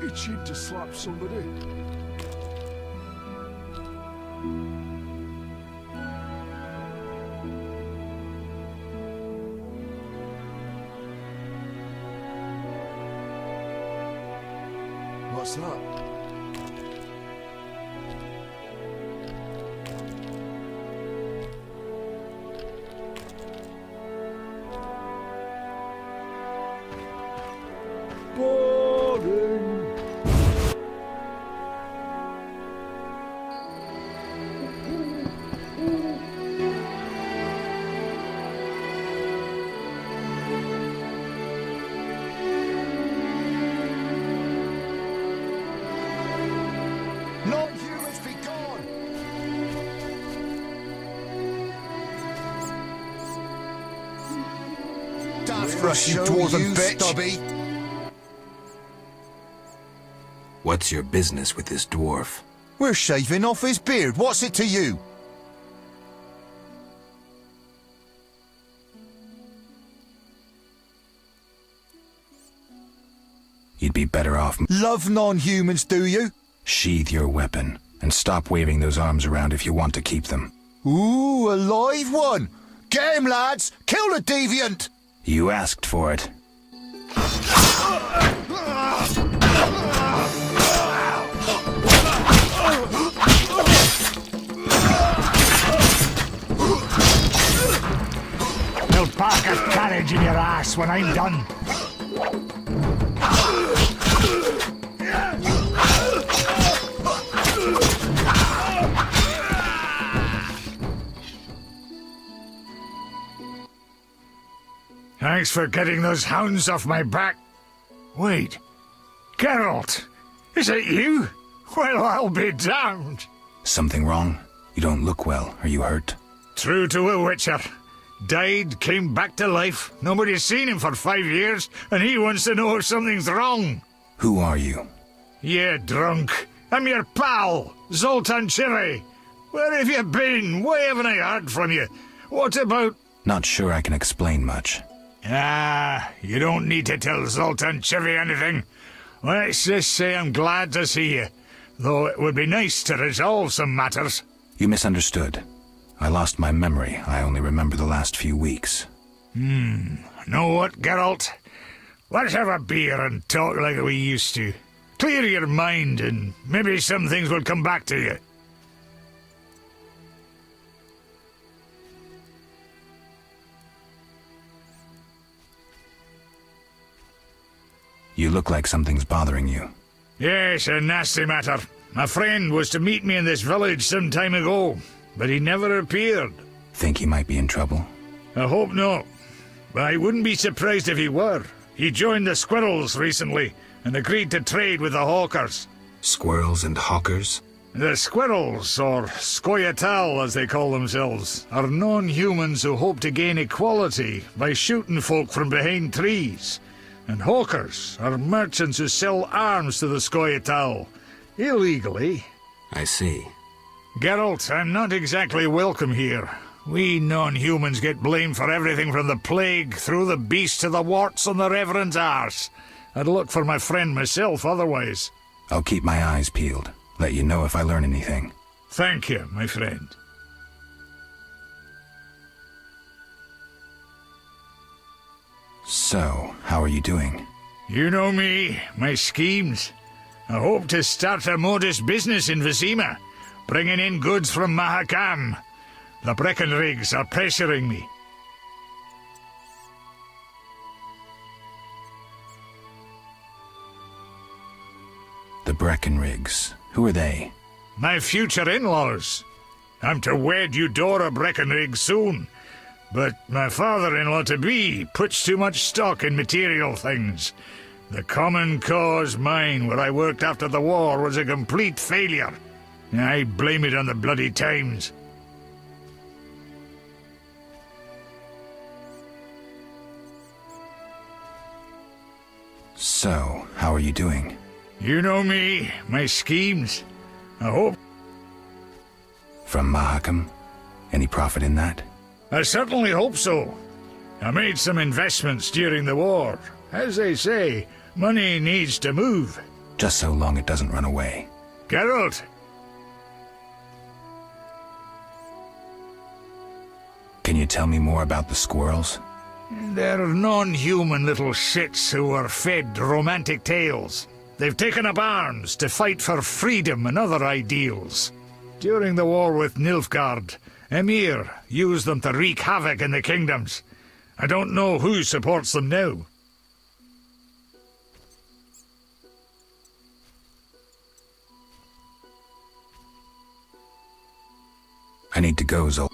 Itching to slap somebody. What's that? Non-humans be gone! That's for us, you dwarven bitch! Stubby. What's your business with this dwarf? We're shaving off his beard. What's it to you? You'd be better off... Love non-humans, do you? Sheathe your weapon, and stop waving those arms around if you want to keep them. Ooh, a live one! Get him, lads! Kill the deviant! You asked for it. They'll park a carriage in your ass when I'm done. Thanks for getting those hounds off my back. Wait, Geralt, is it you? Well, I'll be damned. Something wrong? You don't look well. Are you hurt? True to a witcher. Died, came back to life. Nobody's seen him for 5 years, and he wants to know if something's wrong. Who are you? Yeah, drunk. I'm your pal, Zoltan Chiri. Where have you been? Why haven't I heard from you? What about... Not sure I can explain much. Ah, you don't need to tell Zoltan Chiri anything. Let's just say I'm glad to see you, though it would be nice to resolve some matters. You misunderstood. I lost my memory. I only remember the last few weeks. Know what, Geralt? Let's have a beer and talk like we used to. Clear your mind and maybe some things will come back to you. You look like something's bothering you. Yes, a nasty matter. My friend was to meet me in this village some time ago, but he never appeared. Think he might be in trouble? I hope not. But I wouldn't be surprised if he were. He joined the Squirrels recently and agreed to trade with the Hawkers. Squirrels and hawkers? The Squirrels, or Scoia'tael as they call themselves, are non-humans who hope to gain equality by shooting folk from behind trees. And Hawkers are merchants who sell arms to the Scoia'tael, illegally. I see. Geralt, I'm not exactly welcome here. We non-humans get blamed for everything from the plague through the beast to the warts on the Reverend's arse. I'd look for my friend myself otherwise. I'll keep my eyes peeled. Let you know if I learn anything. Thank you, my friend. So, how are you doing? You know me, my schemes. I hope to start a modest business in Vizima, bringing in goods from Mahakam. The Breckenrigs are pressuring me. The Breckenrigs. Who are they? My future in-laws. I'm to wed Eudora Breckenrig soon, but my father-in-law-to-be puts too much stock in material things. The Common Cause mine, where I worked after the war, was a complete failure. I blame it on the bloody times. So, how are you doing? You know me, my schemes. I hope... From Mahakam? Any profit in that? I certainly hope so. I made some investments during the war. As they say, money needs to move. Just so long it doesn't run away. Geralt! Can you tell me more about the squirrels? They're non-human little shits who are fed romantic tales. They've taken up arms to fight for freedom and other ideals. During the war with Nilfgaard, Emir used them to wreak havoc in the kingdoms. I don't know who supports them now. I need to go, Zol.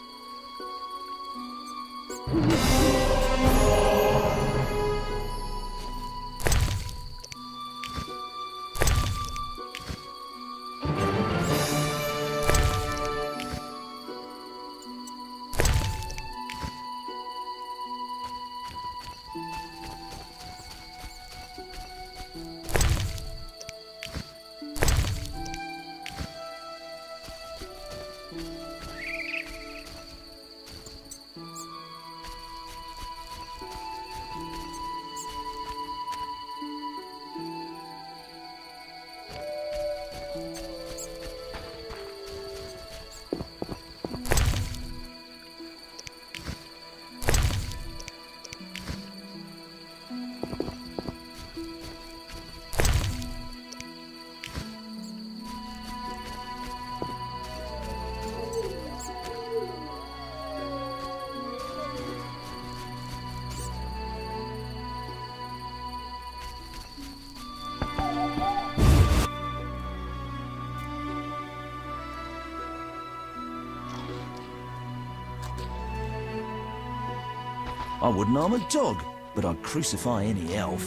I wouldn't harm a dog, but I'd crucify any elf.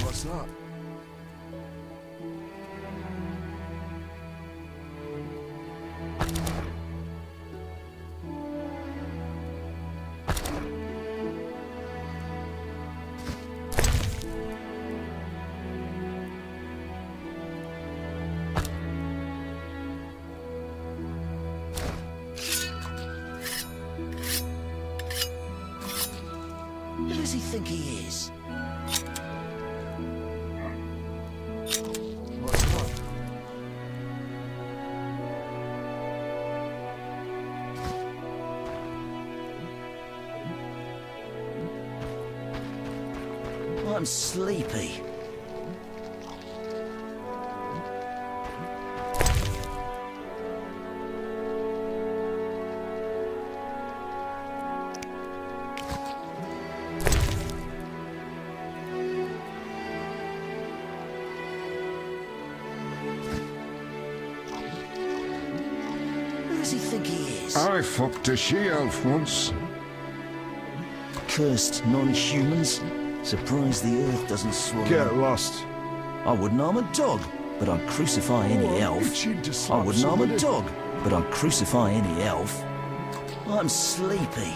What's that? Who does he think he is? What's that? I'm sleepy. Who does he think he is? I fucked a she-elf once. Cursed non-humans. Surprised the earth doesn't swallow. Get lost. I wouldn't harm a dog, but I'd crucify any elf. I wouldn't harm a dog, but I'd crucify any elf. I'm sleepy.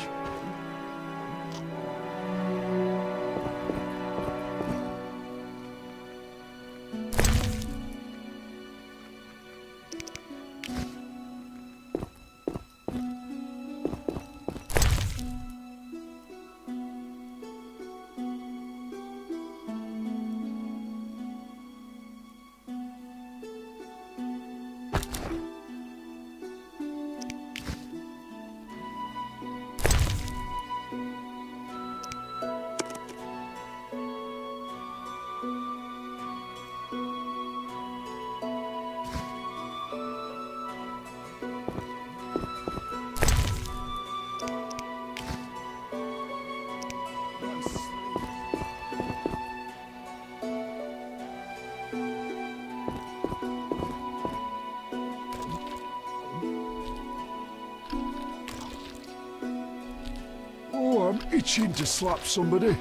Oh, I'm itching to slap somebody.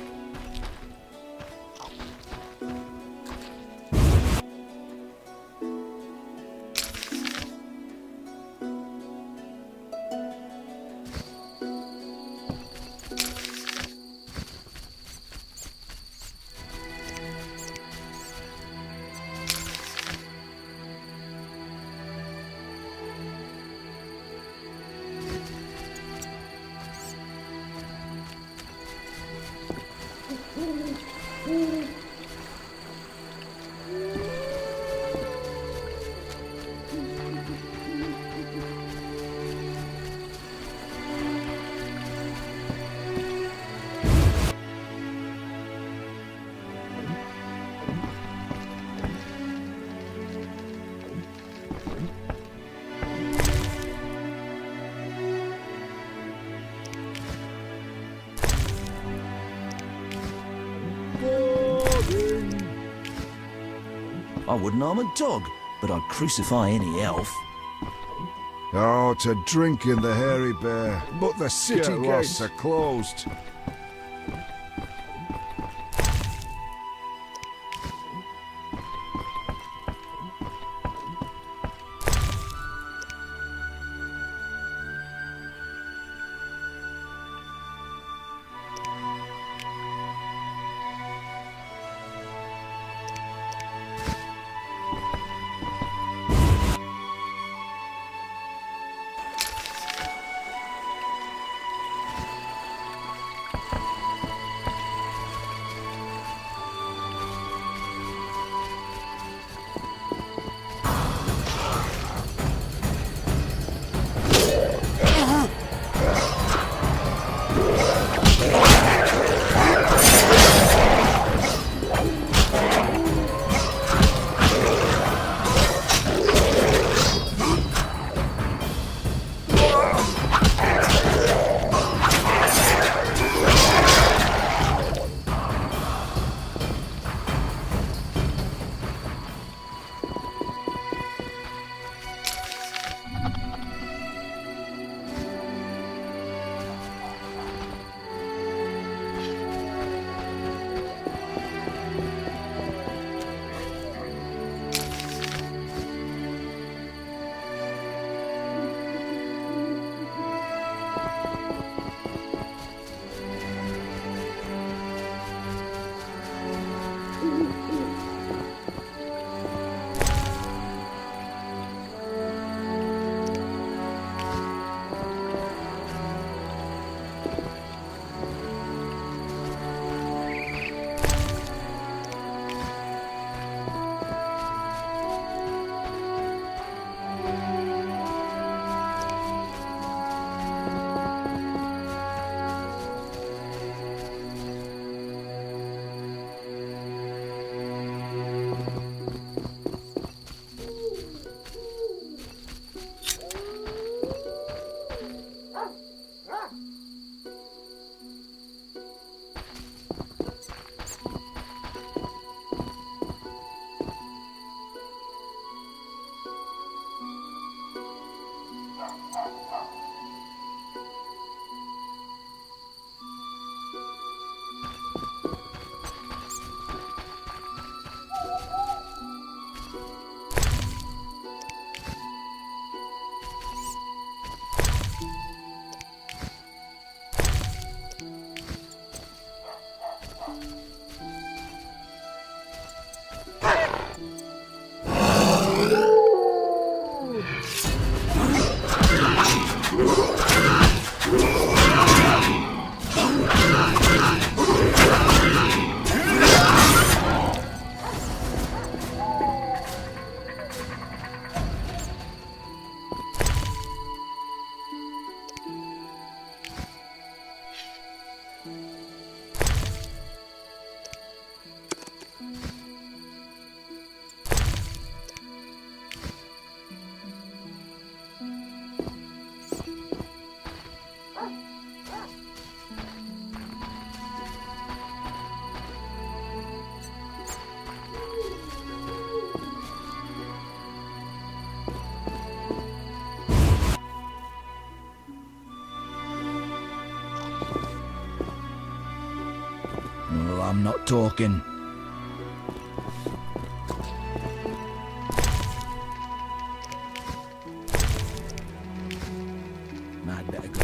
I wouldn't harm a dog, but I'd crucify any elf. Oh, to drink in the Hairy Bear, but the city gates are closed. not talking. I'd better go.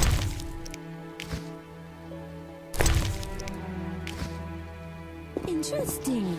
Interesting.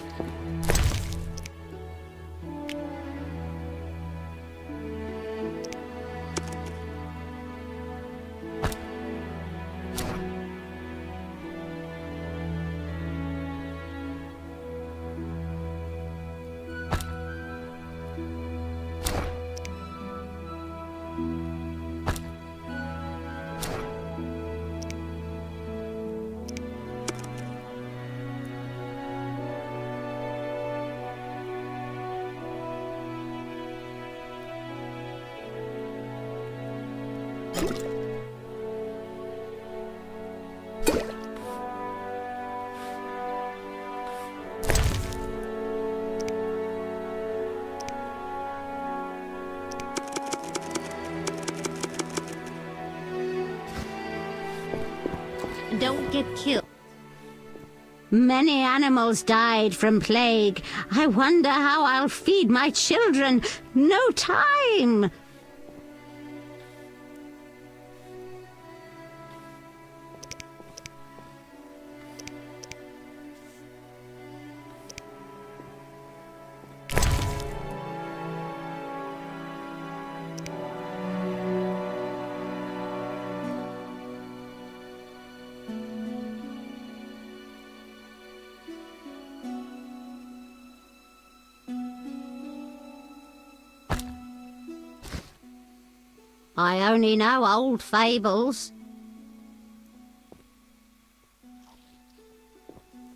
Don't get killed. Many animals died from plague. I wonder how I'll feed my children. No time! I only know old fables.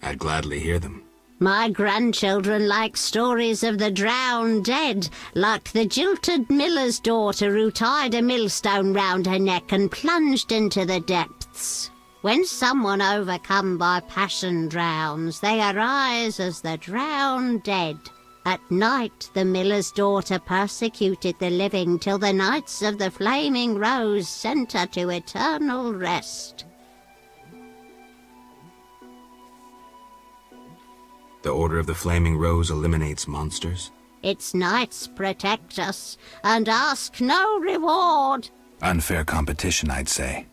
I'd gladly hear them. My grandchildren like stories of the drowned dead, like the jilted miller's daughter who tied a millstone round her neck and plunged into the depths. When someone overcome by passion drowns, they arise as the drowned dead. At night the miller's daughter persecuted the living till the Knights of the Flaming Rose sent her to eternal rest. The Order of the Flaming Rose eliminates monsters? Its knights protect us and ask no reward. Unfair competition, I'd say.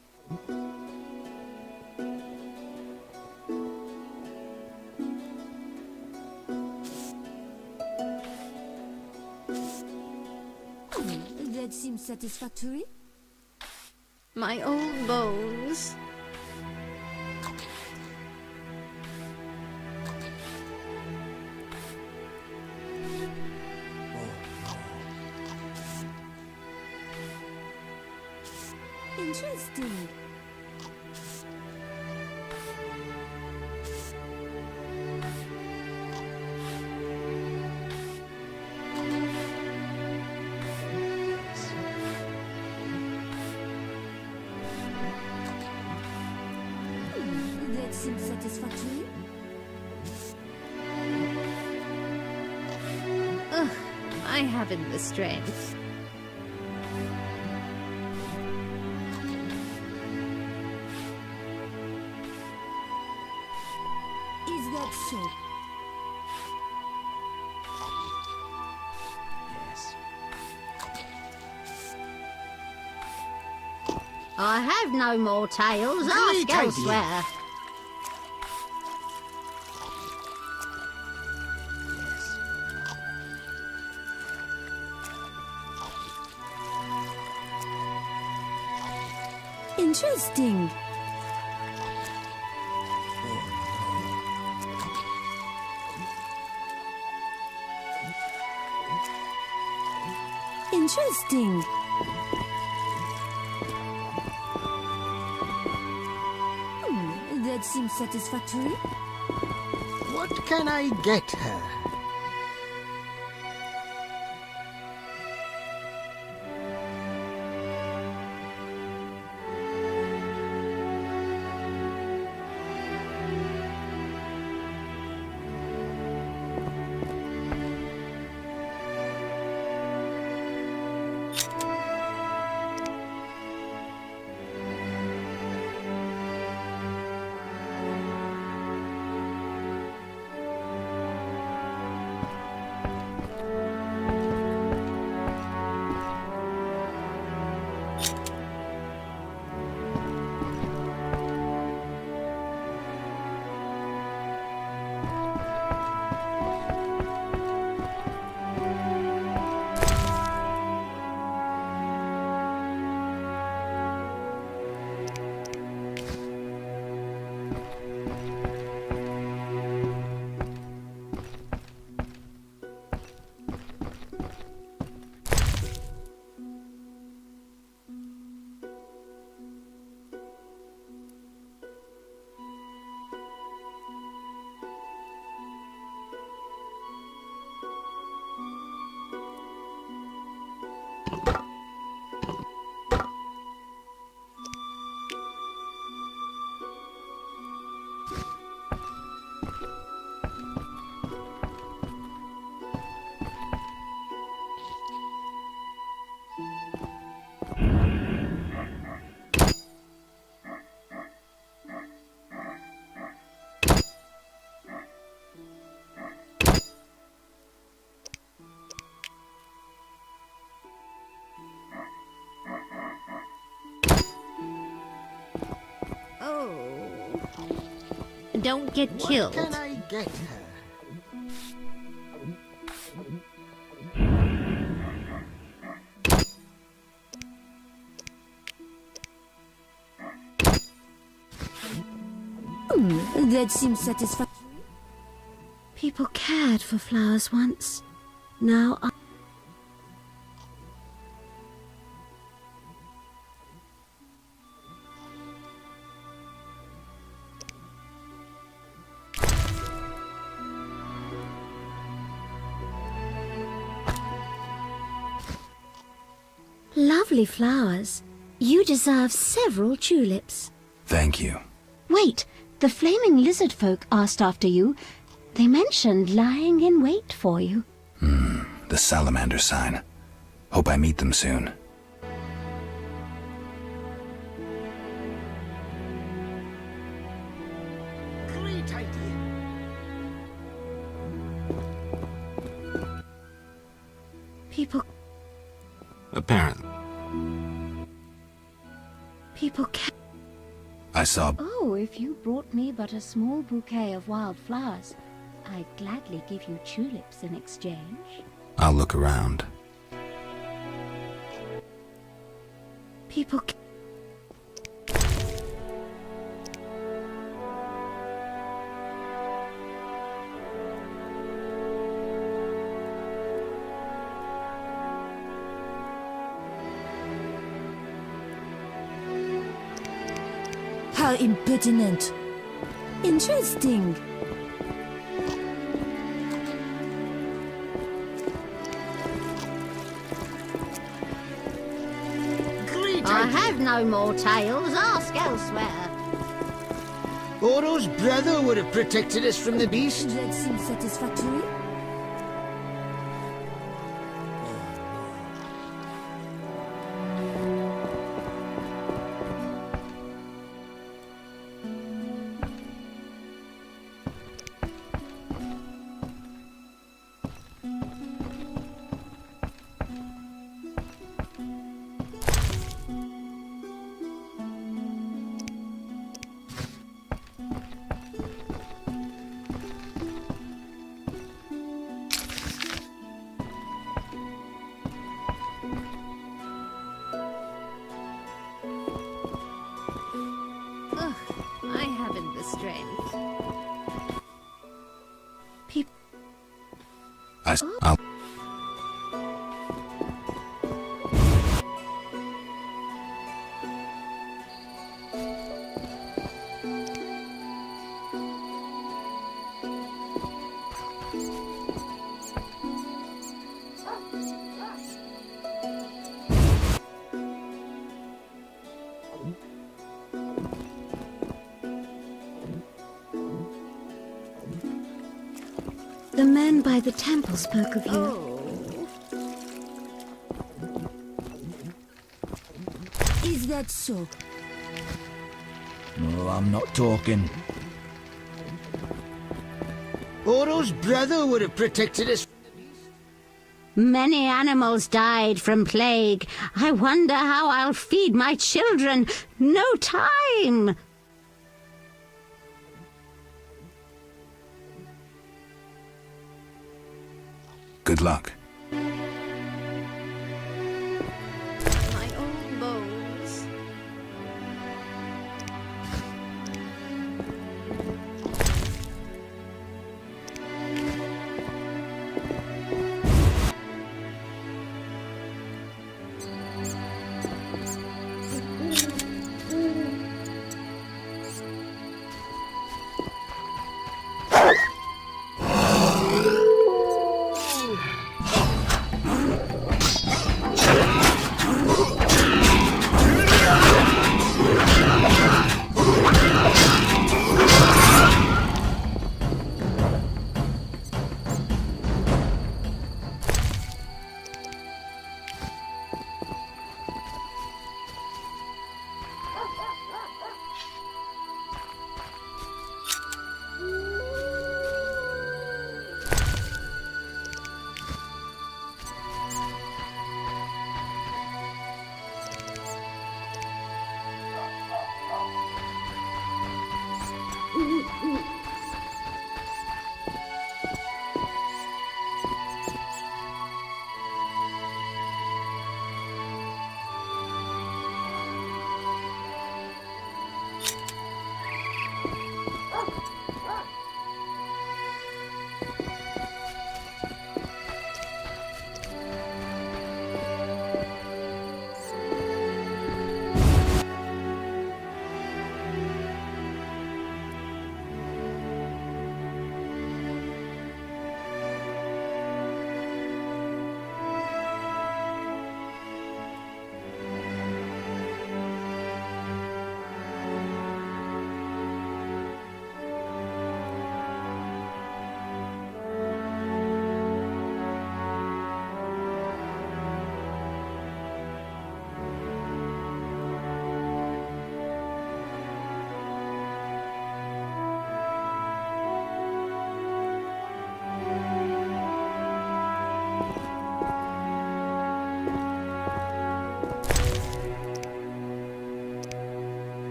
That seems satisfactory. My old bones. Interesting. That seems satisfactory. Ugh, I haven't the strength. Is that so? Yes. I have no more tales. Really Ask tidy. elsewhere. Interesting. Interesting. That seems satisfactory. What can I get her? Don't get killed. What can I get her? That seems satisfactory. People cared for flowers once. Now I... Lovely flowers. You deserve several tulips. Thank you. Wait, the flaming lizard folk asked after you. They mentioned lying in wait for you. The salamander sign. Hope I meet them soon. Great idea. People... Apparently. People care. I saw... Oh, if you brought me but a small bouquet of wild flowers, I'd gladly give you tulips in exchange. I'll look around. People... How impertinent. Interesting. I have no more tales. Ask elsewhere. Oro's brother would have protected us from the beast. That seems satisfactory. I haven't the strength. I'll... The man by the temple spoke of you. Is that so? No, I'm not talking. Oro's brother would have protected us. Many animals died from plague. I wonder how I'll feed my children. No time! Good luck. My old bones.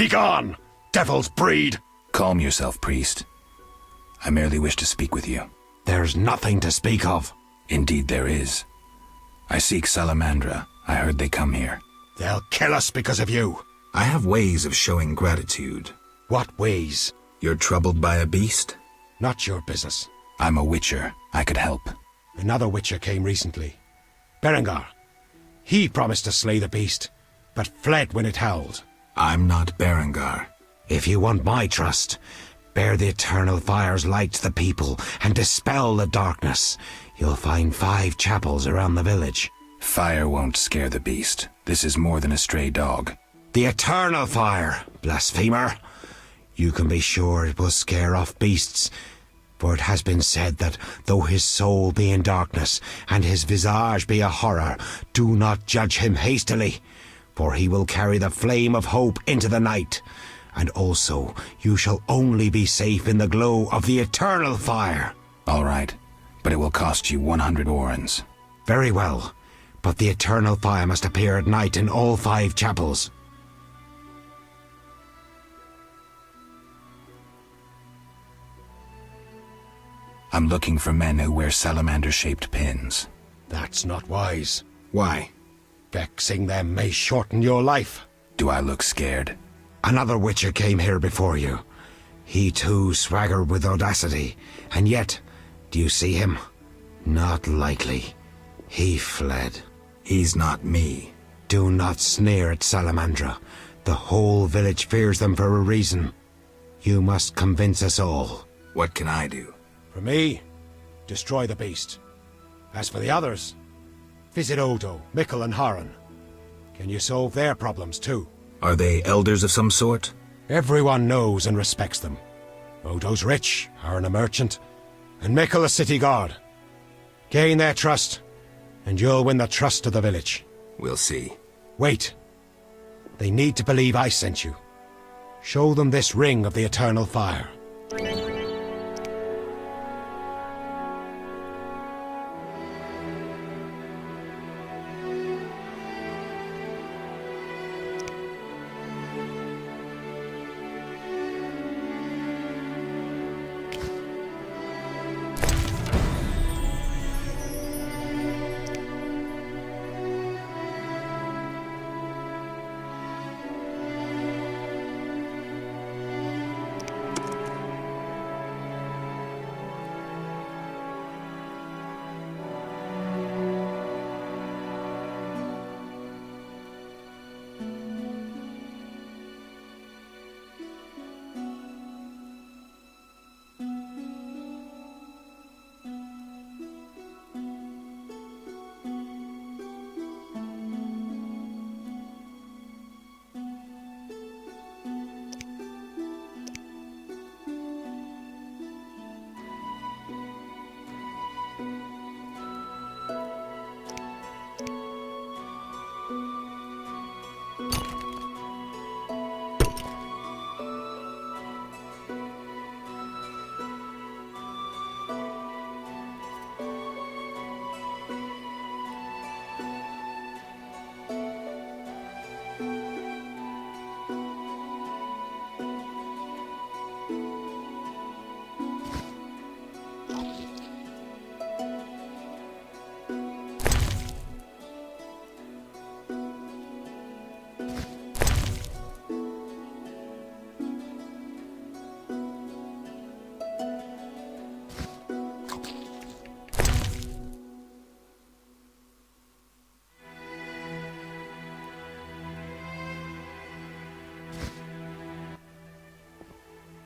Begone, devil's breed! Calm yourself, priest. I merely wish to speak with you. There's nothing to speak of. Indeed there is. I seek Salamandra. I heard they come here. They'll kill us because of you. I have ways of showing gratitude. What ways? You're troubled by a beast? Not your business. I'm a witcher. I could help. Another witcher came recently. Berengar. He promised to slay the beast, but fled when it howled. I'm not Berengar. If you want my trust, bear the eternal fire's light to the people and dispel the darkness. You'll find 5 chapels around the village. Fire won't scare the beast. This is more than a stray dog. The eternal fire, blasphemer. You can be sure it will scare off beasts, for it has been said that though his soul be in darkness and his visage be a horror, do not judge him hastily, for he will carry the flame of hope into the night. And also, you shall only be safe in the glow of the eternal fire. All right, but it will cost you 100 orens. Very well, but the eternal fire must appear at night in all 5 chapels. I'm looking for men who wear salamander-shaped pins. That's not wise. Why? Vexing them may shorten your life. Do I look scared? Another witcher came here before you. He too swaggered with audacity, and yet, do you see him? Not likely. He fled. He's not me. Do not sneer at Salamandra. The whole village fears them for a reason. You must convince us all. What can I do? For me, destroy the beast. As for the others, visit Odo, Mikkel and Haran. Can you solve their problems too? Are they elders of some sort? Everyone knows and respects them. Odo's rich, Haran a merchant, and Mikkel a city guard. Gain their trust, and you'll win the trust of the village. We'll see. Wait. They need to believe I sent you. Show them this ring of the eternal fire.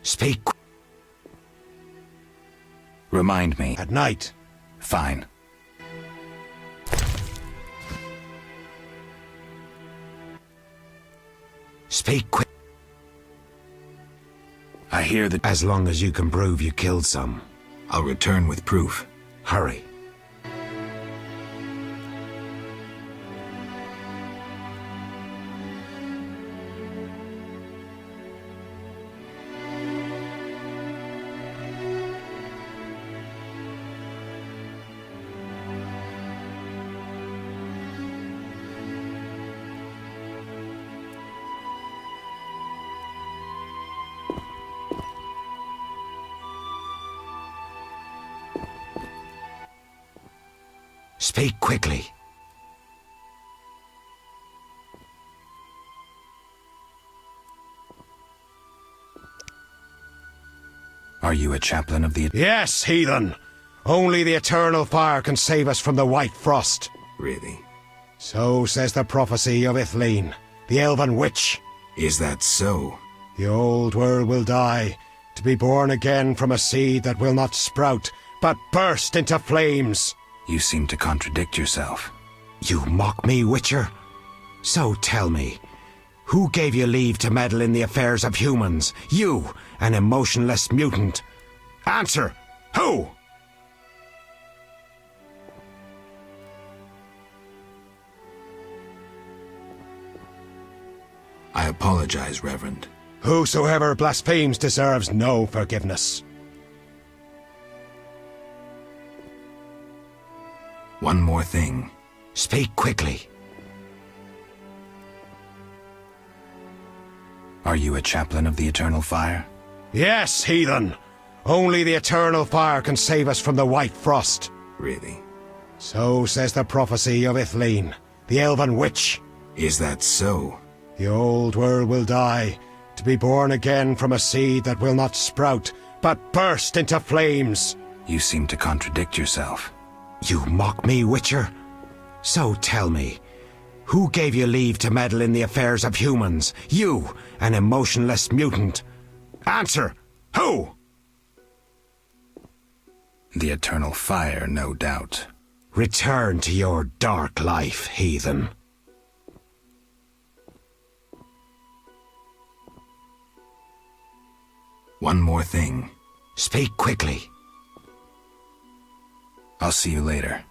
Speak. Remind me. At night. Fine. Speak quick. I hear that... As long as you can prove you killed some. I'll return with proof. Hurry. Speak quickly. Are you a chaplain of the... Yes, heathen! Only the eternal fire can save us from the white frost. Really? So says the prophecy of Ithleen, the elven witch. Is that so? The old world will die, to be born again from a seed that will not sprout, but burst into flames. You seem to contradict yourself. You mock me, Witcher? So tell me, who gave you leave to meddle in the affairs of humans? You, an emotionless mutant. Answer! Who? I apologize, Reverend. Whosoever blasphemes deserves no forgiveness. One more thing. Speak quickly. Are you a chaplain of the eternal fire? Yes, heathen. Only the eternal fire can save us from the white frost. Really? So says the prophecy of Ithleen, the elven witch. Is that so? The old world will die, to be born again from a seed that will not sprout, but burst into flames. You seem to contradict yourself. You mock me, Witcher? So tell me, who gave you leave to meddle in the affairs of humans? You, an emotionless mutant. Answer! Who? The eternal fire, no doubt. Return to your dark life, heathen. One more thing. Speak quickly. I'll see you later.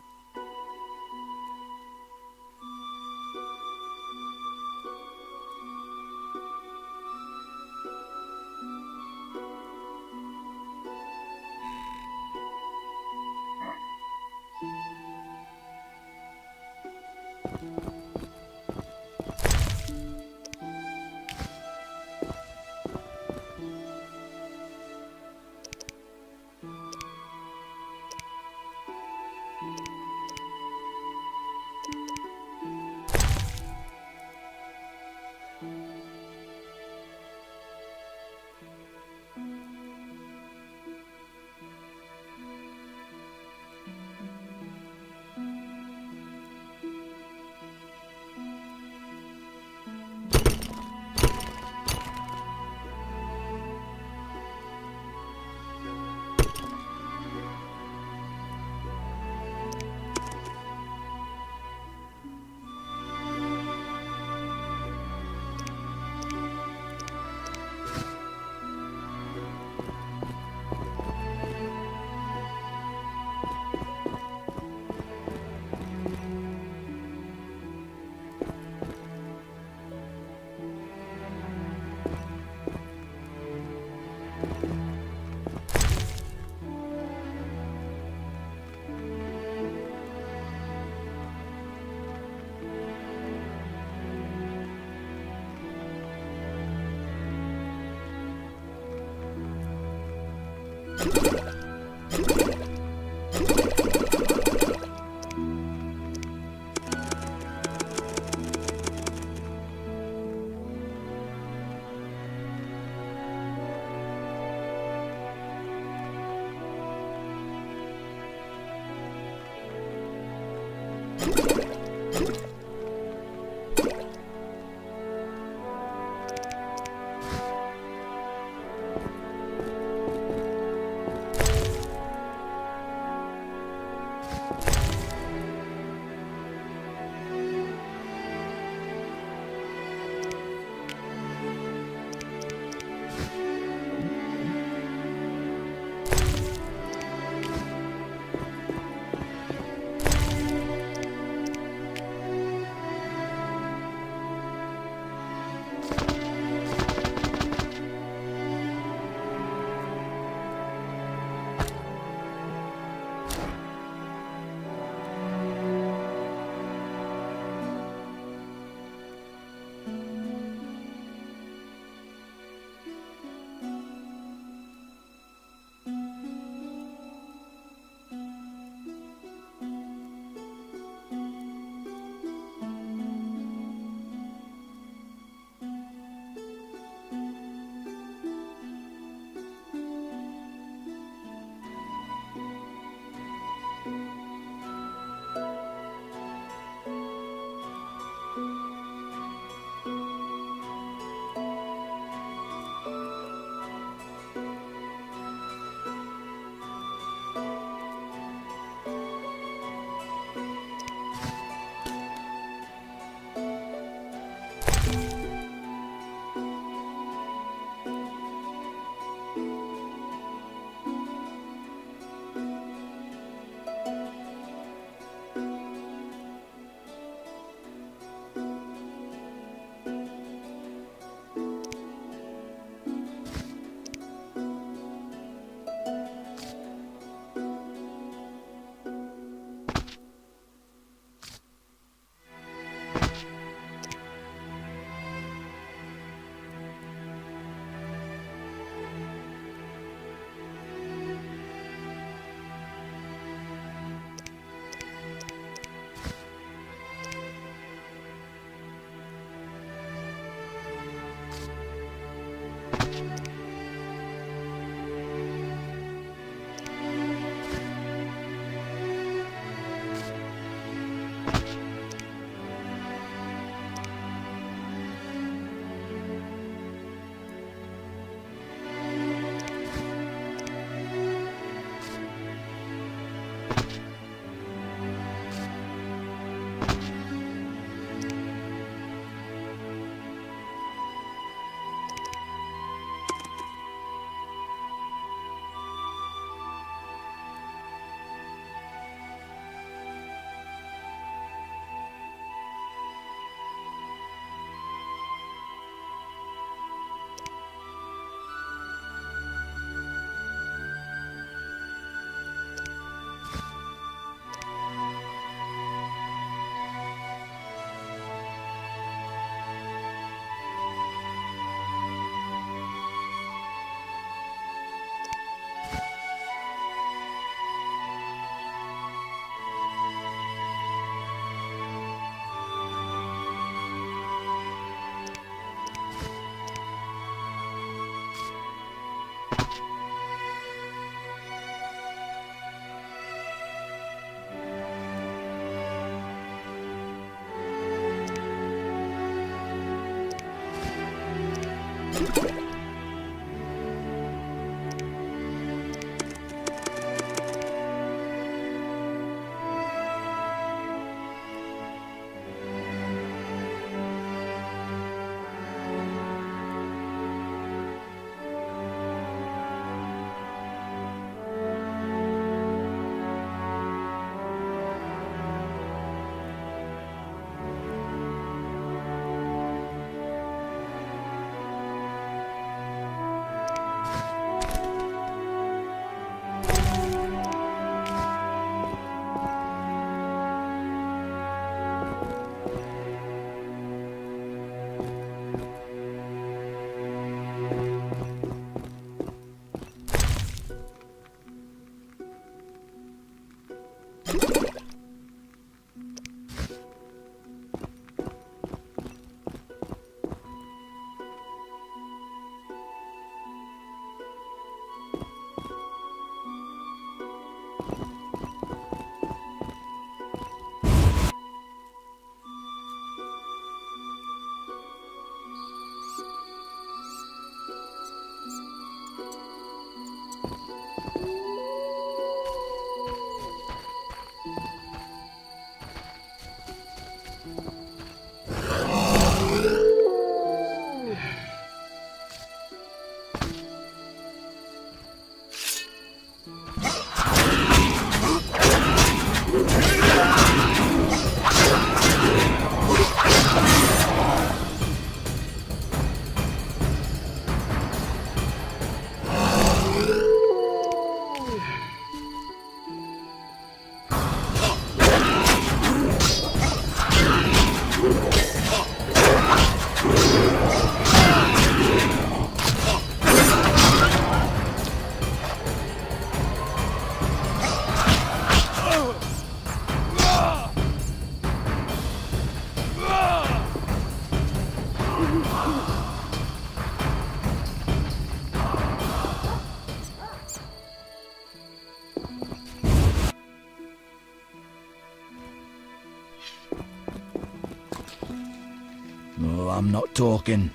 Oh, I'm not talking.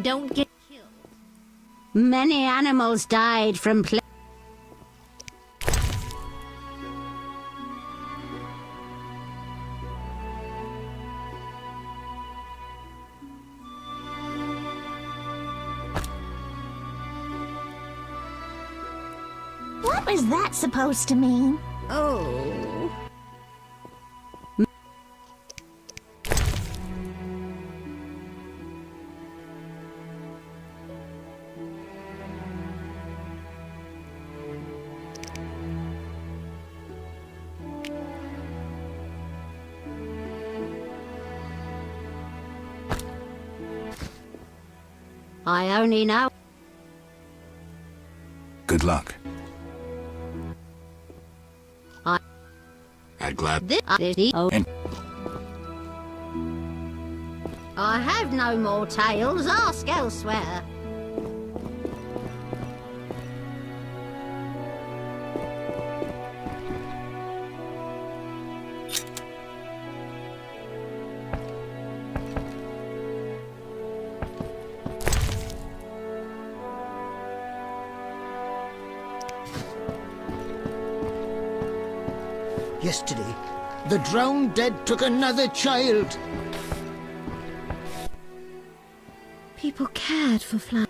Don't get killed. Many animals died from plague. What was that supposed to mean? Oh. I only know. Good luck. I'm glad. And I have no more tales. Ask elsewhere. yesterday. The drowned dead took another child. People cared for flowers.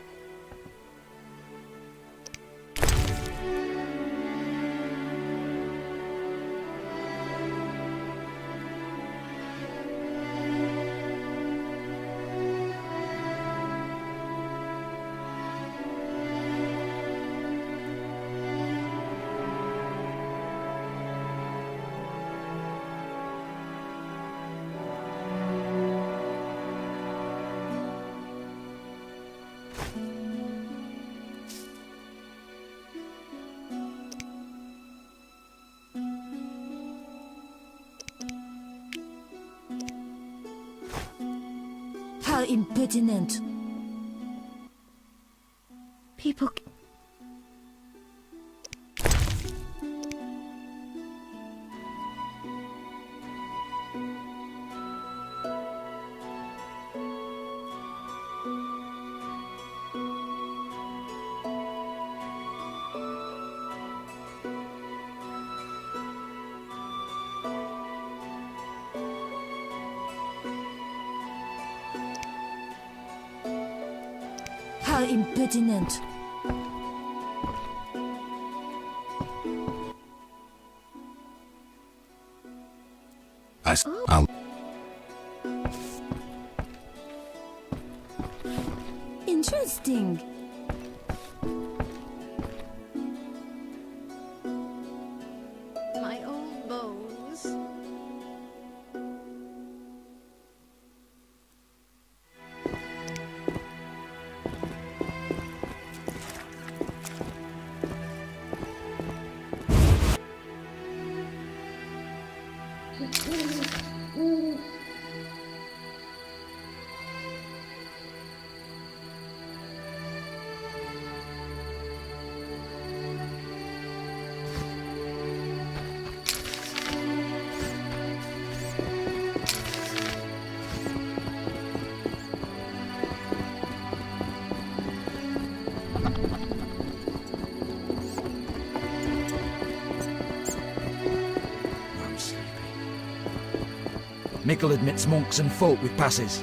How impertinent. People... How impertinent. I'll... Interesting. My old bows. Mickle admits monks and folk with passes.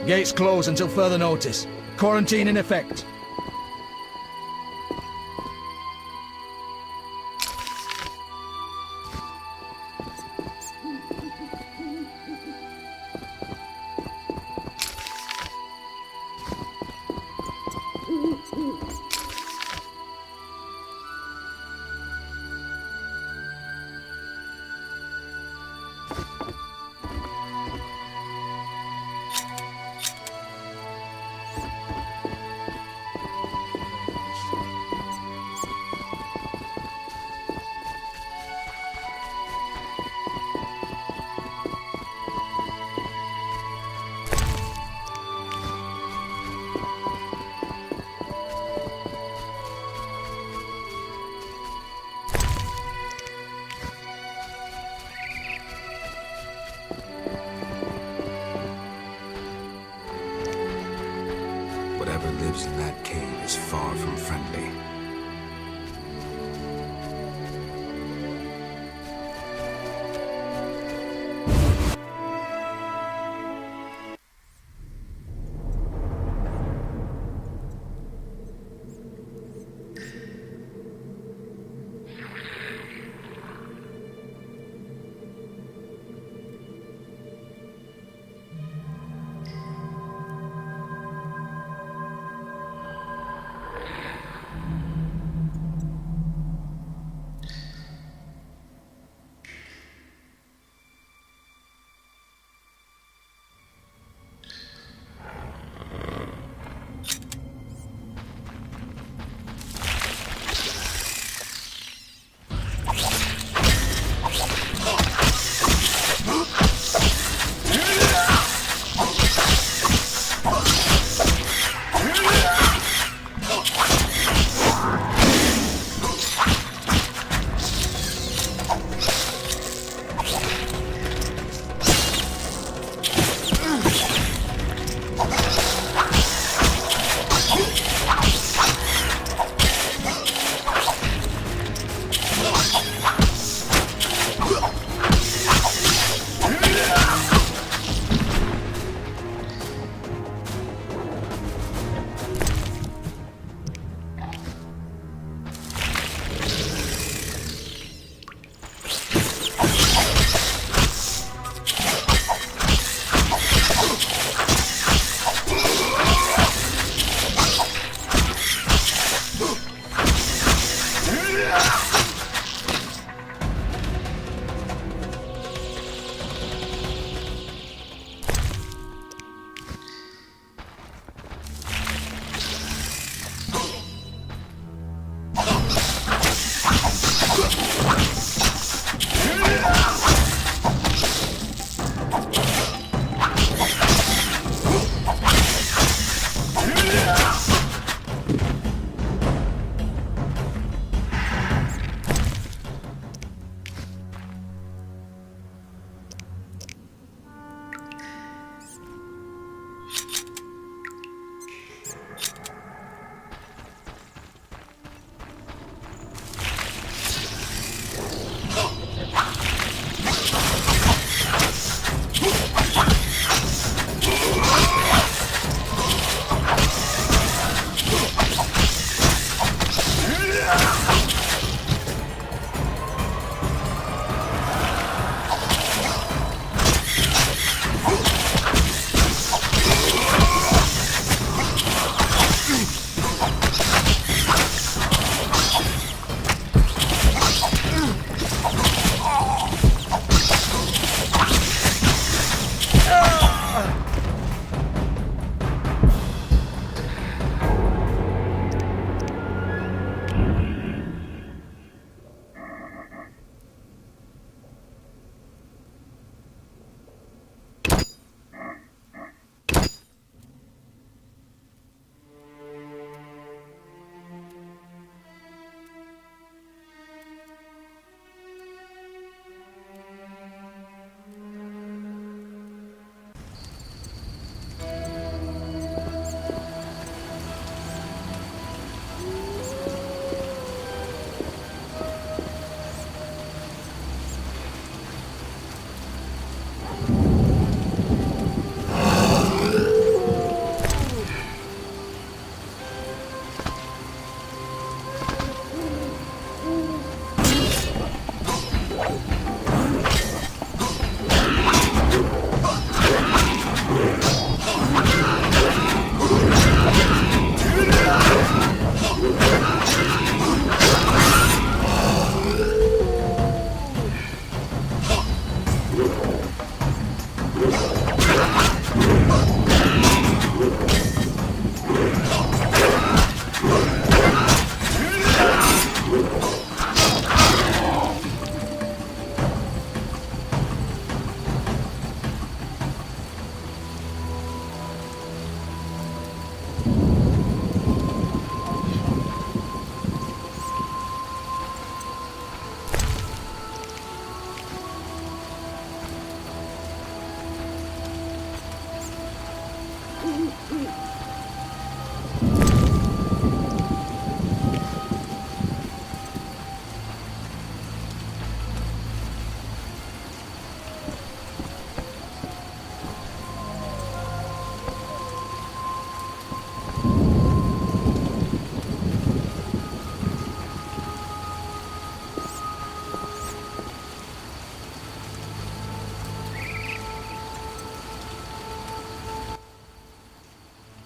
Gates closed until further notice. Quarantine in effect. Whatever lives in that cave is far from friendly.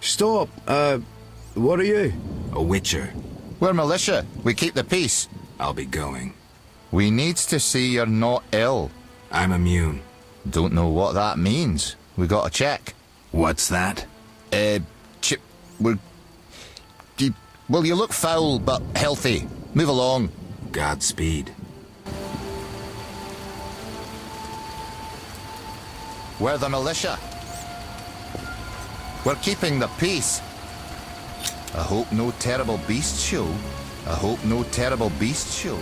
Stop. What are you? A witcher. We're militia. We keep the peace. I'll be going. We needs to see you're not ill. I'm immune. Don't know what that means. We got to check. What's that? Well, you look foul, but healthy. Move along. Godspeed. We're the militia. We're keeping the peace. I hope no terrible beasts show. I hope no terrible beasts show.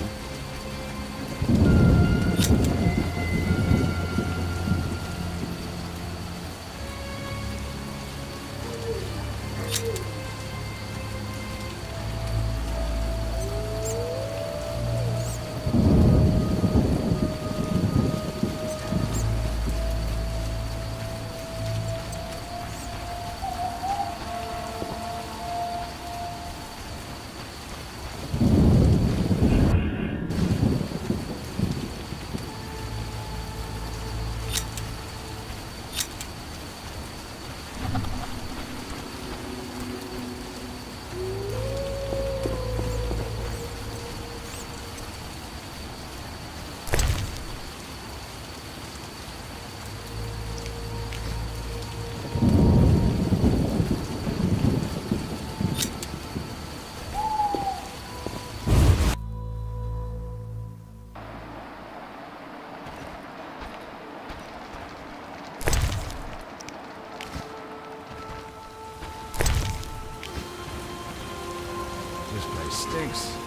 This place stinks.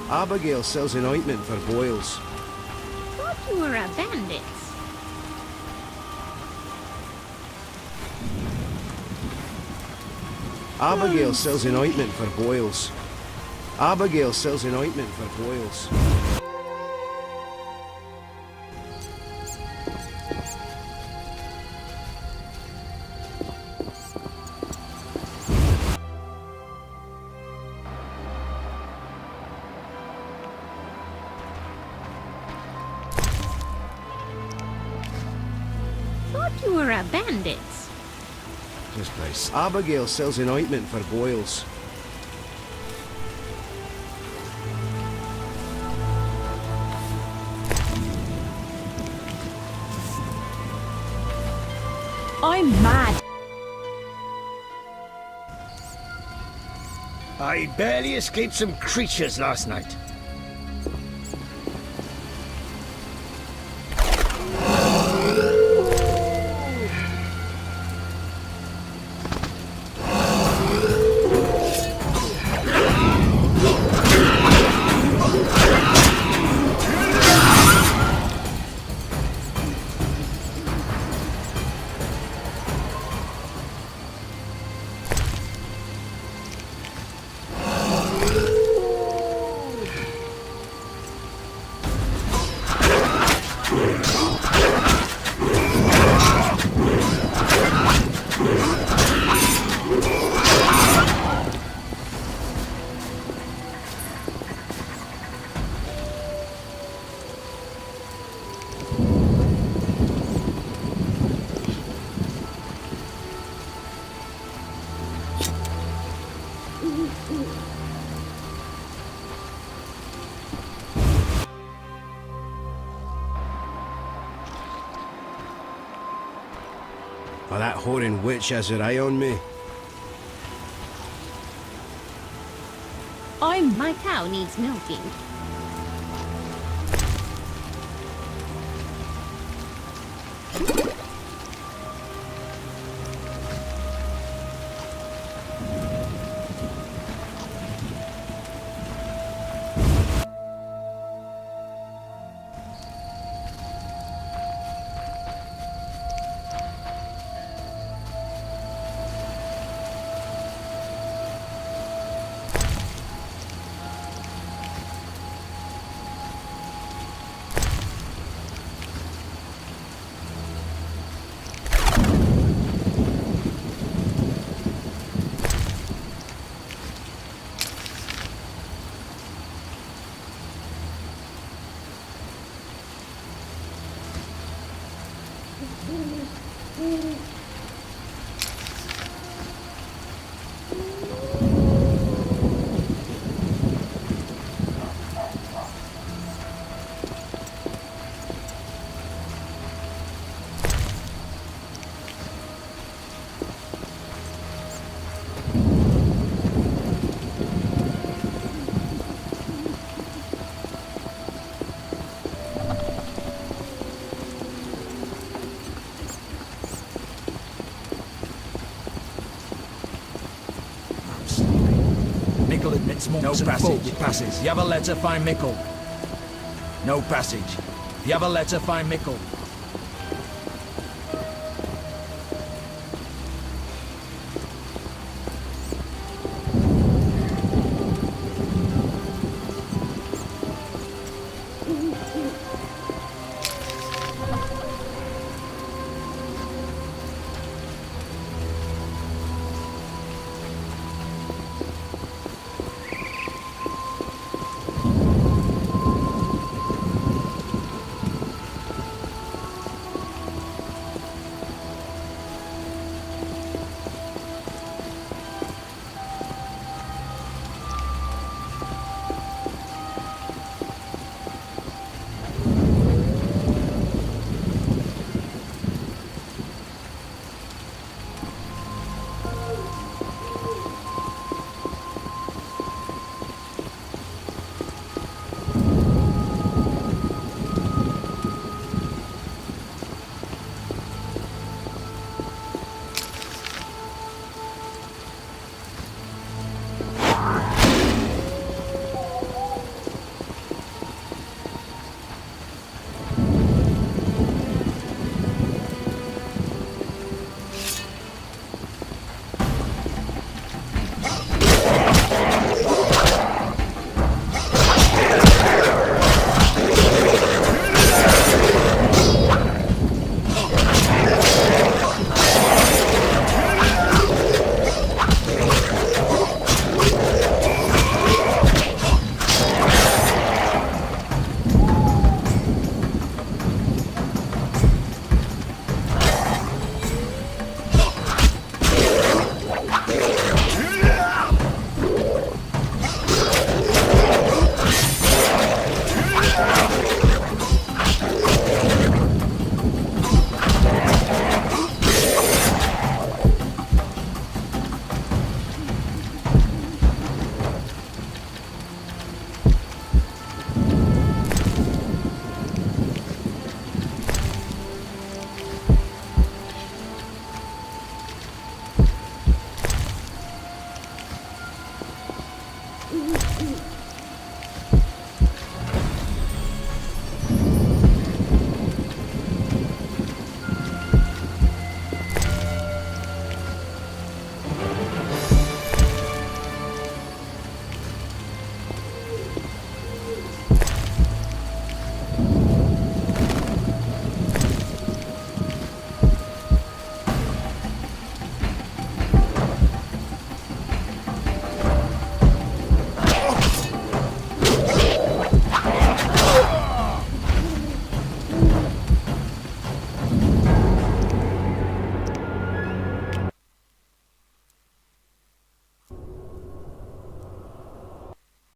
Abigail sells an ointment for boils. Thought you were a bandit. Abigail sells an ointment for boils. Abigail sells an ointment for boils. Thought you were a bandit. This place. Abigail sells an ointment for boils. I'm mad. I barely escaped some creatures last night. Oh, that whoring witch has her eye on me. My cow needs milking. admits monks and folk with passes. You have a letter, find Mickle. No passage. If you have a letter, find Mickle.